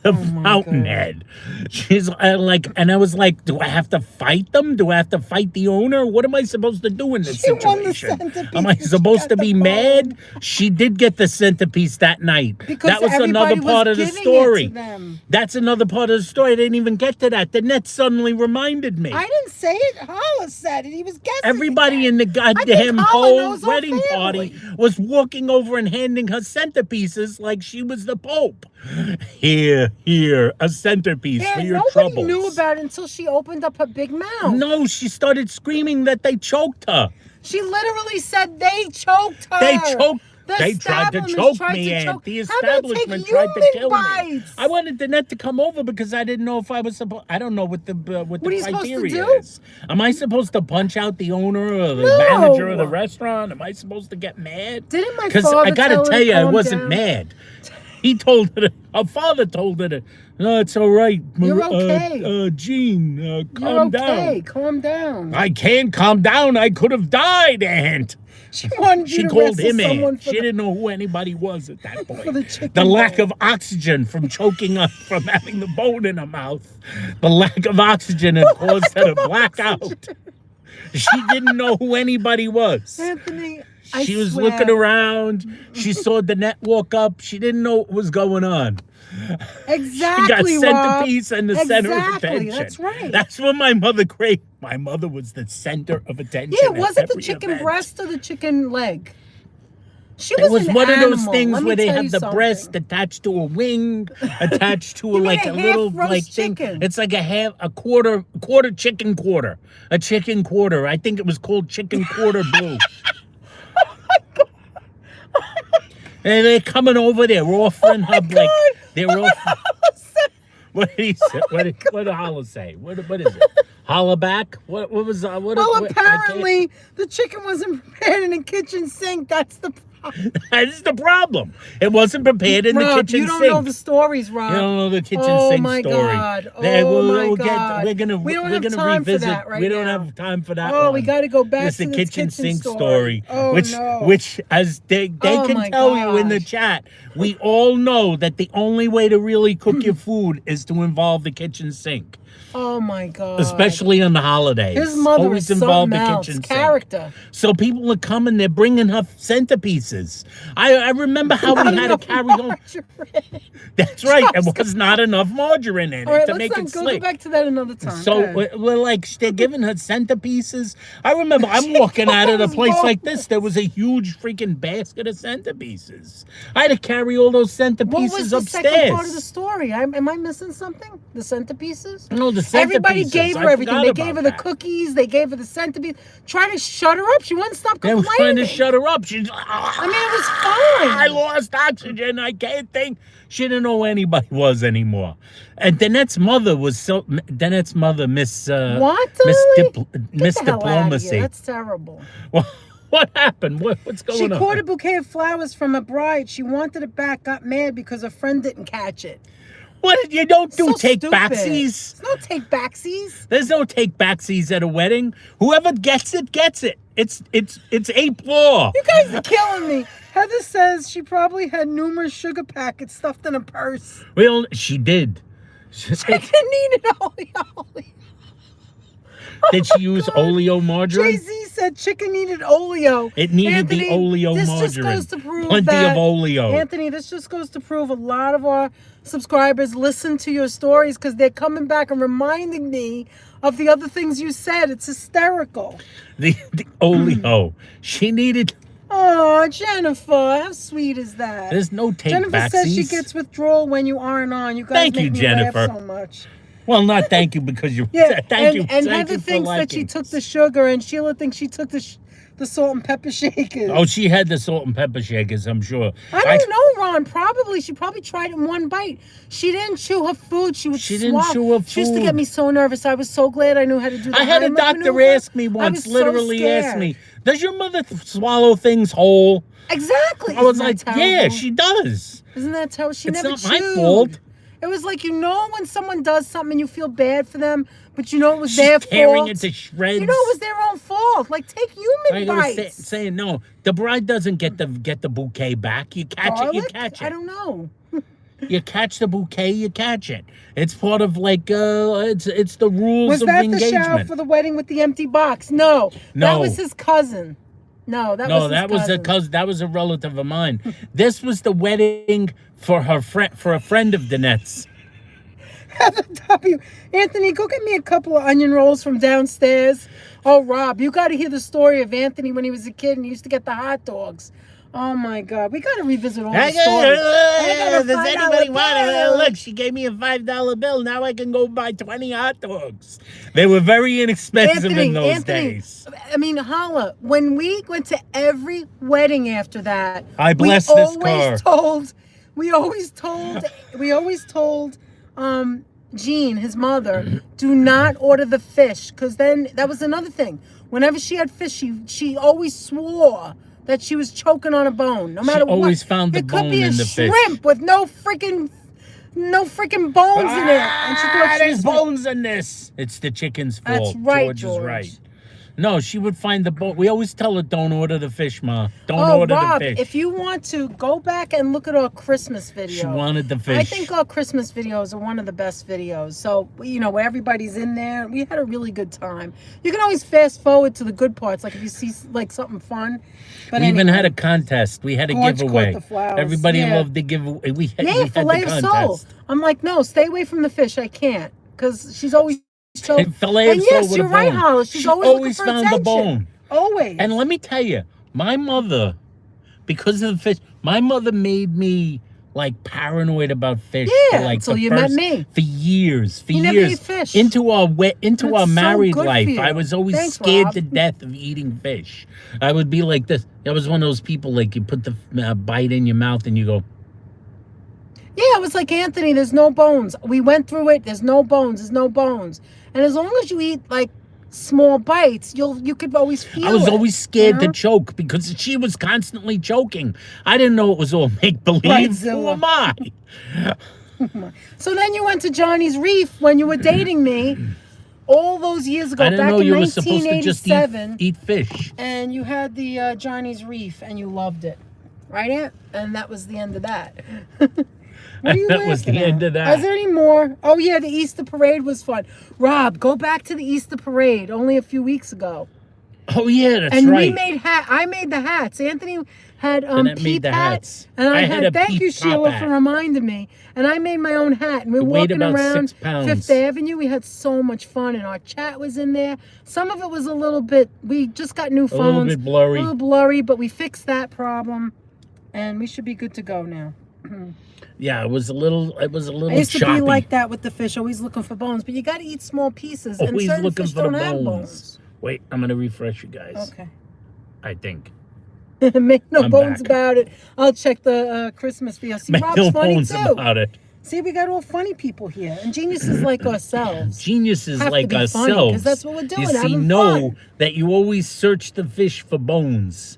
The Fountainhead. She's and I was like, do I have to fight them? Do I have to fight the owner? What am I supposed to do in this She won the situation? centerpiece Am I and she supposed got to the be bone. mad? She did get the centerpiece that night. Because that was everybody another part was of the giving it story. to them. That's another part of the story. I didn't even get to that. The net suddenly reminded me. I didn't say it. Hollis said it. He was guessing. Everybody it. in the goddamn Colin whole knows our wedding family. party was walking over and handing her centerpieces like she was the Pope. Here, a centerpiece Yeah, for your nobody troubles. knew about it until she opened up her big mouth. No, she started screaming that they choked her. She literally said they choked her. They choked. The They tried to establishment choke tried me, to and choke- the How about take establishment tried to kill human me. bites? I wanted Danette to come over because I didn't know if I was supposed. I don't know what the What are you supposed to criteria do? is. Am I supposed to punch out the owner or the No. manager of the restaurant? Am I supposed to get mad? Didn't my Because father I gotta tell her tell to you, I calm wasn't down? mad. He told her. Her father told her. No, it's all right. You're okay. Jean, You're calm okay. down. Calm down. I can't calm down. I could have died, Aunt. She wanted you She to called wrestle him someone in. for She the- didn't know who anybody was at that point. For the chicken The lack bowl. of oxygen from choking up, from having the bone in her mouth. The lack of oxygen had caused her to black out. She didn't know who anybody was. Anthony, She was swear. looking around. She saw Danette walk up. She didn't know what was going on. Exactly, She got Rob. centerpiece and the center of Exactly, attention. that's right. That's what my mother craved. My mother was the center of attention. Yeah, at was it the every chicken event. breast or the chicken leg? She It was an one of those animal. things Let me where they tell have you the breast something. attached to a wing, attached to You like mean a a little half-roast like thing. chicken? It's like a quarter chicken quarter, a chicken quarter. I think it was called chicken quarter blue. And they're coming over there, offering her like they're offering. What did he say? What did Holla say? What is it? Holla back? What was what? Well, what- I can't- apparently the chicken wasn't prepared in a kitchen sink. That's the problem. That is the problem. It wasn't prepared in the Rob, kitchen you don't sink. know the stories, Rob. You don't know the kitchen Oh sink my story. God. There, Oh we'll- my we'll get- God. we're gonna We don't we're have gonna time for revisit. that right we don't now. have time for that. Oh, one. we got to go back It's to the this kitchen sink story. story, Oh, which no. which as they Oh, can my tell you in the gosh. chat, we all know that the only way to really cook your food is to involve the kitchen sink. Oh my God. Especially on the holidays. His mother always is involve something the else. kitchen Character. sink. So people are coming, they're bringing her centerpieces. I remember how we had to carry on. That's right. It was not enough margarine in it All right, to let's make not it go slick. back to that another time. So Go ahead. we're like, they're giving her centerpieces. I remember I'm walking out of a place like this. There was a huge freaking basket of centerpieces. I had to carry all those centerpieces What was the upstairs. second part of the story? Am I missing something? The centerpieces? No, the centerpieces. Everybody gave her I everything. forgot They about gave her the that. cookies. They gave her the centerpiece. Trying to shut her up. She wouldn't stop They complaining. were trying to shut her up. She's, I mean, it was fine. I lost oxygen. I can't think. She didn't know who anybody was anymore. And Danette's mother was Danette's mother, Miss What, Miss darling? Miss Get the hell outta here. Diplomacy. That's terrible. What happened? What's going She on? caught a bouquet of flowers from a bride. She wanted it back, got mad because her friend didn't catch it. What? You don't do So take stupid. backsies. There's no take backsies. There's no take backsies at a wedding. Whoever gets it, gets it. It's A-Law. You guys are killing me. Heather says she probably had numerous sugar packets stuffed in a purse. Well, she did. Chicken needed oleo. Did she use oleo margarine? Jay-Z said chicken needed oleo. It needed the oleo this margarine. just goes to prove Plenty that, of oleo. Anthony, this just goes to prove a lot of our subscribers listen to your stories because they're coming back and reminding me of the other things you said. It's hysterical. The oleo. She needed. Oh, Jennifer, how sweet is that? There's no take Jennifer backsies. says she gets withdrawal when you aren't on. You guys Thank make you, me Jennifer. laugh so much. Well, not thank you because you. Yeah, thank you. and thank Heather you for thinks that she liking. took the sugar, and Sheila thinks she took the salt and pepper shakers. Oh, she had the salt and pepper shakers, I'm sure. I don't know, Ron. She probably tried it in one bite. She didn't chew her food. She would She didn't swallow. chew her She used to food. get me so nervous. I was so glad I knew how to do that. I had a doctor ask me once, literally ask me, does your mother swallow things whole? Exactly. I was Isn't like, that yeah, terrible? she does. Isn't that terrible? She It's never not chewed. my fault. It was like, when someone does something and you feel bad for them, but it was She's their tearing fault. it to shreds. It was their own fault. Like, take human I was bites. saying no. The bride doesn't get the bouquet back. You catch it. You Garlic? catch it. I don't know. You catch the bouquet. You catch it. It's part of like it's the rules Was of that the engagement. shout for the wedding with the empty box? No. That No. was his cousin. No, that was his cousin. That was a relative of mine. This was the wedding for a friend of Danette's. Heather W. Anthony, go get me a couple of onion rolls from downstairs. Oh, Rob, you got to hear the story of Anthony when he was a kid and he used to get the hot dogs. Oh, my God. We got to revisit all the stories. Does anybody want it? Look, she gave me a $5 bill. Now I can go buy 20 hot dogs. They were very inexpensive in those days. I mean, Holla, when we went to every wedding after that, I bless this car. We always told Jean, his mother, do not order the fish, because then that was another thing. Whenever she had fish, she always swore that she was choking on a bone, no matter what. She always found the it bone could be in a the fish. shrimp with no freaking bones in it, and she thought she There's was bones in this. It's the chicken's fault. That's right, George is George. right. No, she would find the bone. We always tell her, don't order the fish, Ma. Don't Oh, order Rob, the fish. if you want to, go back and look at our Christmas video. She wanted the fish. I think our Christmas videos are one of the best videos. So, where everybody's in there. We had a really good time. You can always fast forward to the good parts, like if you see like something fun. But we even anyway. had a contest. We had a George giveaway. caught the flowers. Everybody Yeah. loved the giveaway. We had Yeah, the fillet of soul. contest. I'm like, no, stay away from the fish. I can't. Because she's always choking. Fillet of And soul yes, with you're a right, bone. Hollis. She's She always looking for found attention. the bone. Always. And let me tell you, my mother because of the fish. My mother made me like paranoid about fish. Yeah, for, like, until the you first, met me. For years. You never ate fish. Into our That's so married good for life, you. I was always Thanks, scared Rob. to death of eating fish. I would be like this. I was one of those people like you put the bite in your mouth and you go. Yeah, it was like, Anthony, there's no bones. We went through it. There's no bones. There's no bones. And as long as you eat like small bites, you could always feel it. I was always scared you to know? choke because she was constantly choking. I didn't know it was all make believe. Right, Who Zilla. am I? So then you went to Johnny's Reef when you were dating me all those years ago, I didn't back know in you were supposed to just 1987. eat fish. And you had the Johnny's Reef and you loved it. Right, Aunt? And that was the end of that. What are you That was the laughing end at? of that. Is there any more? Oh, yeah, the Easter parade was fun. Rob, go back to the Easter parade only a few weeks ago. Oh yeah, that's And right. we made I made the hats. Anthony had Annette peep made the hats. hats. And I had a thank peep you, top Sheila, hat. for reminding me. And I made my own hat. And we were It weighed walking about around 6 pounds. Fifth Avenue. We had so much fun, and our chat was in there. Some of it was a little bit. We just got new phones. little bit blurry. A little blurry, but we fixed that problem, and we should be good to go now. Yeah, it was a little I used to choppy. be like that with the fish, always looking for bones. But you got to eat small pieces, and Always certain looking fish for the don't have bones. Wait, I'm gonna refresh you guys. Okay. I think. Make no I'm bones back. about it. I'll check the Christmas video. See, Make Rob's no funny bones too. about it. See, we got all funny people here, and geniuses like ourselves. Geniuses Have to like be funny, ourselves. 'cause that's what we're doing, You see, having know fun. that you always search the fish for bones.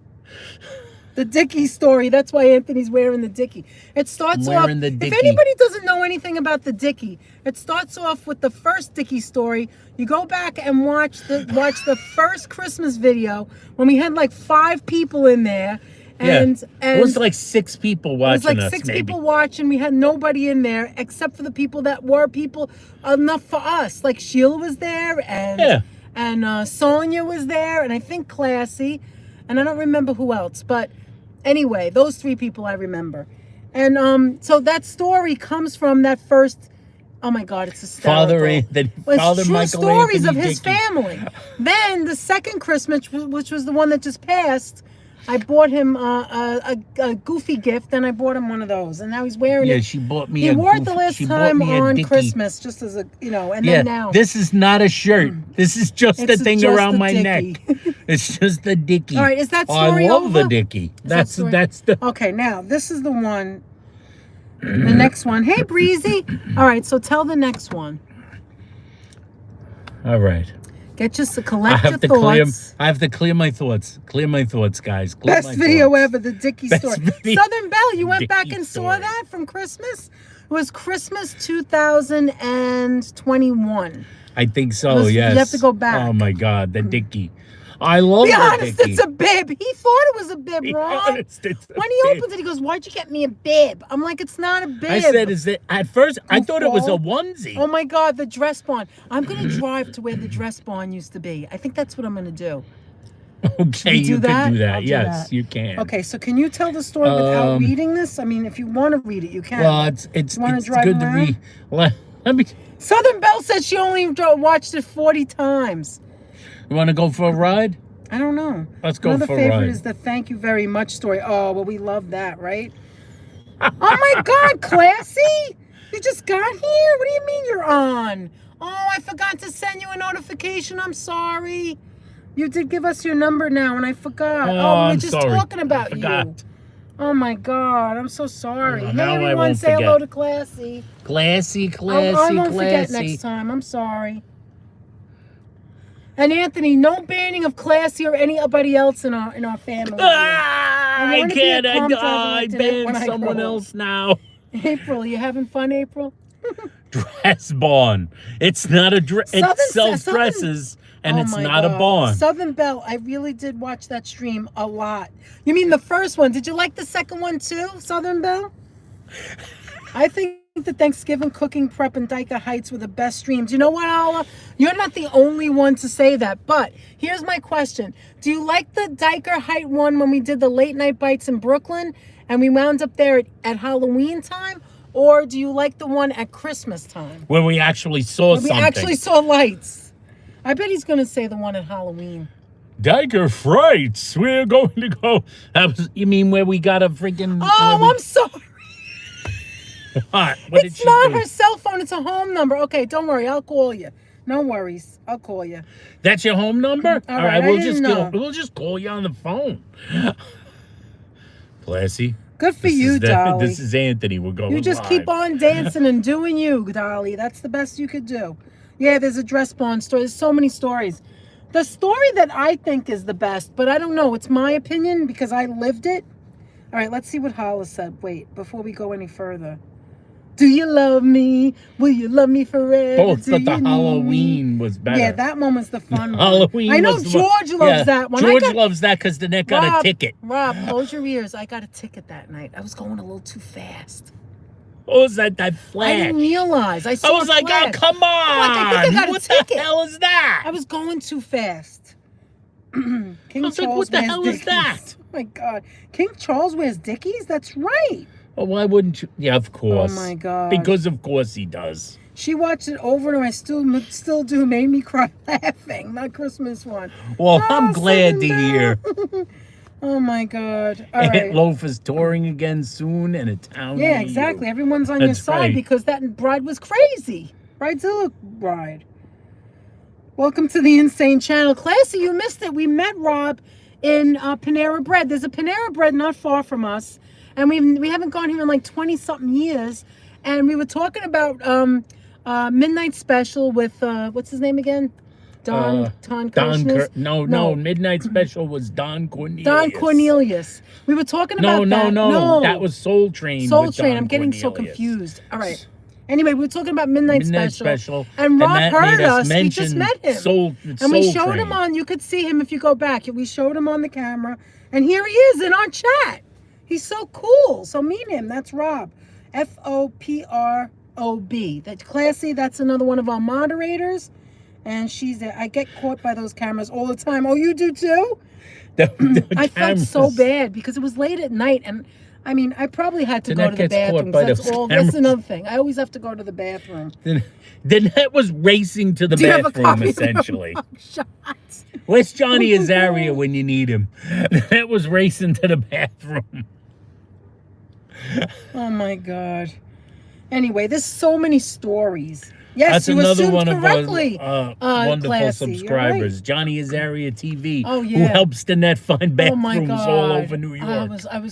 The Dickie story. That's why Anthony's wearing the Dickie. It starts I'm off. wearing the If Dickie. anybody doesn't know anything about the Dickie, it starts off with the first Dickie story. You go back and watch the first Christmas video when we had like 5 people in there, and It was like 6 people watching it was like us, 6 maybe. people watching. We had nobody in there except for the people that were people enough for us. Like Sheila was there, and Sonia was there, and I think Classy, and I don't remember who else. But anyway, those 3 people I remember. And so that story comes from that first. Oh my God, it's hysterical. Father True Michael stories Anthony of his Dickie. family. Then the second Christmas, which was the one that just passed, I bought him a goofy gift, and I bought him one of those, and now he's wearing it. Yeah, she bought me He a wore it goofy- the last she bought time me a on Dickie. Christmas, just as a, and Yeah, then now. this is not a shirt. This is just the It's thing just around the my Dickie. neck. It's just the Dickie. All right, is that Oh, I story love over? the Dickie. that story- That's the. Okay, now this is the one. The next one. Hey, Breezy. All right, so tell the next one. All right. Get just to I collect your have to clear. thoughts. I have to clear my thoughts. Clear my thoughts, guys. Clear Best my video thoughts. ever, the Dickie Best story. video- Southern Belle, you went back Dickie and saw story. that from Christmas? It was Christmas 2021. I think so. You Yes. have to go back. Oh my God, the Dickie. I love Be the honest, Dickie. it's a bib. He thought it was a bib, Be Ron. honest, it's a When he bib. opens it, he goes, "Why'd you get me a bib?" I'm like, "It's not a bib." I said, "Is it?" At first, I thought it was a Goofball. onesie. Oh my God, the dress barn. I'm gonna drive to where the dress barn used to be. I think that's what I'm gonna do. Okay, we do you that? can do that. I'll do Yes, that. you can. Okay, so can you tell the story without Um, reading this? I mean, if you want to read it, you can. Well, it's You wanna it's drive good to around? read. Let me. Southern Belle said she only watched it 40 times. You want to go for a ride? I don't know. Let's go Another for a favorite ride. is the "thank you very much" story. Oh, well, we love that, right? Oh my God, Classy! You just got here? What do you mean you're on? Oh, I forgot to send you a notification. I'm sorry. You did give us your number now, and I forgot. Oh, we were I'm just sorry. talking about I you. forgot. Oh my God, I'm so sorry. Oh, Hey, now I everyone, won't say hello forget. to Classy. Classy, I classy, won't forget classy. next time. I'm sorry. And Anthony, no banning of Classy or anybody else in our family. Ah, I I wanna be a can't. calm driver I like that when banned I someone grow up. else now. April, you having fun, April? Dress barn. It's not a dress. It Southern- sells Southern- dresses, and Oh it's my not a God. barn. Southern Belle, I really did watch that stream a lot. You mean the first one? Did you like the second one too, Southern Belle? I think the Thanksgiving cooking prep in Dyker Heights were the best streams. You know what, Ala? You're not the only one to say that, but here's my question. Do you like the Dyker Height one when we did the late night bites in Brooklyn and we wound up there at Halloween time? Or do you like the one at Christmas time? Where we actually saw We something. actually saw lights. I bet he's going to say the one at Halloween. Diker Frights. We're going to go. You mean where we got a freaking? Oh, I'm sorry. What did It's she not do? her cell phone. It's a home number. Okay, don't worry. I'll call you. No worries. I'll call you. That's your home number? All right, I we'll didn't know. we'll just call you on the phone. Classy. Good for you, Dolly. This is Anthony. We're going You just live. keep on dancing and doing you, Dolly. That's the best you could do. Yeah, there's a dress barn story. There's so many stories. The story that I think is the best, but I don't know. It's my opinion because I lived it. All right, let's see what Hala said. Wait, before we go any further. Do you love me? Will you love me forever? Both, Do but the you need Halloween me? was better. Yeah, that one was the fun one. Halloween. I know was the George one. loves that one. George loves that because the neck got Rob, a ticket. Rob, close your ears. I got a ticket that night. I was going a little too fast. What was that? That I flash. didn't realize. I saw I was a like, oh, flash. come on. like, I think I got a what ticket. the hell is that? I was going too fast. King I was like, Charles what the wears hell Dickies. is that? Oh my God. King Charles wears Dickies? That's right. Well, why wouldn't you? Yeah, of course. Oh my God. Because of course he does. She watched it over and I still do. Made me cry laughing. That Christmas one. Well, Oh, I'm glad to something hear. Oh my God. All Aunt right. Loaf is touring again soon in a town. Yeah, near exactly. you. Everyone's on your That's side right. because that bride was crazy. Bridezilla bride. Welcome to the Insane Channel. Classy, you missed it. We met Rob in Panera Bread. There's a Panera Bread not far from us. And we haven't gone here in like 20-something years. And we were talking about Midnight Special with, what's his name again? Don Kirshner? No. Midnight Special was Don Cornelius. Don Cornelius. We were talking about that. No. That was Soul Train. Soul with Train. Don I'm getting so Cornelius. confused. All right. Anyway, we were talking about Midnight Special. And And Rob that heard made us us. We just mention met him. Soul We showed Train. him on, you could see him if you go back. We showed him on the camera. And here he is in our chat. He's so cool. So meet him. That's Rob. Foprob. That's Classy. That's another one of our moderators. And she's there. I get caught by those cameras all the time. Oh, you do too? I felt so bad because it was late at night. And I mean, I probably had to go to the bathroom. That's another thing. I always have to go to the bathroom. The net was racing to the Do you have a bathroom, copy of essentially. the shots? Where's Johnny Azaria when you need him? The net was racing to the bathroom. Oh my God. Anyway, there's so many stories. Yes, That's you another assumed one of correctly. our wonderful Classy. You're subscribers. right. Johnny Azaria TV, Oh, who yeah. helps the net find Oh my bathrooms God. all over New York.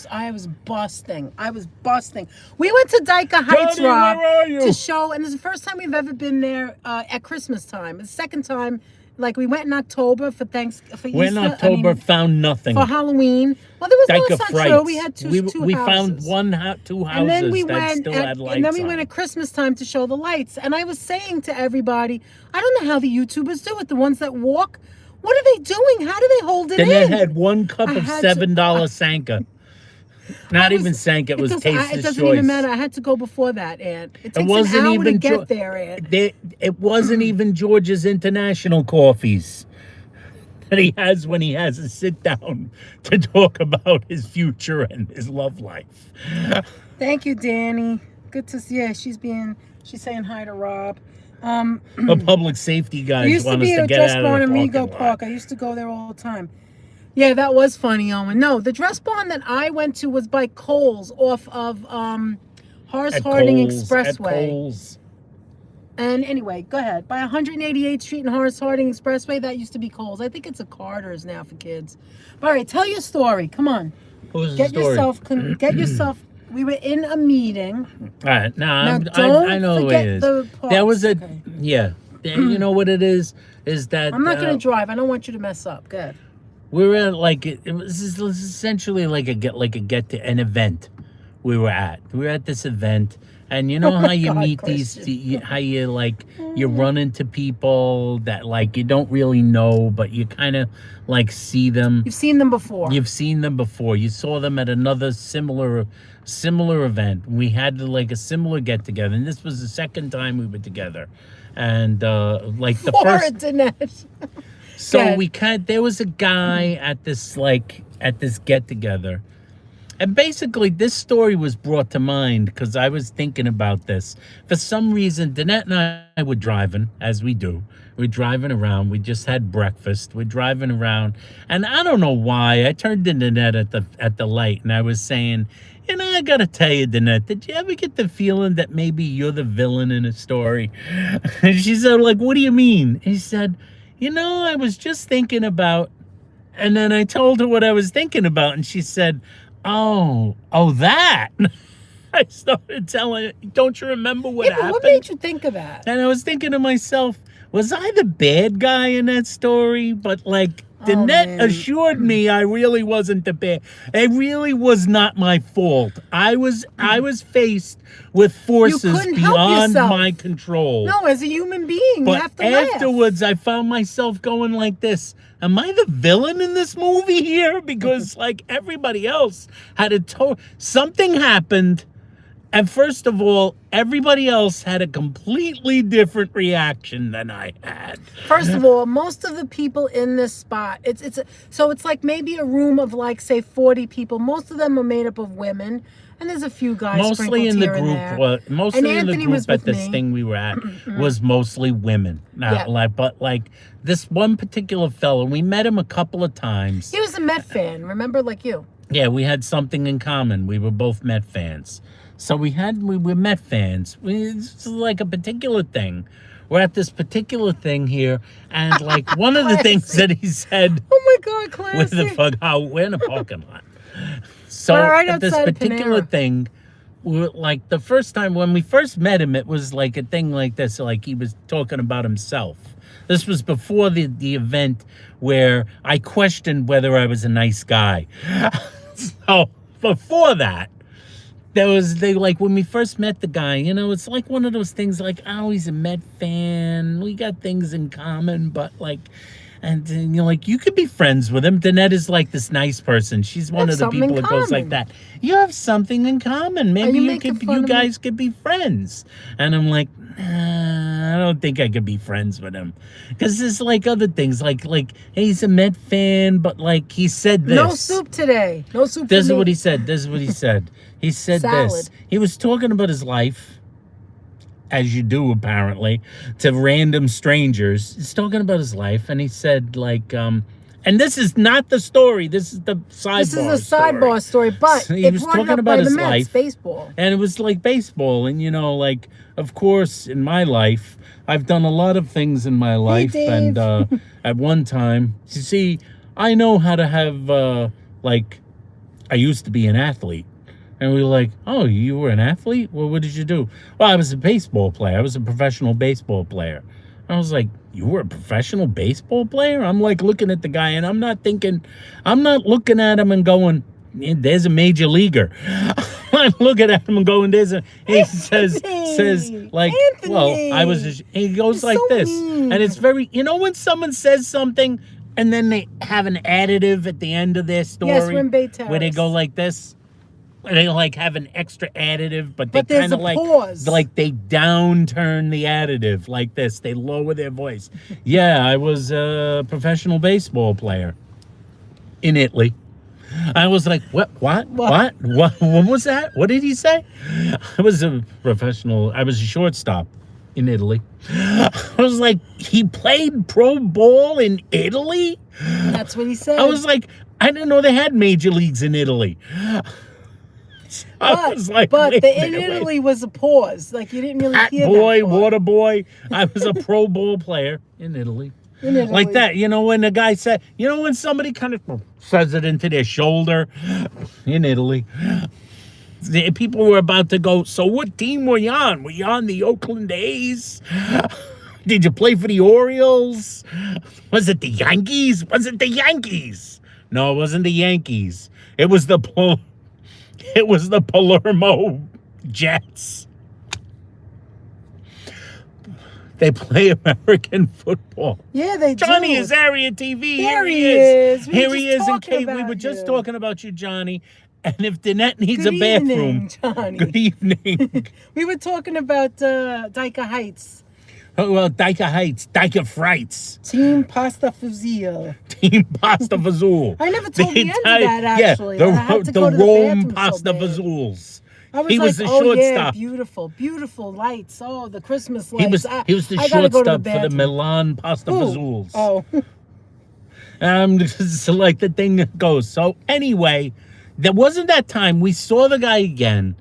I was busting. We went to Dyker Heights, Johnny, Rob, where are you? to show, and this is the first time we've ever been there at Christmas time. It's the second time, like we went in October for Easter. We're in October, found nothing. for Halloween. Well, there was Dyker no sun Frights. show. We had two we houses. found two houses And then we that went, still had lights and then we on. went at Christmas time to show the lights. And I was saying to everybody, I don't know how the YouTubers do it. The ones that walk, what are they doing? How do they hold it Then in? they had one cup I of had to- $7 Sanka. Not even Sanka. It was Taste's It doesn't Choice. even matter. I had to go before that, Aunt. It takes wasn't an hour even to get Jo- there, Aunt. It wasn't even George's International Coffees that he has when he has a sit down to talk about his future and his love life. Thank you, Danny. Good to see. Yeah, she's saying hi to Rob. The public safety There guys used to want be us a to get dress out barn of in the Rego parking lot. Park. I used to go there all the time. Yeah, that was funny, Owen. No, the dress barn that I went to was by Coles off of Horace At Harding Kohl's, Expressway. At Kohl's. And anyway, go ahead. By 188th Street and Horace Harding Expressway, that used to be Coles. I think it's a Carter's now for kids. All right, tell your story. Come on. What was the Get story? yourself. We were in a meeting. All right, Now, I don't know the way forget it is. the There was a, parts, okay. yeah. You know what it is that I'm not going to drive. I don't want you to mess up. Good. we were at like it was essentially like an event we were at. We were at this event, and you know Oh how my you God, meet Christian. how you like you run into people that like you don't really know, but you kind of like see them. You've seen them before. You've seen them before. You saw them at another similar event. We had like a similar get together, and this was the second time we were together. And like the first, Dinesh. so Good. there was a guy at this get together, And basically, this story was brought to mind because I was thinking about this. For some reason, Danette and I were driving, as we do. We're driving around. We just had breakfast. We're driving around. And I don't know why. I turned to Danette at the light, and I was saying, you know, I got to tell you, Danette, did you ever get the feeling that maybe you're the villain in a story? And she said, like, what do you mean? He said, you know, I was just thinking about... And then I told her what I was thinking about, and she said... Oh, that. I started telling her, don't you remember what happened? What made you think of that? And I was thinking to myself, was I the bad guy in that story? But like, Danette assured me I really wasn't the bad. It really was not my fault. I was faced with forces beyond my control. No, as a human being, you have to laugh. Afterwards, I found myself going like this. Am I the villain in this movie here? Because like everybody else had something happened. And first of all, everybody else had a completely different reaction than I had. First of all, most of the people in this spot, so it's like maybe a room of like, say, 40 people. Most of them are made up of women. And there's a few guys mostly in the group. Mostly in the group at this me. thing we were at was mostly women. But like this one particular fellow, we met him a couple of times. He was a Met fan, remember, like you. Yeah, we had something in common. We were both Met fans. So we were Met fans. It's like a particular thing. We're at this particular thing here, and like one of the things that he said. Oh my God, classic. Where the fuck? We're in a parking lot. So at this particular thing, like the first time when we first met him, it was like a thing like this. Like he was talking about himself. This was before the event where I questioned whether I was a nice guy. So before that, like when we first met the guy, you know, it's like one of those things like, oh, he's a Met fan. We got things in common, but like, and you know, like you could be friends with him. Danette is like this nice person. She's one of the people that goes like that. You have something in common. Maybe you guys could be friends. And I'm like, nah, I don't think I could be friends with him. Because there's like other things, like hey, he's a Met fan, but like he said this. No soup today. No soup. This is what he said. This is what he said. He said this. He was talking about his life, as you do apparently, to random strangers. He's talking about his life, and he said like, and this is not the story. This is the sidebar. This is a sidebar story, but so he was talking about his life, baseball, and it was like baseball, and you know, like of course, in my life, I've done a lot of things in my life, and at one time, you see, I know how to have like, I used to be an athlete. And we were like, oh, you were an athlete? Well, what did you do? Well, I was a baseball player. I was a professional baseball player. I was like, you were a professional baseball player? I'm like looking at the guy, and I'm not looking at him and going, there's a major leaguer. I'm looking at him and going, he says like, Anthony. well, he goes like so this. Mean. And it's very, you know when someone says something and then they have an additive at the end of their story? Yes, where they go like this? They like have an extra additive, but they kind of like pause. Like they downturn the additive like this. They lower their voice. Yeah, I was a professional baseball player in Italy. I was like, what was that? What did he say? I was a shortstop in Italy. I was like, he played pro ball in Italy? That's what he said. I was like, I didn't know they had major leagues in Italy. But in Italy was a pause. Like you didn't really hear boy, that. Water boy. I was a pro ball player in Italy. Like that, you know, when the guy said, you know, when somebody kind of says it into their shoulder in Italy. The people were about to go, so what team were you on? Were you on the Oakland A's? Did you play for the Orioles? Was it the Yankees? No, it wasn't the Yankees. It was the Palermo Jets. They play American football. Yeah, they do. Johnny is Area TV. Here he is. Here he is. We were just talking about you, Johnny. And if Danette needs a bathroom, Johnny. Good evening. We were talking about Dyker Heights. Oh, well, Dickie Heights, Dickie Frights, Team Pasta Fusil. Team Pasta Fazool. I never told the end of that, actually. Yeah, I had to the go to the Rome bathroom so Pasta bad. Fazools. I was He like, was the oh yeah, shortstop. beautiful, beautiful lights. Oh, the Christmas lights. He was the I gotta go to shortstop for the bathroom. Milan Pasta Who? Fazools. Oh, So like the thing goes. So anyway, there wasn't that time we saw the guy again,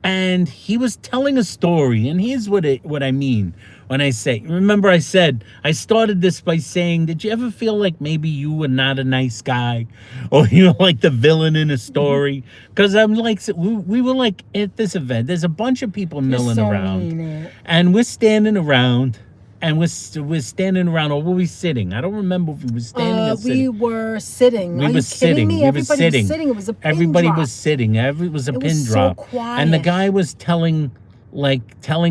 and he was telling a story. And here's what I mean when I say. Remember, I said I started this by saying, did you ever feel like maybe you were not a nice guy, or you're like the villain in a story? Because I'm like, we were like at this event. There's a bunch of people milling so around, mean, Ed. and we're standing around. And we're standing around, or were we sitting? I don't remember if we were standing or sitting. We were sitting. We Are were you sitting. kidding me? We were Everybody sitting. was sitting. It was a pin Everybody drop. was sitting. It was a It pin was so drop. quiet. And the guy was telling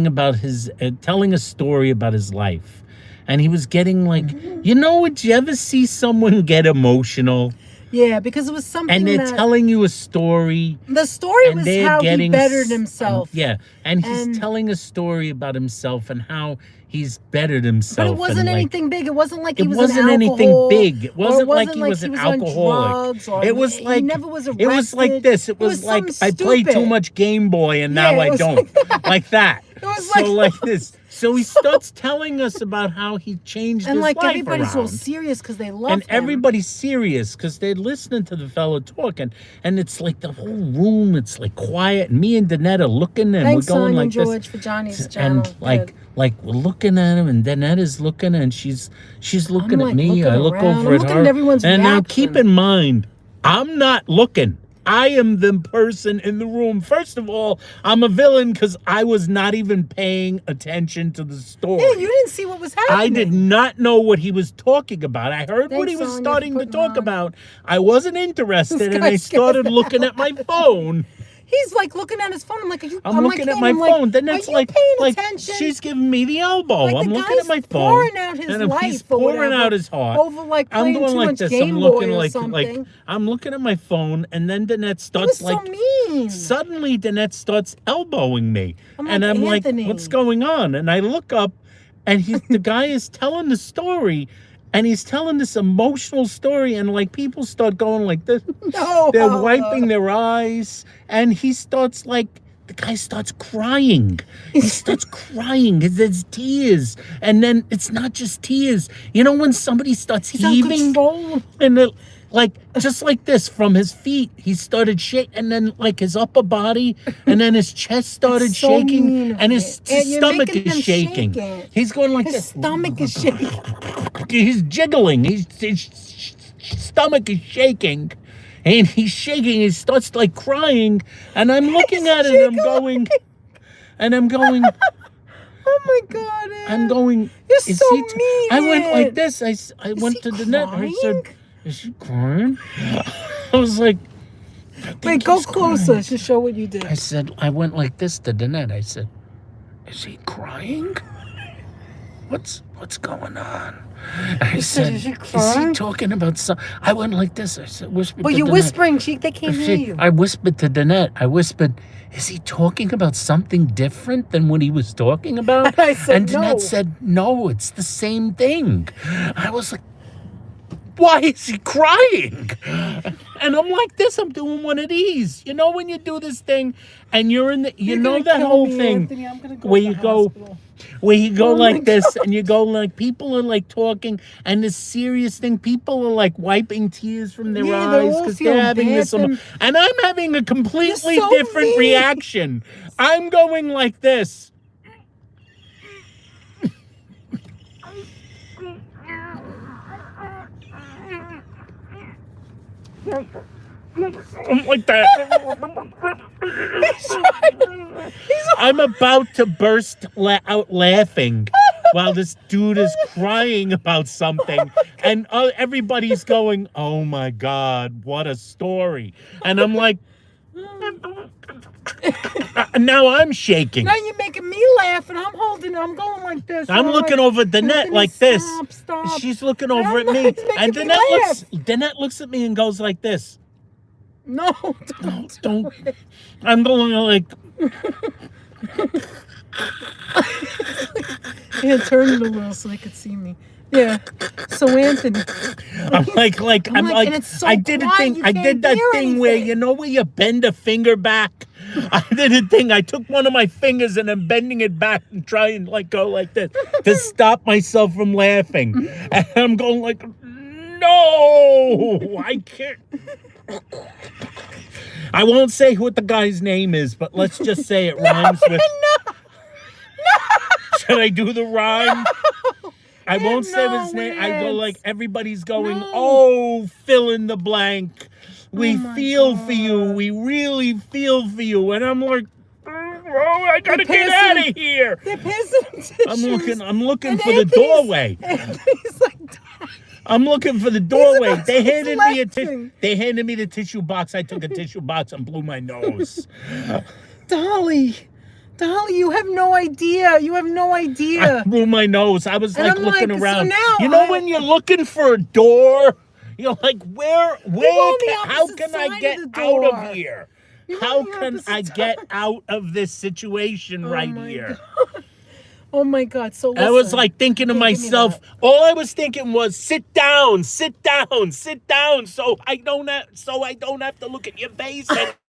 about his, telling a story about his life. And he was getting like, would you ever see someone get emotional? Yeah, because it was something And they're that telling you a story. the story and was they're how he getting bettered himself. Yeah, and he's And- telling a story about himself and how he's bettered himself. But it wasn't and, like, anything big. It wasn't like he it was wasn't an anything alcohol, big. It or wasn't like he was an on alcoholic. drugs, or It was he like never was arrested. It was like this. It was like something I played too stupid. much Game Boy and Yeah, now it I was don't. Like that. It was so like- like this. So he starts telling us about how he changed And his like life everybody's all around. serious because they love And him. everybody's serious because they're listening to the fellow talk, and it's like the whole room, it's like quiet. And me and Danette are looking, and Thanks, we're going Sonia like George, this. for Johnny's channel. And like Good. we're looking at him, and Danette is looking, and she's looking like at me. looking I look around. over I'm at looking her. at everyone's and now reaction. keep in mind, I'm not looking. I am the person in the room. First of all, I'm a villain because I was not even paying attention to the story. Yeah, you didn't see what was happening. I did not know what he was talking about. I heard what Thanks, he was Sonia, starting for to putting talk on. about. I wasn't interested, This and I guy's started scared. looking at my phone. He's like looking at his phone. I'm like, are you? I'm looking at my I'm phone. Like, Then are it's you like paying attention? she's giving me the elbow. Like, I'm the looking at guy's my phone. pouring out his and life he's or pouring whatever out his heart. over, like, I'm playing going too like much this. Game I'm looking Boy or like something. I'm looking at my phone, and then Danette He starts was so like mean. suddenly Danette starts elbowing me. I'm and like, I'm Anthony. like, what's going on? And I look up, and the guy is telling the story, and he's telling this emotional story, and like people start going like this. No. They're wiping their eyes, and he starts like, the guy starts crying. He starts crying. There's tears. And then it's not just tears. You know when somebody starts He's heaving? uncontrollable. And it, like, just like this, from his feet, he started shaking, and then like his upper body, and then his chest started It's so shaking, mean of and you. his And you're stomach making is him shaking. shake it. He's going like His this. stomach is shaking. He's jiggling. His stomach is shaking. And he's shaking. He starts like crying. And I'm looking at it, and I'm going, Oh my God, Ed. I'm going. You're is so he mean, I went like Ed. this. I went he to the net. I said, crying? is she crying? I was like, I think Wait, go he's closer crying. to show what you did. I said, I went like this to Danette. I said, is he crying? What's going on? I said, "Is he is he crying?" talking about some? I went like this. I said, whispered But to you're Danette. whispering. They can't hear you. I whispered to Danette. I whispered, is he talking about something different than what he was talking about? I said, and Danette no. said, no, it's the same thing. I was like, why is he crying? And I'm like this. I'm doing one of these. You know when you do this thing and you're in the, you You're know gonna that kill whole me, thing Anthony. I'm gonna go where to you the go, hospital. where you go Oh my like this and you go like, people are like talking and this serious thing, people are like wiping tears from their Yeah, they eyes all because feel they're having bad this, for him. and I'm having a completely so different mean. reaction. I'm going like this. I'm like that. I'm about to burst out laughing while this dude is crying about something, and everybody's going, "Oh my God, what a story!" And I'm like, now I'm shaking. Now you're making me laugh, and I'm holding it. I'm going like this. I'm all looking right. over the net Anthony, like this. Stop. She's looking over at I'm me, not- it's making and me Danette looks at me and goes like this. No, No, don't. I'm going like. Yeah, turn it a little so they could see me. Yeah. So Anthony, I'm like, and it's so I did a quiet, thing. you I can't did that hear thing where, anything. you know, where you bend a finger back. I did a thing. I took one of my fingers and I'm bending it back and trying like go like this to stop myself from laughing. And I'm going like, no, I can't. I won't say what the guy's name is, but let's just say it rhymes with. Should I do the rhyme? I won't say his name. I go like, everybody's going, oh, fill in the blank. We feel for you. We really feel for you. And I'm like, oh, I gotta get out of here. They're passing tissues. I'm looking And for the doorway. Anthony's like, I'm looking for the doorway. about They to handed me a laughing. They handed me the tissue box. I took a tissue box and blew my nose. Dolly, you have no idea. You have no I idea. blew my nose. I was And like I'm looking like, so around. now You know I- when you're looking for a door, you're like, where on the how opposite can I side get of the out door. of here? You're How on the can opposite I side. get out of this situation right my here? Oh my God. So listen. I was like thinking to Here, give me myself, that. all I was thinking was sit down, so I don't have to look at your face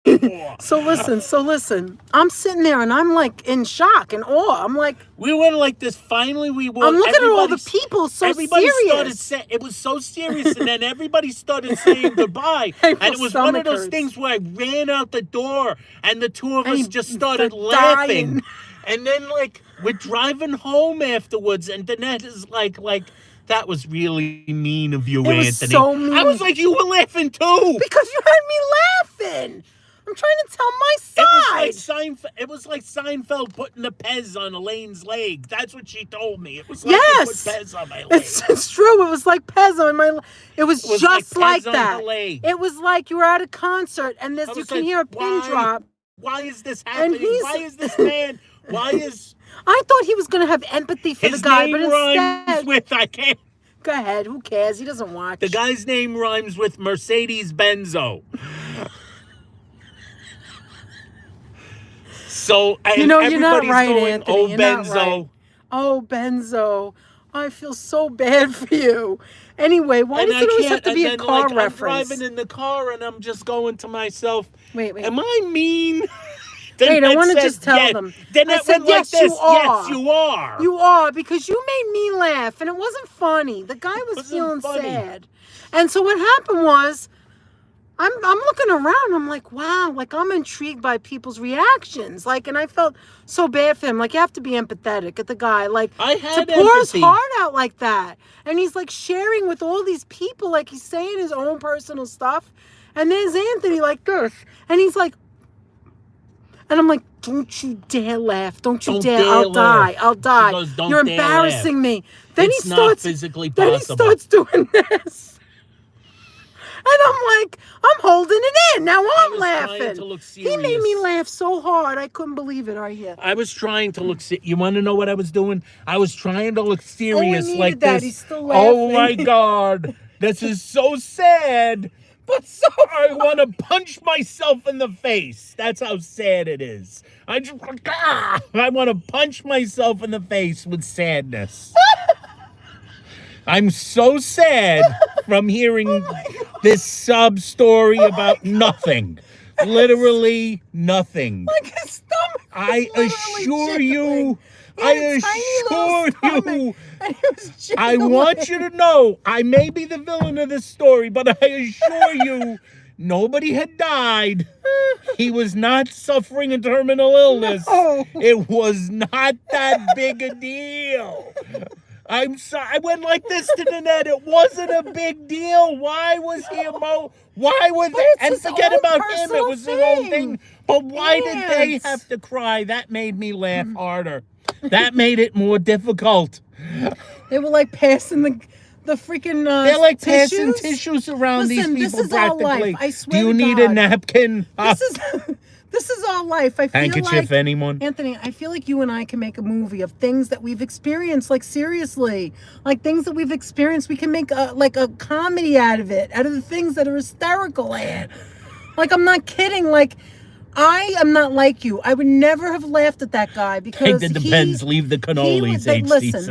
anymore. So listen. I'm sitting there and I'm like in shock and awe. I'm like, We went like this. Finally, we were. I'm looking at all the everybody's- people so Everybody started serious. saying it was so serious, and then everybody started saying goodbye. My And it was one of stomach those hurts. things where I ran out the door, and the two of And us you just started start laughing. dying. And then like we're driving home afterwards, and Danette is like. That was really mean of you, It was Anthony. so mean. I was like, you were laughing too. Because you had me laughing. I'm trying to tell my side. It was like Seinfeld putting the Pez on Elaine's leg. That's what she told me. It was like Yes. they put Pez on my leg. It's true. It was like Pez on my. It was was just like like Pez on that. her leg. It was like you were at a concert and I you was can like, hear a pin why? drop. Why is this happening? he's- Why is this man? Why is I thought he was gonna have empathy for his the guy, name but rhymes instead, with? I can't. go ahead. Who cares? He doesn't watch. The guy's name rhymes with Mercedes Benzo. So and You know, you're not everybody's right, going, Anthony. oh You're not Benzo. right. Oh, Benzo. I feel so bad for you. Anyway, why does it always have to be a and then, car like, reference? I'm driving in the car and I'm just going to myself. Wait. Am I mean? Wait, I Danette wanna said, just tell yes. them. Danette I said, went like yes, this. you are. Yes, you are. You are, because you made me laugh, and it wasn't funny. The guy was Wasn't feeling funny. sad. And so what happened was, I'm looking around, I'm like, wow, like I'm intrigued by people's reactions. Like, and I felt so bad for him. Like, you have to be empathetic at the guy. Like, I had to pour his empathy. heart out like that. And he's like sharing with all these people, like he's saying his own personal stuff. And there's Anthony like this. And he's like, and I'm like, don't you dare laugh. Don't you Don't dare. dare I'll laugh. die. I'll die. She goes, "Don't You're dare embarrassing laugh." me. Then It's he not starts physically Then he possible. starts doing this. And I'm like, I'm holding it in. Now I'm was trying laughing. to look He made me serious. laugh so hard. I couldn't believe it right here. I was trying to look. You want to know what I was doing? I was trying to look serious needed like that. this. He's still Oh my laughing. God, this is so sad. But so I want to punch myself in the face. That's how sad it is. I want to punch myself in the face with sadness. I'm so sad from hearing this sob story about nothing. Literally nothing. like his stomach. I was assure literally you, jiggling. He had a tiny little assure stomach, you, and he was I jiggling. want you to know, I may be the villain of this story, but I assure you, nobody had died. He was not suffering a terminal illness. No. It was not that big a deal. I'm sorry. I went like this to Nanette. It wasn't a big deal. Why was he Why would they? it's And his forget own about him. It personal was his own thing. thing. But why did they Ants. have to cry? That made me laugh harder. That made it more difficult. They were like passing the freaking They're like tissues. passing tissues around Listen, these this people is our life. practically. I Do swear you to need a God. napkin? This is our life. I feel Handkerchief, like, anyone? Anthony, I feel like you and I can make a movie of things that we've experienced. Like, seriously, like things that we've experienced. We can make a comedy out of it, out of the things that are hysterical. Like, I'm not kidding. Like, I am not like you. I would never have laughed at that guy because Take the depends, leave the cannolis, listen,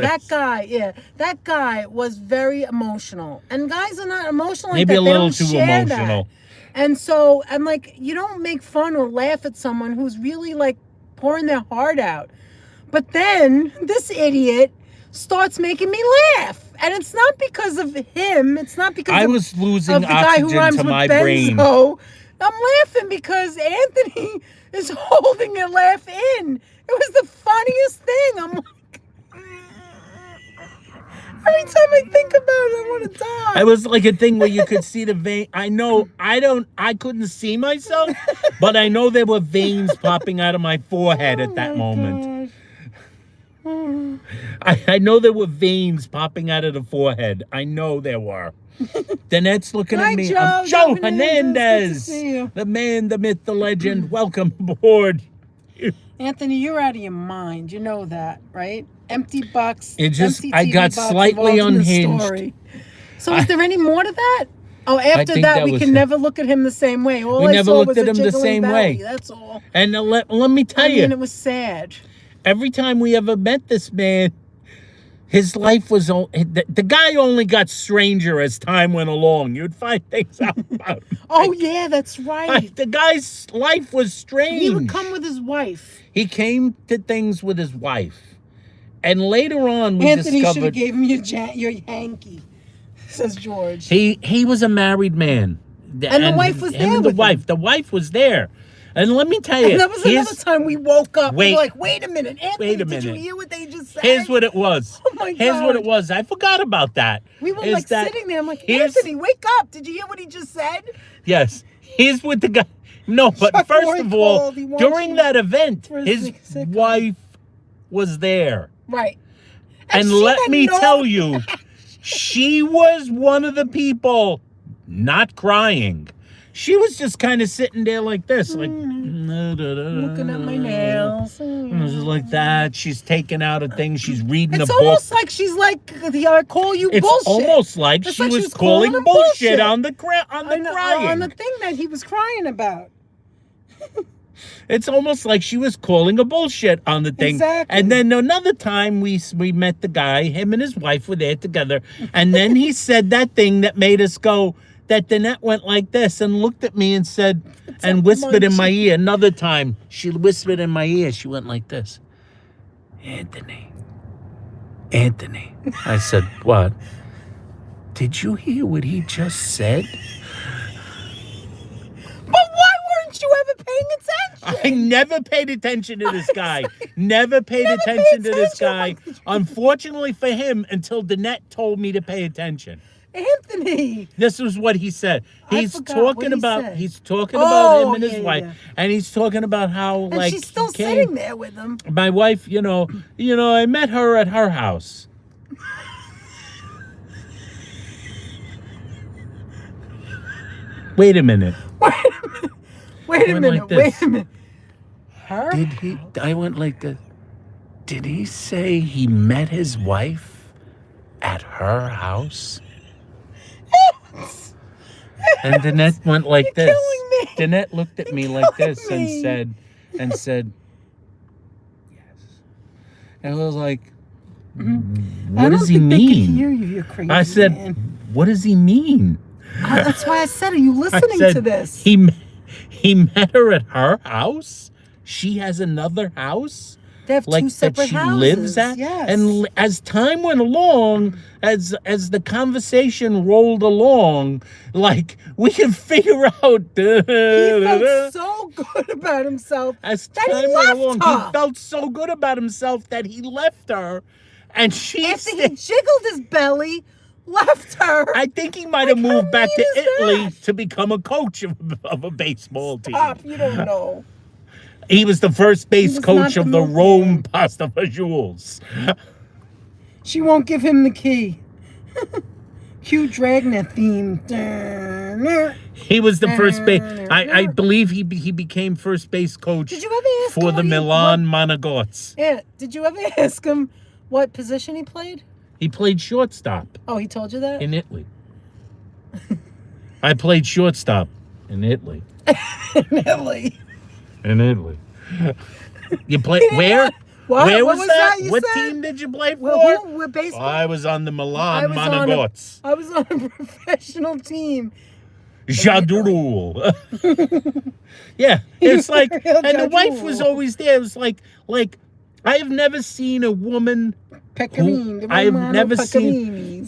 HD6. that guy was very emotional. And guys are not emotional Maybe like that. a They little don't too share emotional. that. And so I'm like, you don't make fun or laugh at someone who's really like pouring their heart out. But then this idiot starts making me laugh. And it's not because of him. It's not because I of, was losing of the guy who oxygen rhymes to with my Benzo. brain. I'm laughing because Anthony is holding a laugh in. It was the funniest thing. I'm like, every time I think about it, I want to die. It was like a thing where you could see the vein. I couldn't see myself, but I know there were veins popping out of my forehead at that moment. I know there were veins popping out of the forehead. I know there were. Danette's looking Hi, at me. Joe. I'm Joe Joe Hernandez. Good to Hernandez. see you. The man, the myth, the legend. Welcome aboard. Anthony, you're out of your mind. You know that, right? Empty box. It just- empty I TV got box slightly involved in the unhinged. story. So is there any more to that? Oh, after think that, that we was can it. never look at him the same way. All We I never saw looked was at a him the jiggling same belly. way. That's all. And let me tell I you, mean, it was sad. every time we ever met this man, his life was the guy only got stranger as time went along. You'd find things out about him. Oh, yeah, that's right. The guy's life was strange. He would come with his wife. He came to things with his wife. And later on, we Anthony should have discovered gave him your hanky, says George. he was a married man. And the wife was him there and the with wife. him. The wife was there. And let me tell you, And that was another time we woke up. We Wait. were like, wait a minute. Anthony, Wait a did you minute. hear what they just said? here's what it was. Oh, my Here's what God. it was. I forgot about that. We were Is like that sitting there. I'm like, here's- Anthony, wake up. Did you hear what he just said? Yes. Here's what the guy. No, but Chuck first Lorre of all, called. He wants during you that event, for his sitcom. wife was there. Right. And she let had me no- tell you, she was one of the people not crying. She was just kind of sitting there like this, like Looking at my nails. Just like that. She's taking out a thing. She's reading It's a book. almost like she's like, I call you It's bullshit. almost like It's she like was calling him bullshit on the I know, crying. on the thing that he was crying about. It's almost like she was calling a bullshit on the thing. Exactly. And then another time we met the guy, him and his wife were there together. And then he said that thing that made us go, that Danette went like this and looked at me and said, and whispered in my ear. Another time she whispered in my ear. She went like this. Anthony. I said, what? Did you hear what he just said? But why weren't you ever paying attention? I never paid attention to this guy. Never paid Never paid attention to this attention. guy. Unfortunately for him, until Danette told me to pay attention. Anthony. This was what he said. I He's forgot what talking he about said. he's talking about him Oh, and his yeah, wife. yeah. And he's talking about how And like she's still he came- sitting there with him. My wife, I met her at her house. Wait a minute. Wait a Went minute. like Wait this. a minute. Her? Did he? I went like this. Did he say he met his wife at her house? And Danette went like You're this. killing me. Danette looked at me You're like killing this me. and said, yes. And I was like, what does he I don't think they can mean? hear you, you crazy I said, man. what does he mean? That's why I said, are you I listening said, to this? He met her at her house. She has another house. They have Like two that separate she houses. lives at. Yes. And as time went along, as the conversation rolled along, like we can figure out. he felt so good about himself As that he time went left along, her. he felt so good about himself that he left her, and she. After he jiggled his belly, left her. I think he might have Like, how moved back to mean is Italy that? to become a coach of a baseball team. Stop, you don't know. He was the first base was coach not of the the move Rome man. Pasta Fajules. She won't give him the key. Cue Dragnet theme. He was the first base. I believe he became first base coach Did you ever ask for him the what he- Milan Monogots. Yeah. Did you ever ask him what position he played? He played shortstop Oh, he told you that? in Italy. I played shortstop in Italy. In Italy. In Italy. You play where? What? Where What was was that? that you What said? team did you play for? Well, we're baseball. I was on the I Milan was on a- Monogots. I was on a professional team. Jadurul. Yeah, it's like, Real and the wife was Jadurul. always there. It was like I have never seen a woman. Pecorine. I have never seen.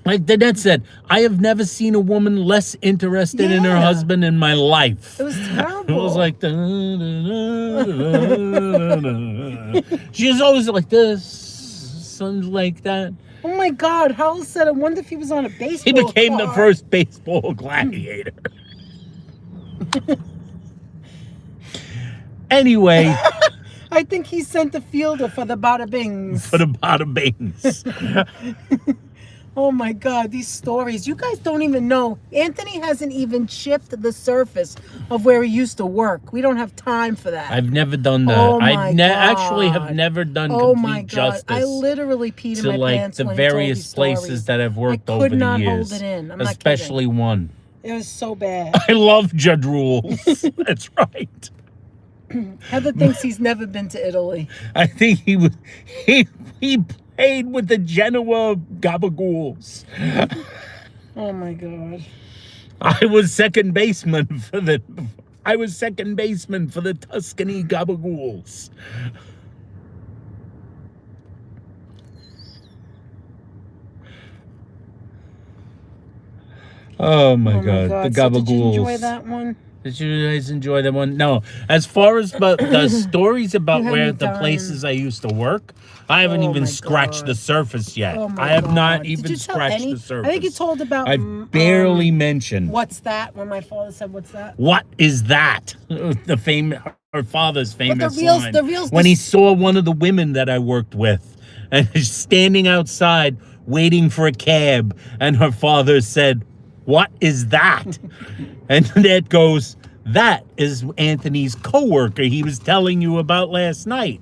Like Danette said, I have never seen a woman less interested in her Yeah. husband in my life. It was terrible. It was like, she was always like this, something like that. Oh my God, Howell said, I wonder if he was on a baseball He became the card. first baseball gladiator. Anyway, I think he sent the fielder for the bada bings. for the bottom bings. Oh my God, these stories. You guys don't even know. Anthony hasn't even chipped the surface of where he used to work. We don't have time for that. I've never done that. Oh my actually have God. never done Oh complete my God. justice I literally peed in to my like pants the when he told various these places stories. that I've worked I over could the not years. hold it in. I'm not especially one. kidding. It was so bad. I love Judd Rules. That's right. Heather thinks he's never been to Italy. I think he played with the Genoa Gabagools. Oh my God. I was second baseman for the Tuscany Gabagools. Oh my God, the So Gabagools. did you enjoy that one? Did you guys enjoy that one? No. As far as but the stories about You had where me the dying. places I used to work, I haven't Oh even my scratched God. the surface yet. Oh my I have God. not Did even you tell scratched any? the surface. I think you told about. I barely mentioned. What's that? When my father said, "What's that?" What is that? Her father's famous line. the real- when he saw one of the women that I worked with, and is standing outside waiting for a cab, and her father said, "What is that?" And Ned goes, "That is Anthony's coworker he was telling you about last night."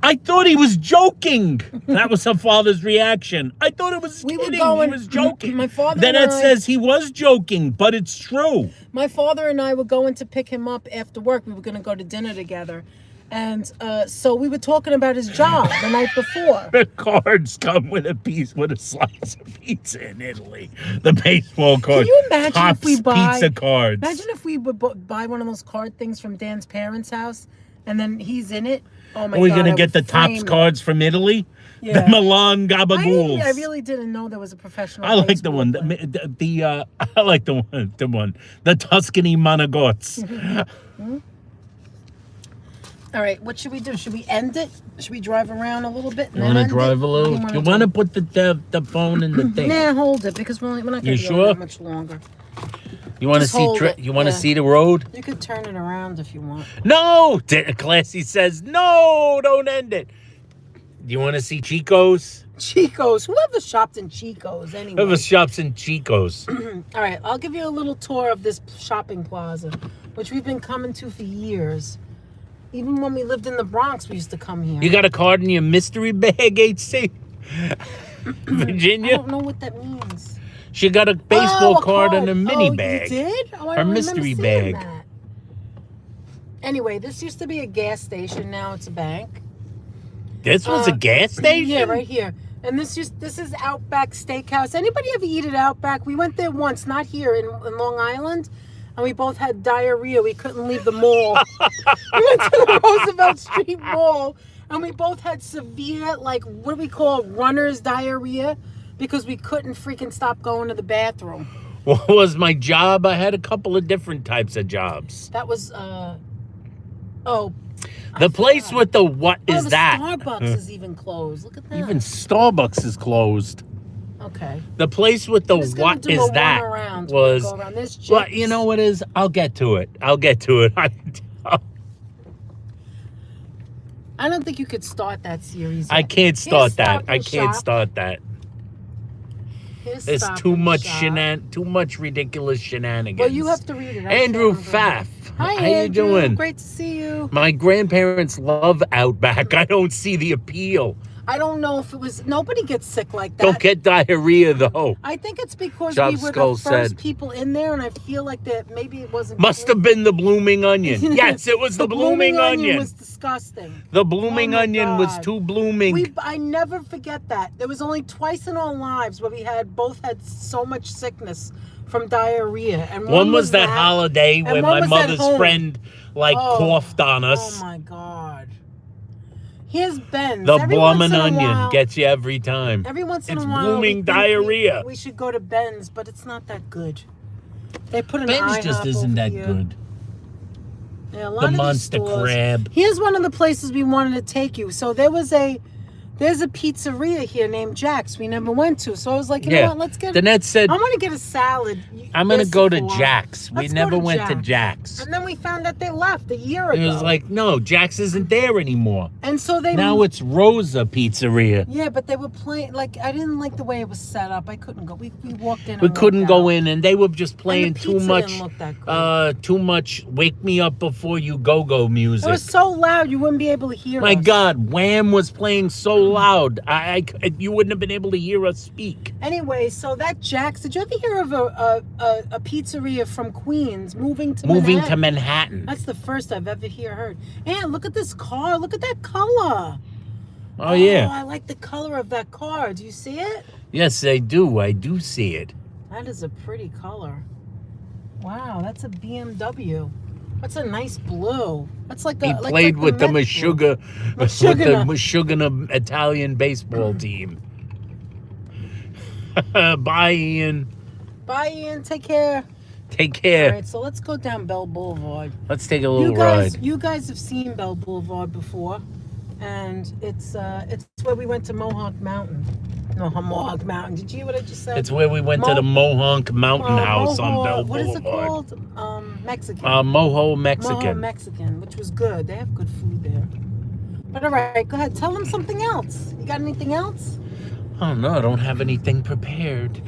I thought he was joking. That was her father's reaction. I thought it was We were kidding. going- He was joking. my father Then and it I- says he was joking, but it's true. My father and I were going to pick him up after work. We were going to go to dinner together, and so we were talking about his job the night before. The cards come with a slice of pizza in Italy. The baseball card. Can you imagine Topps if we buy pizza cards? Imagine if we would buy one of those card things from Dan's parents' house, and then he's in it. Oh my Are we God! gonna I get the would Topps frame it. cards from Italy? Yeah. The Milan Gabagools. I really didn't know there was a professional. I like the baseball one. player. I like the one. The Tuscany Monogots. All right, what should we do? Should we end it? Should we drive around a little bit? You want to drive a little? You want to put the phone in the thing? Nah, hold it because we're not going to You be on sure? that much longer. You want to Just see? hold it, You want to yeah. see the road? You could turn it around if you want. No. Classy says no. Don't end it. Do you want to see Chico's? Chico's. Whoever shopped in Chico's anyway. Whoever shops in Chico's. All right, I'll give you a little tour of this shopping plaza, which we've been coming to for years. Even when we lived in the Bronx, we used to come here. You got a card in your mystery bag, HC? I Virginia? don't know what that means. She got a baseball Oh, a card in a mini You bag. did? Oh, I Her don't mystery remember seeing bag. that. Anyway, this used to be a gas station. Now it's a bank. This was a gas station? Yeah, right here. And this is Outback Steakhouse. Anybody ever eat at Outback? We went there once, not here, in Long Island. And we both had diarrhea. We couldn't leave the mall. We went to the Roosevelt Street Mall. And we both had severe, like, what do we call runner's diarrhea? Because we couldn't freaking stop going to the bathroom. What was my job? I had a couple of different types of jobs. That was, The place with the what is the that? Starbucks is even closed. Look at that. Even Starbucks is closed. Okay. The place with the I'm just gonna what do is a that one around. was. Go around. There's But chips. you know what is? I'll get to it. I I don't think you could start that series. I yet. can't start Here's that. Stop I and can't Shop. start that. Here's There's Stop too and much Shop. too much ridiculous shenanigans. Well, you have to read it. I Andrew can't remember. Pfaff. Hi, How Andrew. you doing? Great to see you. My grandparents love Outback. I don't see the appeal. I don't know if it was. Nobody gets sick like that. Don't get diarrhea though. I think it's because Job we were Skull the first said. people in there, and I feel like that maybe it wasn't. Must have been the blooming onion. Yes, it was the blooming onion. Was disgusting. The blooming Oh my onion was God. too blooming. I never forget that. There was only twice in our lives where we both had so much sickness from diarrhea, and One was that holiday and when one my was at mother's home. friend coughed on us. Oh my God. Here's Ben's. The Every once bloomin' in a onion while- gets you every time. Every once in It's a while, blooming we think diarrhea. We should go to Ben's, but it's not that good. They put an Ben's IHOP just isn't over that here. good. Yeah, a lot The of these monster stores. crab. Here's one of the places we wanted to take you. So there's a pizzeria here named Jack's we never went to. So I was like, you know what, let's get. Danette said, I want to get a salad. I'm going to This go to before. Jack's. We Let's go never to went to Jack's. Jack's. And then we found that they left a year ago. It was like, no, Jack's isn't there anymore. and so they Now it's Rosa Pizzeria. yeah, but they were playing like I didn't like the way it was set up. I couldn't go. We walked in. We and couldn't walked go out. in, and they were just playing the too pizza much, didn't look that good. too much "Wake Me Up Before You Go" music. It was so loud you wouldn't be able to hear My us. God, Wham was playing so loud, you wouldn't have been able to hear us speak. Anyway, so that Jack's. Did you ever hear of a pizzeria from Queens moving to Moving Manhattan? to Manhattan. That's the first I've ever heard. And look at this car. Look at that color. Oh yeah, I like the color of that car. Do you see it? yes, I do. I do see it. That is a pretty color. Wow, that's a BMW. That's a nice blue. That's like a. He like played with the Met blue. Meshuggah Italian baseball team. Bye, Ian. Bye, Ian. Take care. Take All care. right, so let's go down Bell Boulevard. Let's take a little ride. You guys have seen Bell Boulevard before, and it's where we went to Mohawk Mountain. No, Mohawk Mountain. Did you hear what I just said? It's where we went to the Mohonk Mountain House on Bell What is Boulevard. it called? Mexican. Moho Moho Mexican. Mexican, which was good. They have good food there. But all right, go ahead. Tell them something else. You got anything else? Oh no, I don't have anything prepared.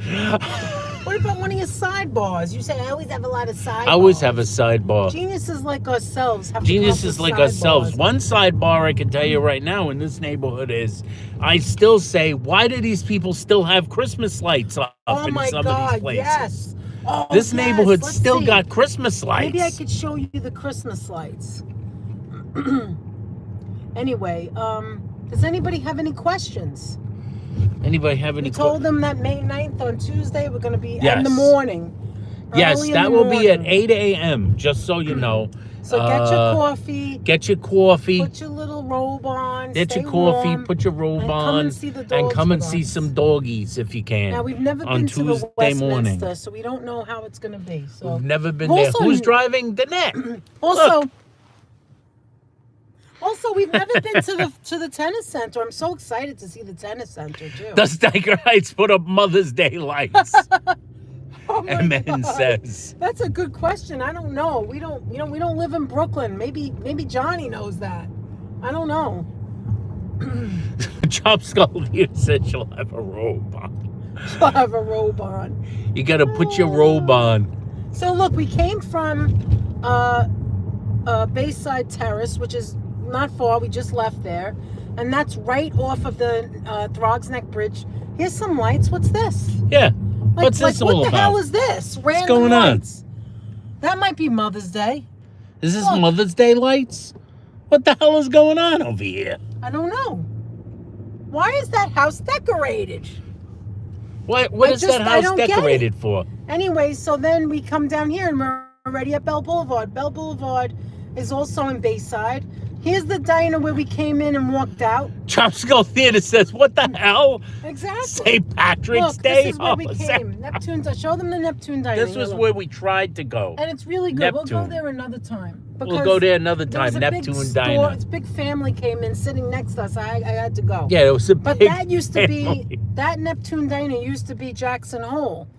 What about one of your sidebars? You say I always have a lot of sidebars. I always have a sidebar. Geniuses like ourselves have to come up Geniuses with like sidebars. ourselves. One sidebar I can tell you right now in this neighborhood is, I still say, why do these people still have Christmas lights up Oh in my some of God! these places? Yes. Oh, This yes, neighborhood let's still see. got Christmas lights. Maybe I could show you the Christmas lights. Anyway, does anybody have any questions? Anybody have any We told them that May 9th on Tuesday we're going to be in the Yes. morning. Yes, Early in that the will be at morning. 8 a.m., just so you know. So get your coffee, Get your coffee. put your little robe on, Get stay your coffee, warm, put your robe and come on, and see the and dogs come and with see us. some doggies if you can. Now, we've never on been to the Tuesday Westminster, morning. so we don't know how it's going to be. So We've never been We've there. also- Who's driving? Danette. Also, we've never been to the tennis center. I'm so excited to see the tennis center too. The Steiger Heights put up Mother's Day lights. Oh my MN God. says. That's a good question. I don't know. We don't live in Brooklyn. Maybe Johnny knows that. I don't know. Chop Skull here said she'll have a robe on. She'll have a robe on. You gotta put your robe on. So look, we came from Bayside Terrace, which is not far. We just left there, and that's right off of the Throgs Neck Bridge. Here's some lights. What's this? Yeah. What's this all what the about? hell is this? Random going on? lights. That might be Mother's Day. Is this Look. Mother's Day lights? What the hell is going on over here? I don't know. Why is that house decorated? What is that I house don't get decorated for? Anyway, so then we come down here and we're already at Bell Boulevard. Bell Boulevard is also in Bayside. Here's the diner where we came in and walked out. Chop Skull Theater says, what the hell? Exactly. St. Patrick's Look, Day? this is where we Oh, came. Neptune's. I show them the Neptune diner. This was Look. where we tried to go. And it's really good. We'll Neptune. go there another time. We'll go there another there was time. a big Neptune store, Diner. This big family came in sitting next to us. I had to go. Yeah, it was a But big that used to family. be, that Neptune Diner used to be Jackson Hole.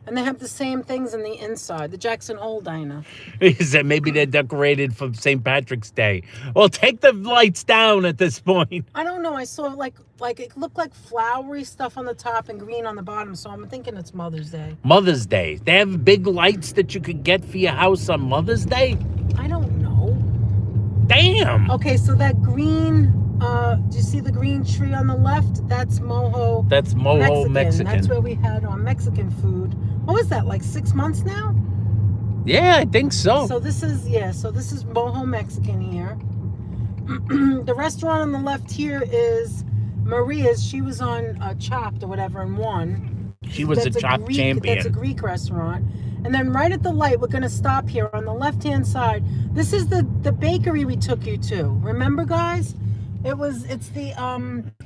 And they have the same things in the inside, the Jackson Hole Diner. He said maybe they're decorated for St. Patrick's Day. Well, take the lights down at this point. I don't know. I saw like it looked like flowery stuff on the top and green on the bottom. So I'm thinking it's Mother's Day. Mother's Day. They have big lights that you could get for your house on Mother's Day? I don't know. Damn. Okay, so that green Do you see the green tree on the left? That's Moho. That's Moho Mexican. That's where we had our Mexican food. What was that, like 6 months now? Yeah, I think so. So this is Moho Mexican here. The restaurant on the left here is Maria's. She was on Chopped or whatever and won. She was a Chopped champion. That's a Greek restaurant. And then right at the light, we're going to stop here on the left-hand side. This is the bakery we took you to. Remember, guys? It's the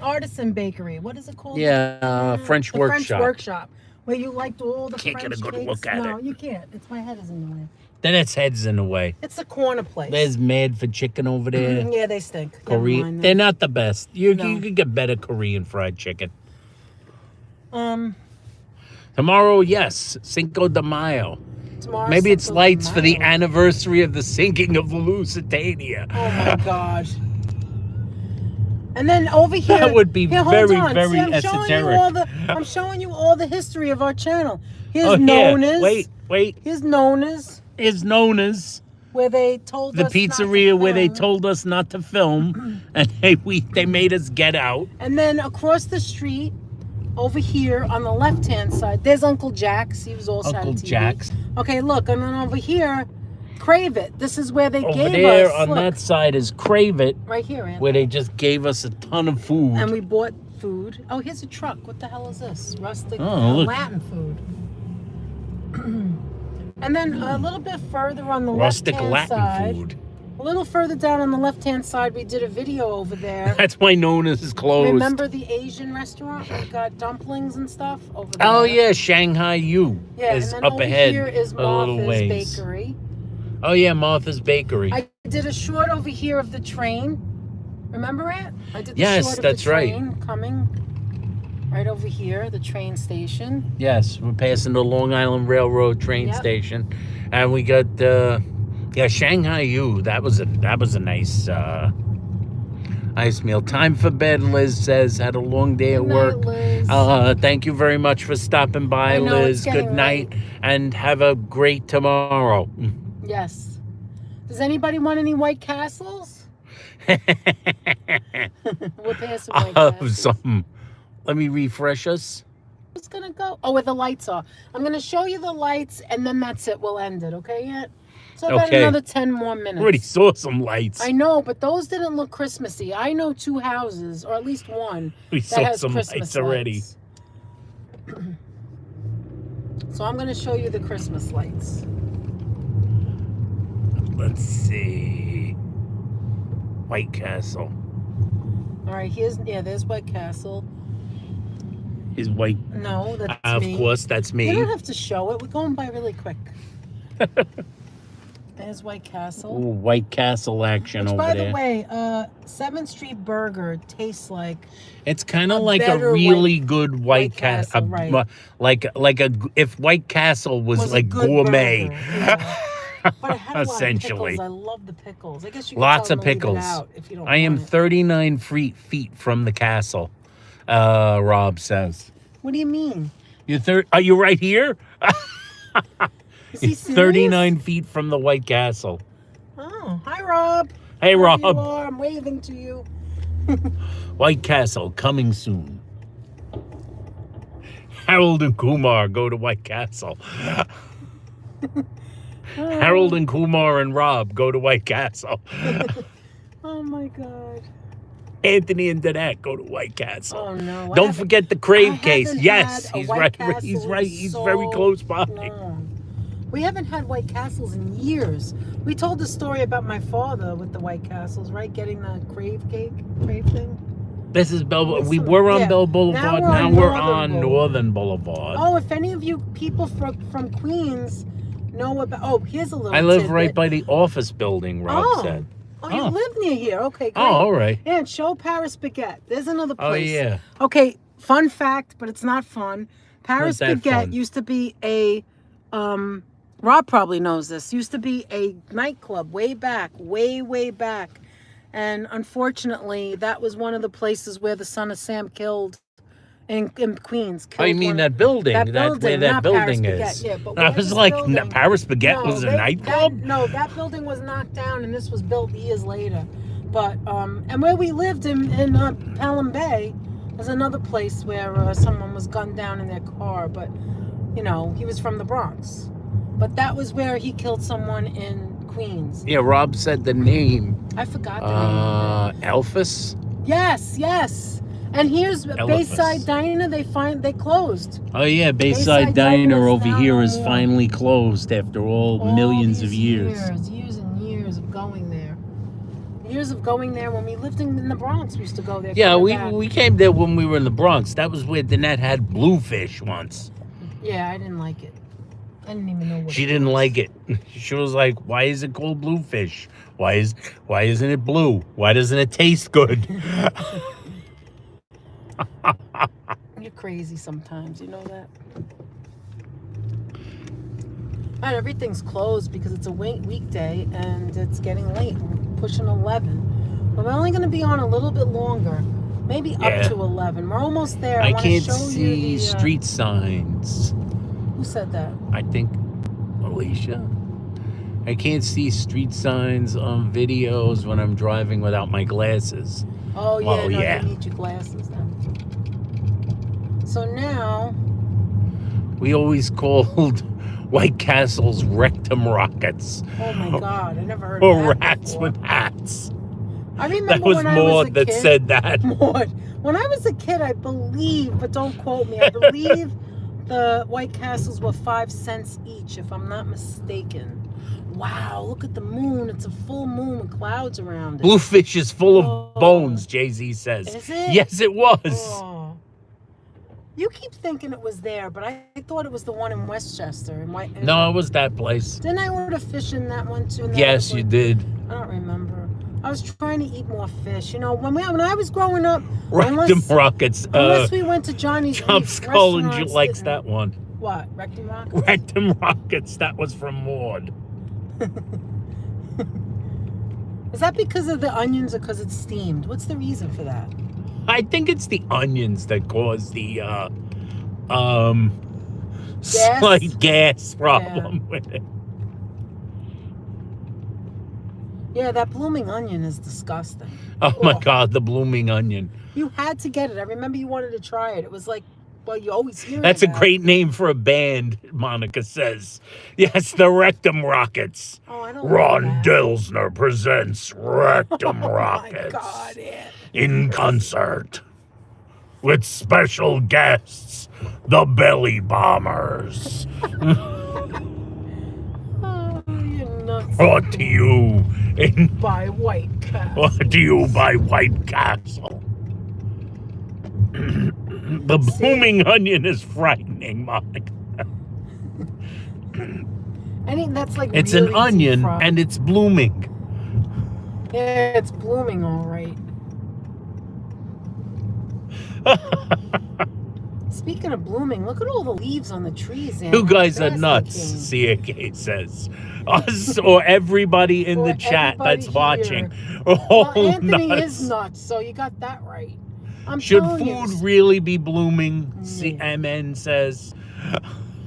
artisan bakery. What is it called? Yeah, French Workshop. French Workshop. Where you liked all the Can't French get a good cakes. look at No, it. you can't. My head is in the way. Then its head's in the way. It's a corner place. There's Mad for Chicken over there. Yeah, they stink. Never Korean. mind They're them. not the best. You No. could get better Korean fried chicken. Tomorrow, yes, Cinco de Mayo. Tomorrow, Maybe it's Cinco de lights for the Mayo. anniversary of the sinking of the Lusitania. Oh my God. And then over here, That would be hold very, on. very See, esoteric. I'm showing you all the history of our channel. Here's Oh, known yeah. as. Wait. Here's known as Is known as where they told the us not to pizzeria where they film. told us not to film, and they made us get out. And then across the street, over here on the left-hand side, there's Uncle Jack's. He was also Uncle on TV. Jack's. Okay, look, and then over here, Crave It. This is where they Over gave there us. on look, that side is Crave It, right here, Aunt. where they just gave us a ton of food. And we bought food. Oh, here's a truck. What the hell is this? Rustic look. Latin food. And then a little bit further on the Rustic left-hand Latin side, food. a little further down on the left-hand side, we did a video over there. That's why known as is closed. Remember the Asian restaurant? We got dumplings and stuff over there. Oh yeah, Shanghai U Yeah, is and then up over ahead here is a little Martha's ways. Bakery. Oh yeah, Martha's Bakery. I did a short over here of the train. Remember it? I did the Yes, short of that's the right. train coming right over here, the train station. Yes, we're passing the Long Island Railroad train Yep. station, and we got Shanghai U. That was a nice nice meal. Time for bed, Liz says. Had a long day at Good night, work. Liz. Thank you very much for stopping by, I know, it's Liz. Good getting night, late. and have a great tomorrow. Yes. Does anybody want any White Castles? We'll pass some White Castles. Something. Let me refresh us. It's gonna go. Oh, where the lights are. I'm gonna show you the lights, and then that's it. We'll end it. Okay, yet? So about Okay. another 10 more minutes. Already saw some lights. I know, but those didn't look Christmassy. I know 2 houses, or at least one, We that saw has some Christmas lights already. lights. So I'm gonna show you the Christmas lights. Let's see. White Castle. All right, there's White Castle. Is white. No, that's Of me. course, that's You me. don't have to show it. We're going by really quick. There's White Castle. Ooh, White Castle action Which, over by there. the way, 7th Street Burger tastes like It's kind of a like a better really good White Castle, Castle. right. If White Castle was a like good gourmet. burger, yeah. But it had a lot of Essentially. pickles. I love the pickles. I guess you could Lots tell of them to leave it pickles. out if you don't I am want it. 39 feet from the castle, Rob says. What do you mean? Are you right here? Is he You're serious? 39 feet from the White Castle. Oh, hi, Rob. Hey, There Rob. you are. I'm waving to you. White Castle coming soon. Harold and Kumar go to White Castle. Harold and Kumar and Rob go to White Castle. Oh my God. Anthony and Danette go to White Castle. Oh no. Don't forget the Crave case. haven't Yes, had a he's White right. Castle He's in right. He's so very close by. long. We haven't had White Castles in years. We told the story about my father with the White Castles, right? Getting the crave thing. This is Bell. We Listen, were on yeah. Bell Boulevard. Now Now we're we're on on Northern Northern Boulevard. Oh, if any of you people from Queens know about... Oh, here's a little I live tidbit. right by the office building, Rob said. Oh, you Oh. live near here. Okay, great. Oh, all right. Yeah, and show Paris Baguette. There's another place. Oh, yeah. Okay, fun fact, but it's not fun. Paris Not that Baguette fun. used to be a... Rob probably knows this. Used to be a nightclub way back. And unfortunately, that was one of the places where the son of Sam killed in Queens. Oh, you Killed mean one- that building? That Where building, that not Paris building Baguette, is. yeah, but I where was this like, building- Paris Baguette was a nightclub? No, that building was knocked down, and this was built years later. But and where we lived in Pelham Bay, there's another place where someone was gunned down in their car. But you know, he was from the Bronx. But that was where he killed someone in Queens. Yeah, Rob said the name. I forgot the name. Elphus? Yes. And here's Bayside Diner. They closed. Oh yeah, Bayside Diner over here is finally closed after all millions of years. Years and years of going there. Years of going there. When we lived in the Bronx, we used to go there. Yeah, we came there when we were in the Bronx. That was where Danette had bluefish once. Yeah, I didn't like it. I didn't even know what she didn't like it. She was like, "Why is it called bluefish? Why isn't it blue? Why doesn't it taste good?" You're crazy sometimes, you know that? And everything's closed because it's a weekday and it's getting late. We're pushing 11. But we're only going to be on a little bit longer. Maybe up to 11. We're almost there. I can't see street signs. Who said that? I think Alicia. I can't see street signs on videos when I'm driving without my glasses. Oh, yeah. Well, you need your glasses then. So now... We always called White Castle's rectum rockets. Oh, my God. I never heard of that. Or rats with hats. I remember that was Maud that said that. Maud. When I was a kid, I believe, but don't quote me, I believe the White Castles were 5 cents each, if I'm not mistaken. Wow, look at the moon. It's a full moon with clouds around it. Bluefish is full of bones, Jay-Z says. Is it? Yes, it was. Oh. You keep thinking it was there, but I thought it was the one in Westchester. No, it was that place. Didn't I order fish in that one too? Yes, you did. I don't remember. I was trying to eat more fish. You know, when I was growing up, rectum rockets. Unless we went to Johnny's Chop Skull and likes that one. What? Rectum rockets? Rectum rockets. That was from Maud. Is that because of the onions or because it's steamed? What's the reason for that? I think it's the onions that cause the slight gas problem with it. Yeah, that blooming onion is disgusting. Oh my God, the blooming onion. You had to get it. I remember you wanted to try it. It was like, well, you always hear That's a great name for a band, Monica says. Yes, the Rectum Rockets. Oh, I don't Ron like that. Delsner presents Rectum Rockets. Oh my God, yeah. In concert with special guests, the Belly Bombers. Oh, you're nuts. Brought to you by White Castle. Brought to you by White Castle. The blooming onion is frightening, Monica. I think that's like it's really an onion deep-fried. and it's blooming. Yeah, it's blooming all right. Speaking of blooming, look at all the leaves on the trees. You guys are nuts, CAK says. Us or everybody in the chat that's watching. Well, Anthony is nuts, so you got that right. Should food really be blooming? MN says.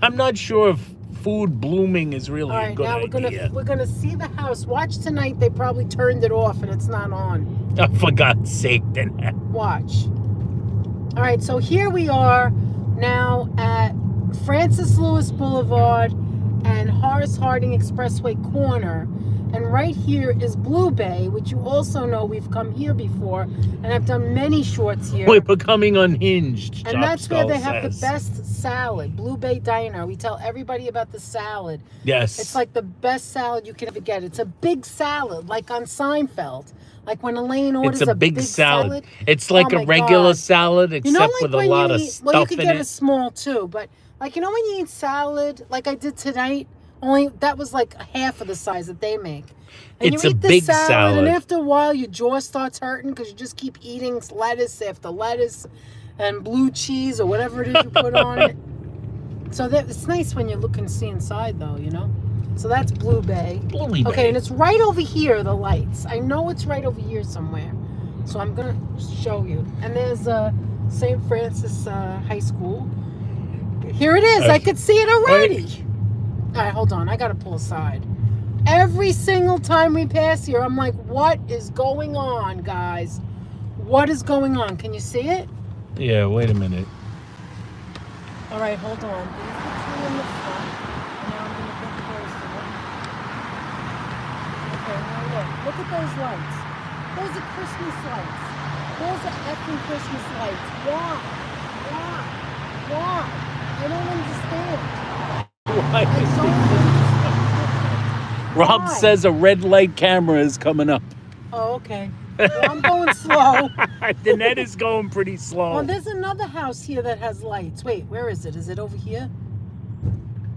I'm not sure if food blooming is really a good idea. We're gonna see the house. Watch tonight. They probably turned it off and it's not on. Oh, for God's sake, then. Watch. All right, so here we are now at Francis Lewis Boulevard and Horace Harding Expressway corner. And right here is Blue Bay, which you also know we've come here before. And I've done many shorts here. We're becoming unhinged, and that's where they have the best salad. Blue Bay Diner. We tell everybody about the salad. Yes. It's like the best salad you can ever get. It's a big salad, like on Seinfeld. Like when Elaine orders a big salad. It's like a regular salad, except with a lot of stuff in it. Well, you could get a small too, but like, you know when you eat salad, like I did tonight, only that was like half of the size that they make. And it's you eat a big salad, and after a while your jaw starts hurting because you just keep eating lettuce after lettuce and blue cheese or whatever it is you put on it. So it's nice when you look and see inside though, you know? So that's Blue Bay. Blue Bay. Okay, and it's right over here, the lights. I know it's right over here somewhere. So I'm going to show you. And there's St. Francis High School. Here it is. I could see it already. All right, hold on. I got to pull aside. Every single time we pass here, I'm like, what is going on, guys? What is going on? Can you see it? Yeah, wait a minute. All right, hold on. There's the tree in the front. Now I'm going to get closer. Okay, now look. Look at those lights. Those are Christmas lights. Those are effing Christmas lights. Why? Why? Why? I don't understand. Why? I don't understand. Rob Why? says a red light camera is coming up. Oh, okay. Well, I'm going slow. The net is going pretty slow. Oh, there's another house here that has lights. Wait, where is it? Is it over here?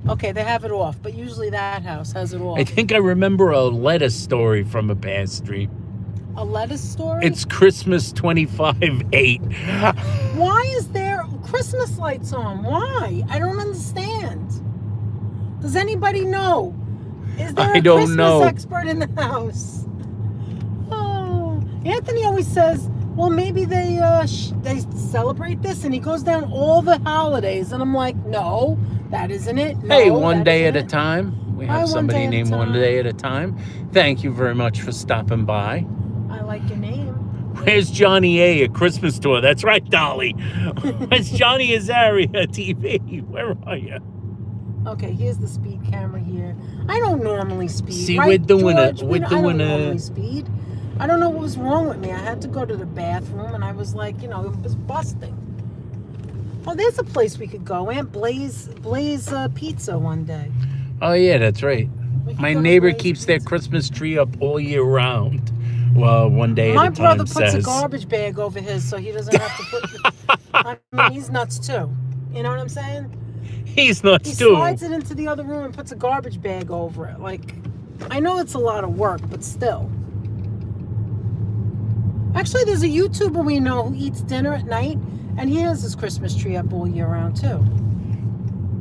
Okay, they have it off, but usually that house has it off. I think I remember a lettuce story from a past stream. A lettuce story? It's Christmas 25/8. Why is there Christmas lights on? Why? I don't understand. Does anybody know? Is there I a don't Christmas know. expert in the house? Oh, Anthony always says, well, maybe they celebrate this, and he goes down all the holidays, and I'm like, no, that isn't it. No, Hey, one that day at isn't a it. time. We Hi, have one somebody day at a named One time. Day at a Time. Thank you very much for stopping by. I like your name. Where's Johnny A. at Christmas tour? That's right, Dolly. Where's Johnny Azaria TV? Where are you? Okay, here's the speed camera here. I don't normally speed. See, right, we're doing George? it. We're I don't doing normally it. speed. I don't know what was wrong with me. I had to go to the bathroom, and I was like, it was busting. Oh, there's a place we could go. Aunt Blaze Pizza one day. Oh, yeah, that's right. We could My go to neighbor Blaze keeps their Pizza. Christmas tree up all year round. Well, one day My at a time brother puts a says. garbage bag over his, so he doesn't have to put. I mean, he's nuts too. You know what I'm saying? He's He nuts too. slides it into the other room and puts a garbage bag over it. Like, I know it's a lot of work, but still. Actually, there's a YouTuber we know who eats dinner at night, and he has his Christmas tree up all year round too.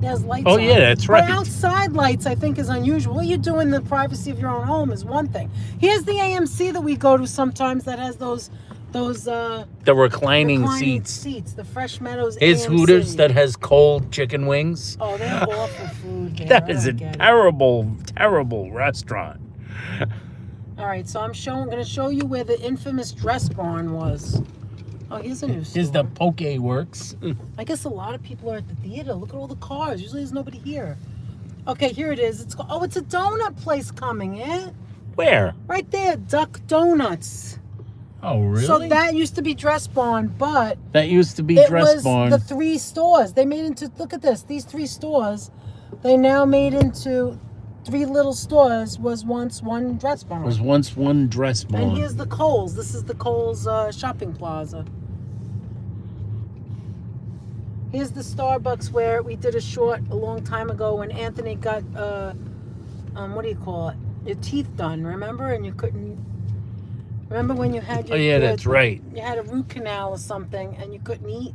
He has lights Oh, on. yeah, that's right. But outside lights, I think, is unusual. What you do in the privacy of your own home is one thing. Here's the AMC that we go to sometimes that has those The reclining seats. the Fresh Meadows Here's AMC. Hooters that has cold chicken wings. Oh, they have awful food there. That I is a don't get it. terrible, terrible restaurant. All right, so I'm going to show you where the infamous dress barn was. Oh, here's a new store. Here's the Poke Works. I guess a lot of people are at the theater. Look at all the cars. Usually there's nobody here. Okay, here it is. It's a donut place coming, eh? Where? Right there, Duck Donuts. Oh, really? So that used to be Dress Barn, but That used to be it Dress was Barn. the 3 stores. They made into, look at this, these 3 stores, they now made into 3 little stores, was once one Dress Barn. It was once one Dress Barn. And here's the Kohl's. This is the Kohl's shopping plaza. Here's the Starbucks where we did a short a long time ago when Anthony got, what do you call it? Your teeth done, remember? And you couldn't, remember when you had your... Oh, yeah, that's right. You had a root canal or something and you couldn't eat?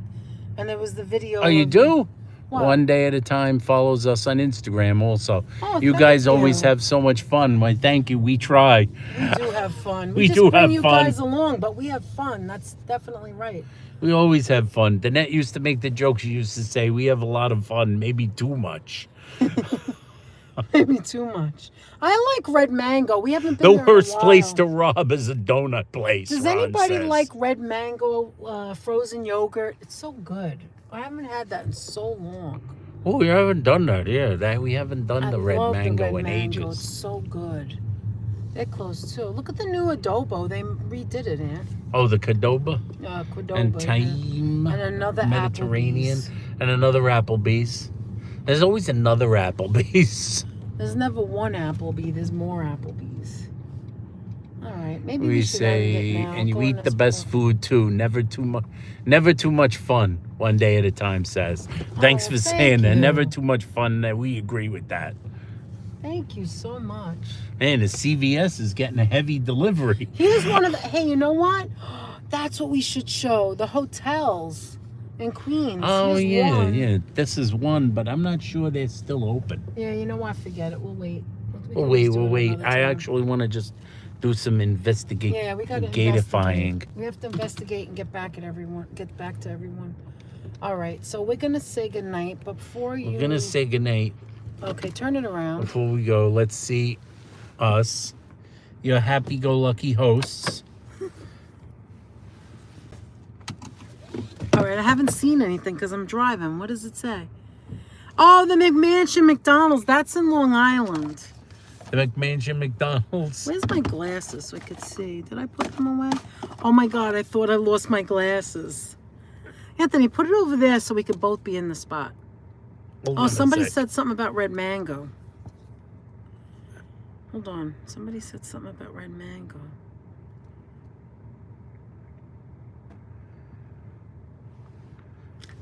And there was the video. Oh, you of- do? What? One Day at a Time follows us on Instagram also. Oh, You thank guys always you. have so much fun. Why, thank you. We try. We do have fun. We just do bring have you fun. guys along, but we have fun. That's definitely right. We always have fun. Danette used to make the jokes. She used to say, we have a lot of fun, maybe too much. Maybe too much. I like Red Mango. We haven't been The there in a worst place to while. rob is a donut place. Does Ron anybody says. like Red Mango frozen yogurt? It's so good. I haven't had that in so long. Oh, we haven't done that. Yeah, we haven't done I the red love mango the Red in Mango. It's ages. so good. They're close too. Look at the new adobo. They redid it, Aunt. Oh, the Cadoba Qdoba. and yeah. Time And another Mediterranean Applebee's. and another Applebee's. There's always another Applebee's. There's never one Applebee. There's more Applebee's. All right, maybe we We should end say, it now. and you Go on eat the this best point. food too. Never too much fun. One Day at a Time says. Thanks Oh, for thank saying that. you. Never too much fun. That we agree with that. Thank you so much. Man, the CVS is getting a heavy delivery. Here's one of the. Hey, you know what? That's what we should show. The hotels in Queens. Oh Here's yeah, one. yeah. This is one, but I'm not sure they're still open. Yeah, you know what? Forget it. We'll wait. We can We'll always wait. do We'll it wait. another I time. actually want to just do some Yeah, we got to gatifying. We have to investigate and get back at everyone. Get back to everyone. All right, so we're gonna say goodnight, but before you, We're gonna say goodnight. Okay, turn it around. Before we go, let's see us, your happy-go-lucky hosts. All right, I haven't seen anything because I'm driving. What does it say? Oh, the McMansion McDonald's. That's in Long Island. The McMansion McDonald's. Where's my glasses so I could see? Did I put them away? Oh my God, I thought I lost my glasses. Anthony, put it over there so we could both be in the spot. Hold Oh, on a somebody sec. said something about red mango. Hold on. Somebody said something about red mango.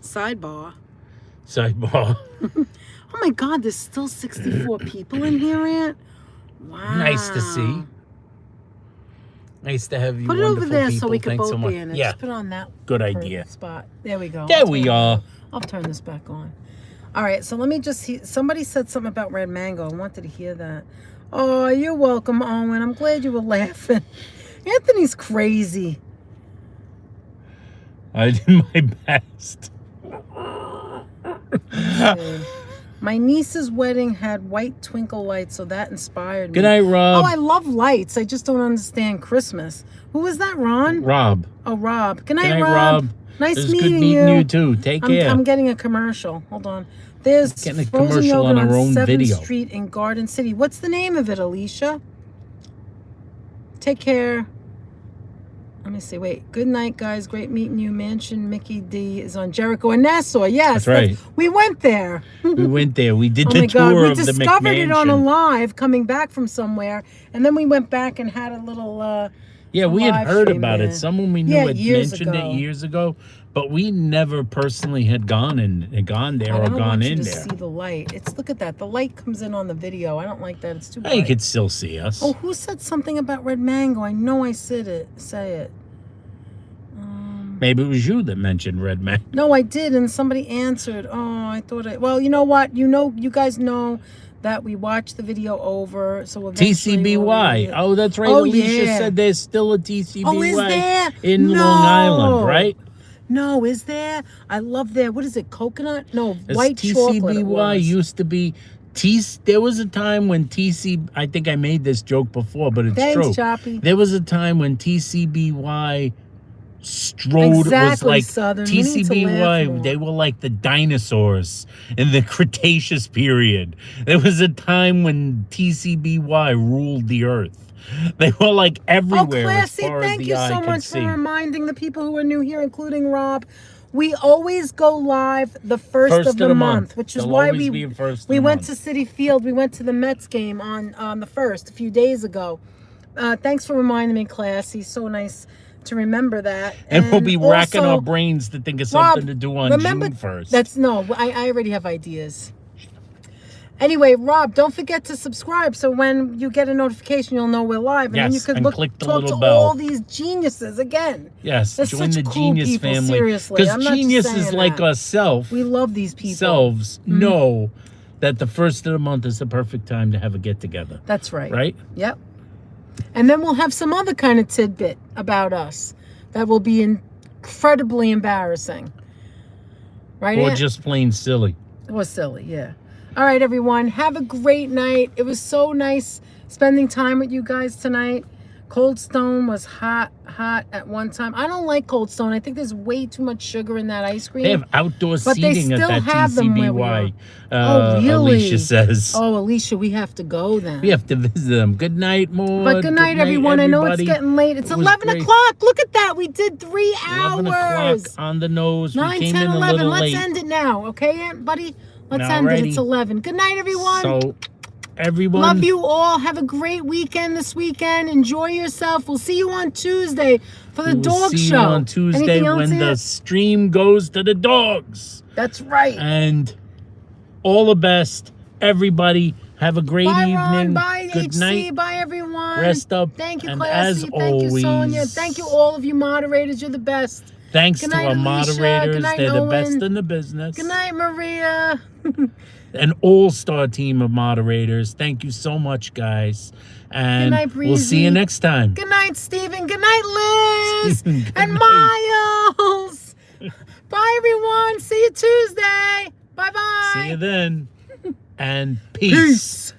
Sidebar. Sidebar. Oh my God, there's still 64 people in here, Aunt. Wow. Nice to see. Nice to have you. Put it over wonderful there people. so we can Thanks both so much. be in it. Yeah. Just put it on that Good perfect idea. spot. There we go. There we are. I'll turn this back on. All right, so let me just somebody said something about red mango. I wanted to hear that. Oh, you're welcome, Owen. I'm glad you were laughing. Anthony's crazy. I did my best. My niece's wedding had white twinkle lights, so that inspired me. Good night, Rob. Oh, I love lights. I just don't understand Christmas. Who was that, Ron? Rob. Oh, Rob. Good night, Good night, Rob. Nice It was meeting good meeting you too. Take care. I'm getting a commercial. Hold on. There's Getting a frozen commercial yogurt on our own 7th video. Street in Garden City. What's the name of it, Alicia? Take care. Let me see. Wait. Good night, guys. Great meeting you. Mansion Mickey D is on Jericho and Nassau. Yes, That's right. we went there. We went there. We did Oh the my God, tour we of the discovered it on a McMansion. live coming back from somewhere, and then we went back and had a little. Yeah, we had live heard stream about there. it. Someone we knew Yeah, had years mentioned ago. it years ago, but we never personally had gone there I or don't gone want you in to there. see the light. Look at that. The light comes in on the video. I don't like that. It's too bright. You could still see us. Oh, who said something about red mango? I know I said it. Say it. Maybe it was you that mentioned Red Man. No, I did, and somebody answered. Oh, I thought I. Well, you know what? You guys know that we watched the video over. So eventually TCBY. Oh, that's right. Oh, Alicia yeah. said there's still a TCBY Oh, is there? in No. Long Island, right? No, is there? I love their. What is it? Coconut? No, It's white chocolate. It TCBY was. used to be there was a time when I think I made this joke before, but it's Thanks, true. Choppy. There was a time when TCBY strode was Exactly, like Southern. We need to laugh TCBY. more. They were like the dinosaurs in the Cretaceous period. There was a time when TCBY ruled the earth. They were like everywhere as Classy, far as thank the you eye so could much see. for reminding the people who are new here, including Rob. We always go live the first of the month, which is There'll why always be a first of we the went month. to City Field. We went to the Mets game on the 1st a few days ago. Thanks for reminding me, Classy. So nice to remember that. And we'll be racking also, our brains to think of Rob, something to do on remember, June 1st. I already have ideas. Anyway, Rob, don't forget to subscribe so when you get a notification, you'll know we're live. And then you Yes, could and click the talk little to bell. all these geniuses again. Yes, They're join such the cool Genius people, family. seriously. Because I'm not just geniuses saying like that. ourselves We love these people. selves know that the first of the month is the perfect time to have a get together. That's right. Right? Yep. And then we'll have some other kind of tidbit about us that will be incredibly embarrassing. Right? Or Aunt? just plain silly. Or silly, yeah. All right, everyone. Have a great night. It was so nice spending time with you guys tonight. Cold Stone was hot at one time. I don't like Cold Stone. I think there's way too much sugar in that ice cream. They have outdoor But they seating at still that have them where we TCBY. Oh, really? Alicia says. Oh, Alicia, we have to go then. We have to visit them. Good night, Maud. But good night, everyone. I know it's everybody. getting late. It's It was 11 great. o'clock. Look at that. We did 3 11 hours. o'clock on the nose. 9, we came 10, in a 11. little Let's late. end it now. Okay, Aunt Buddy? Let's Now, end it. ready? It's 11. Good night, everyone. So, everyone. Love you all. Have a great weekend this weekend. Enjoy yourself. We'll see you on Tuesday for the We will dog see show. you on Tuesday Anything else, when the Aunt? stream goes to the dogs. That's right. And all the best. Everybody, have a great Bye, evening. Ron. Bye, Good HC. night. Bye, everyone. Rest up. Thank you, And Classy. as Thank you, Sonia. always, Thank you, all of you moderators. You're the best. Thanks Good to night, our Alicia. moderators. Good night, They're the best Owen. in the business. Good night, Maria. An all-star team of moderators. Thank you so much, guys. And Good night, we'll see you Breezy. next time. Good night, Stephen. Good night, Liz. Stephen, good And night. Miles. Bye, everyone. See you Tuesday. Bye-bye. See you then. And peace. Peace.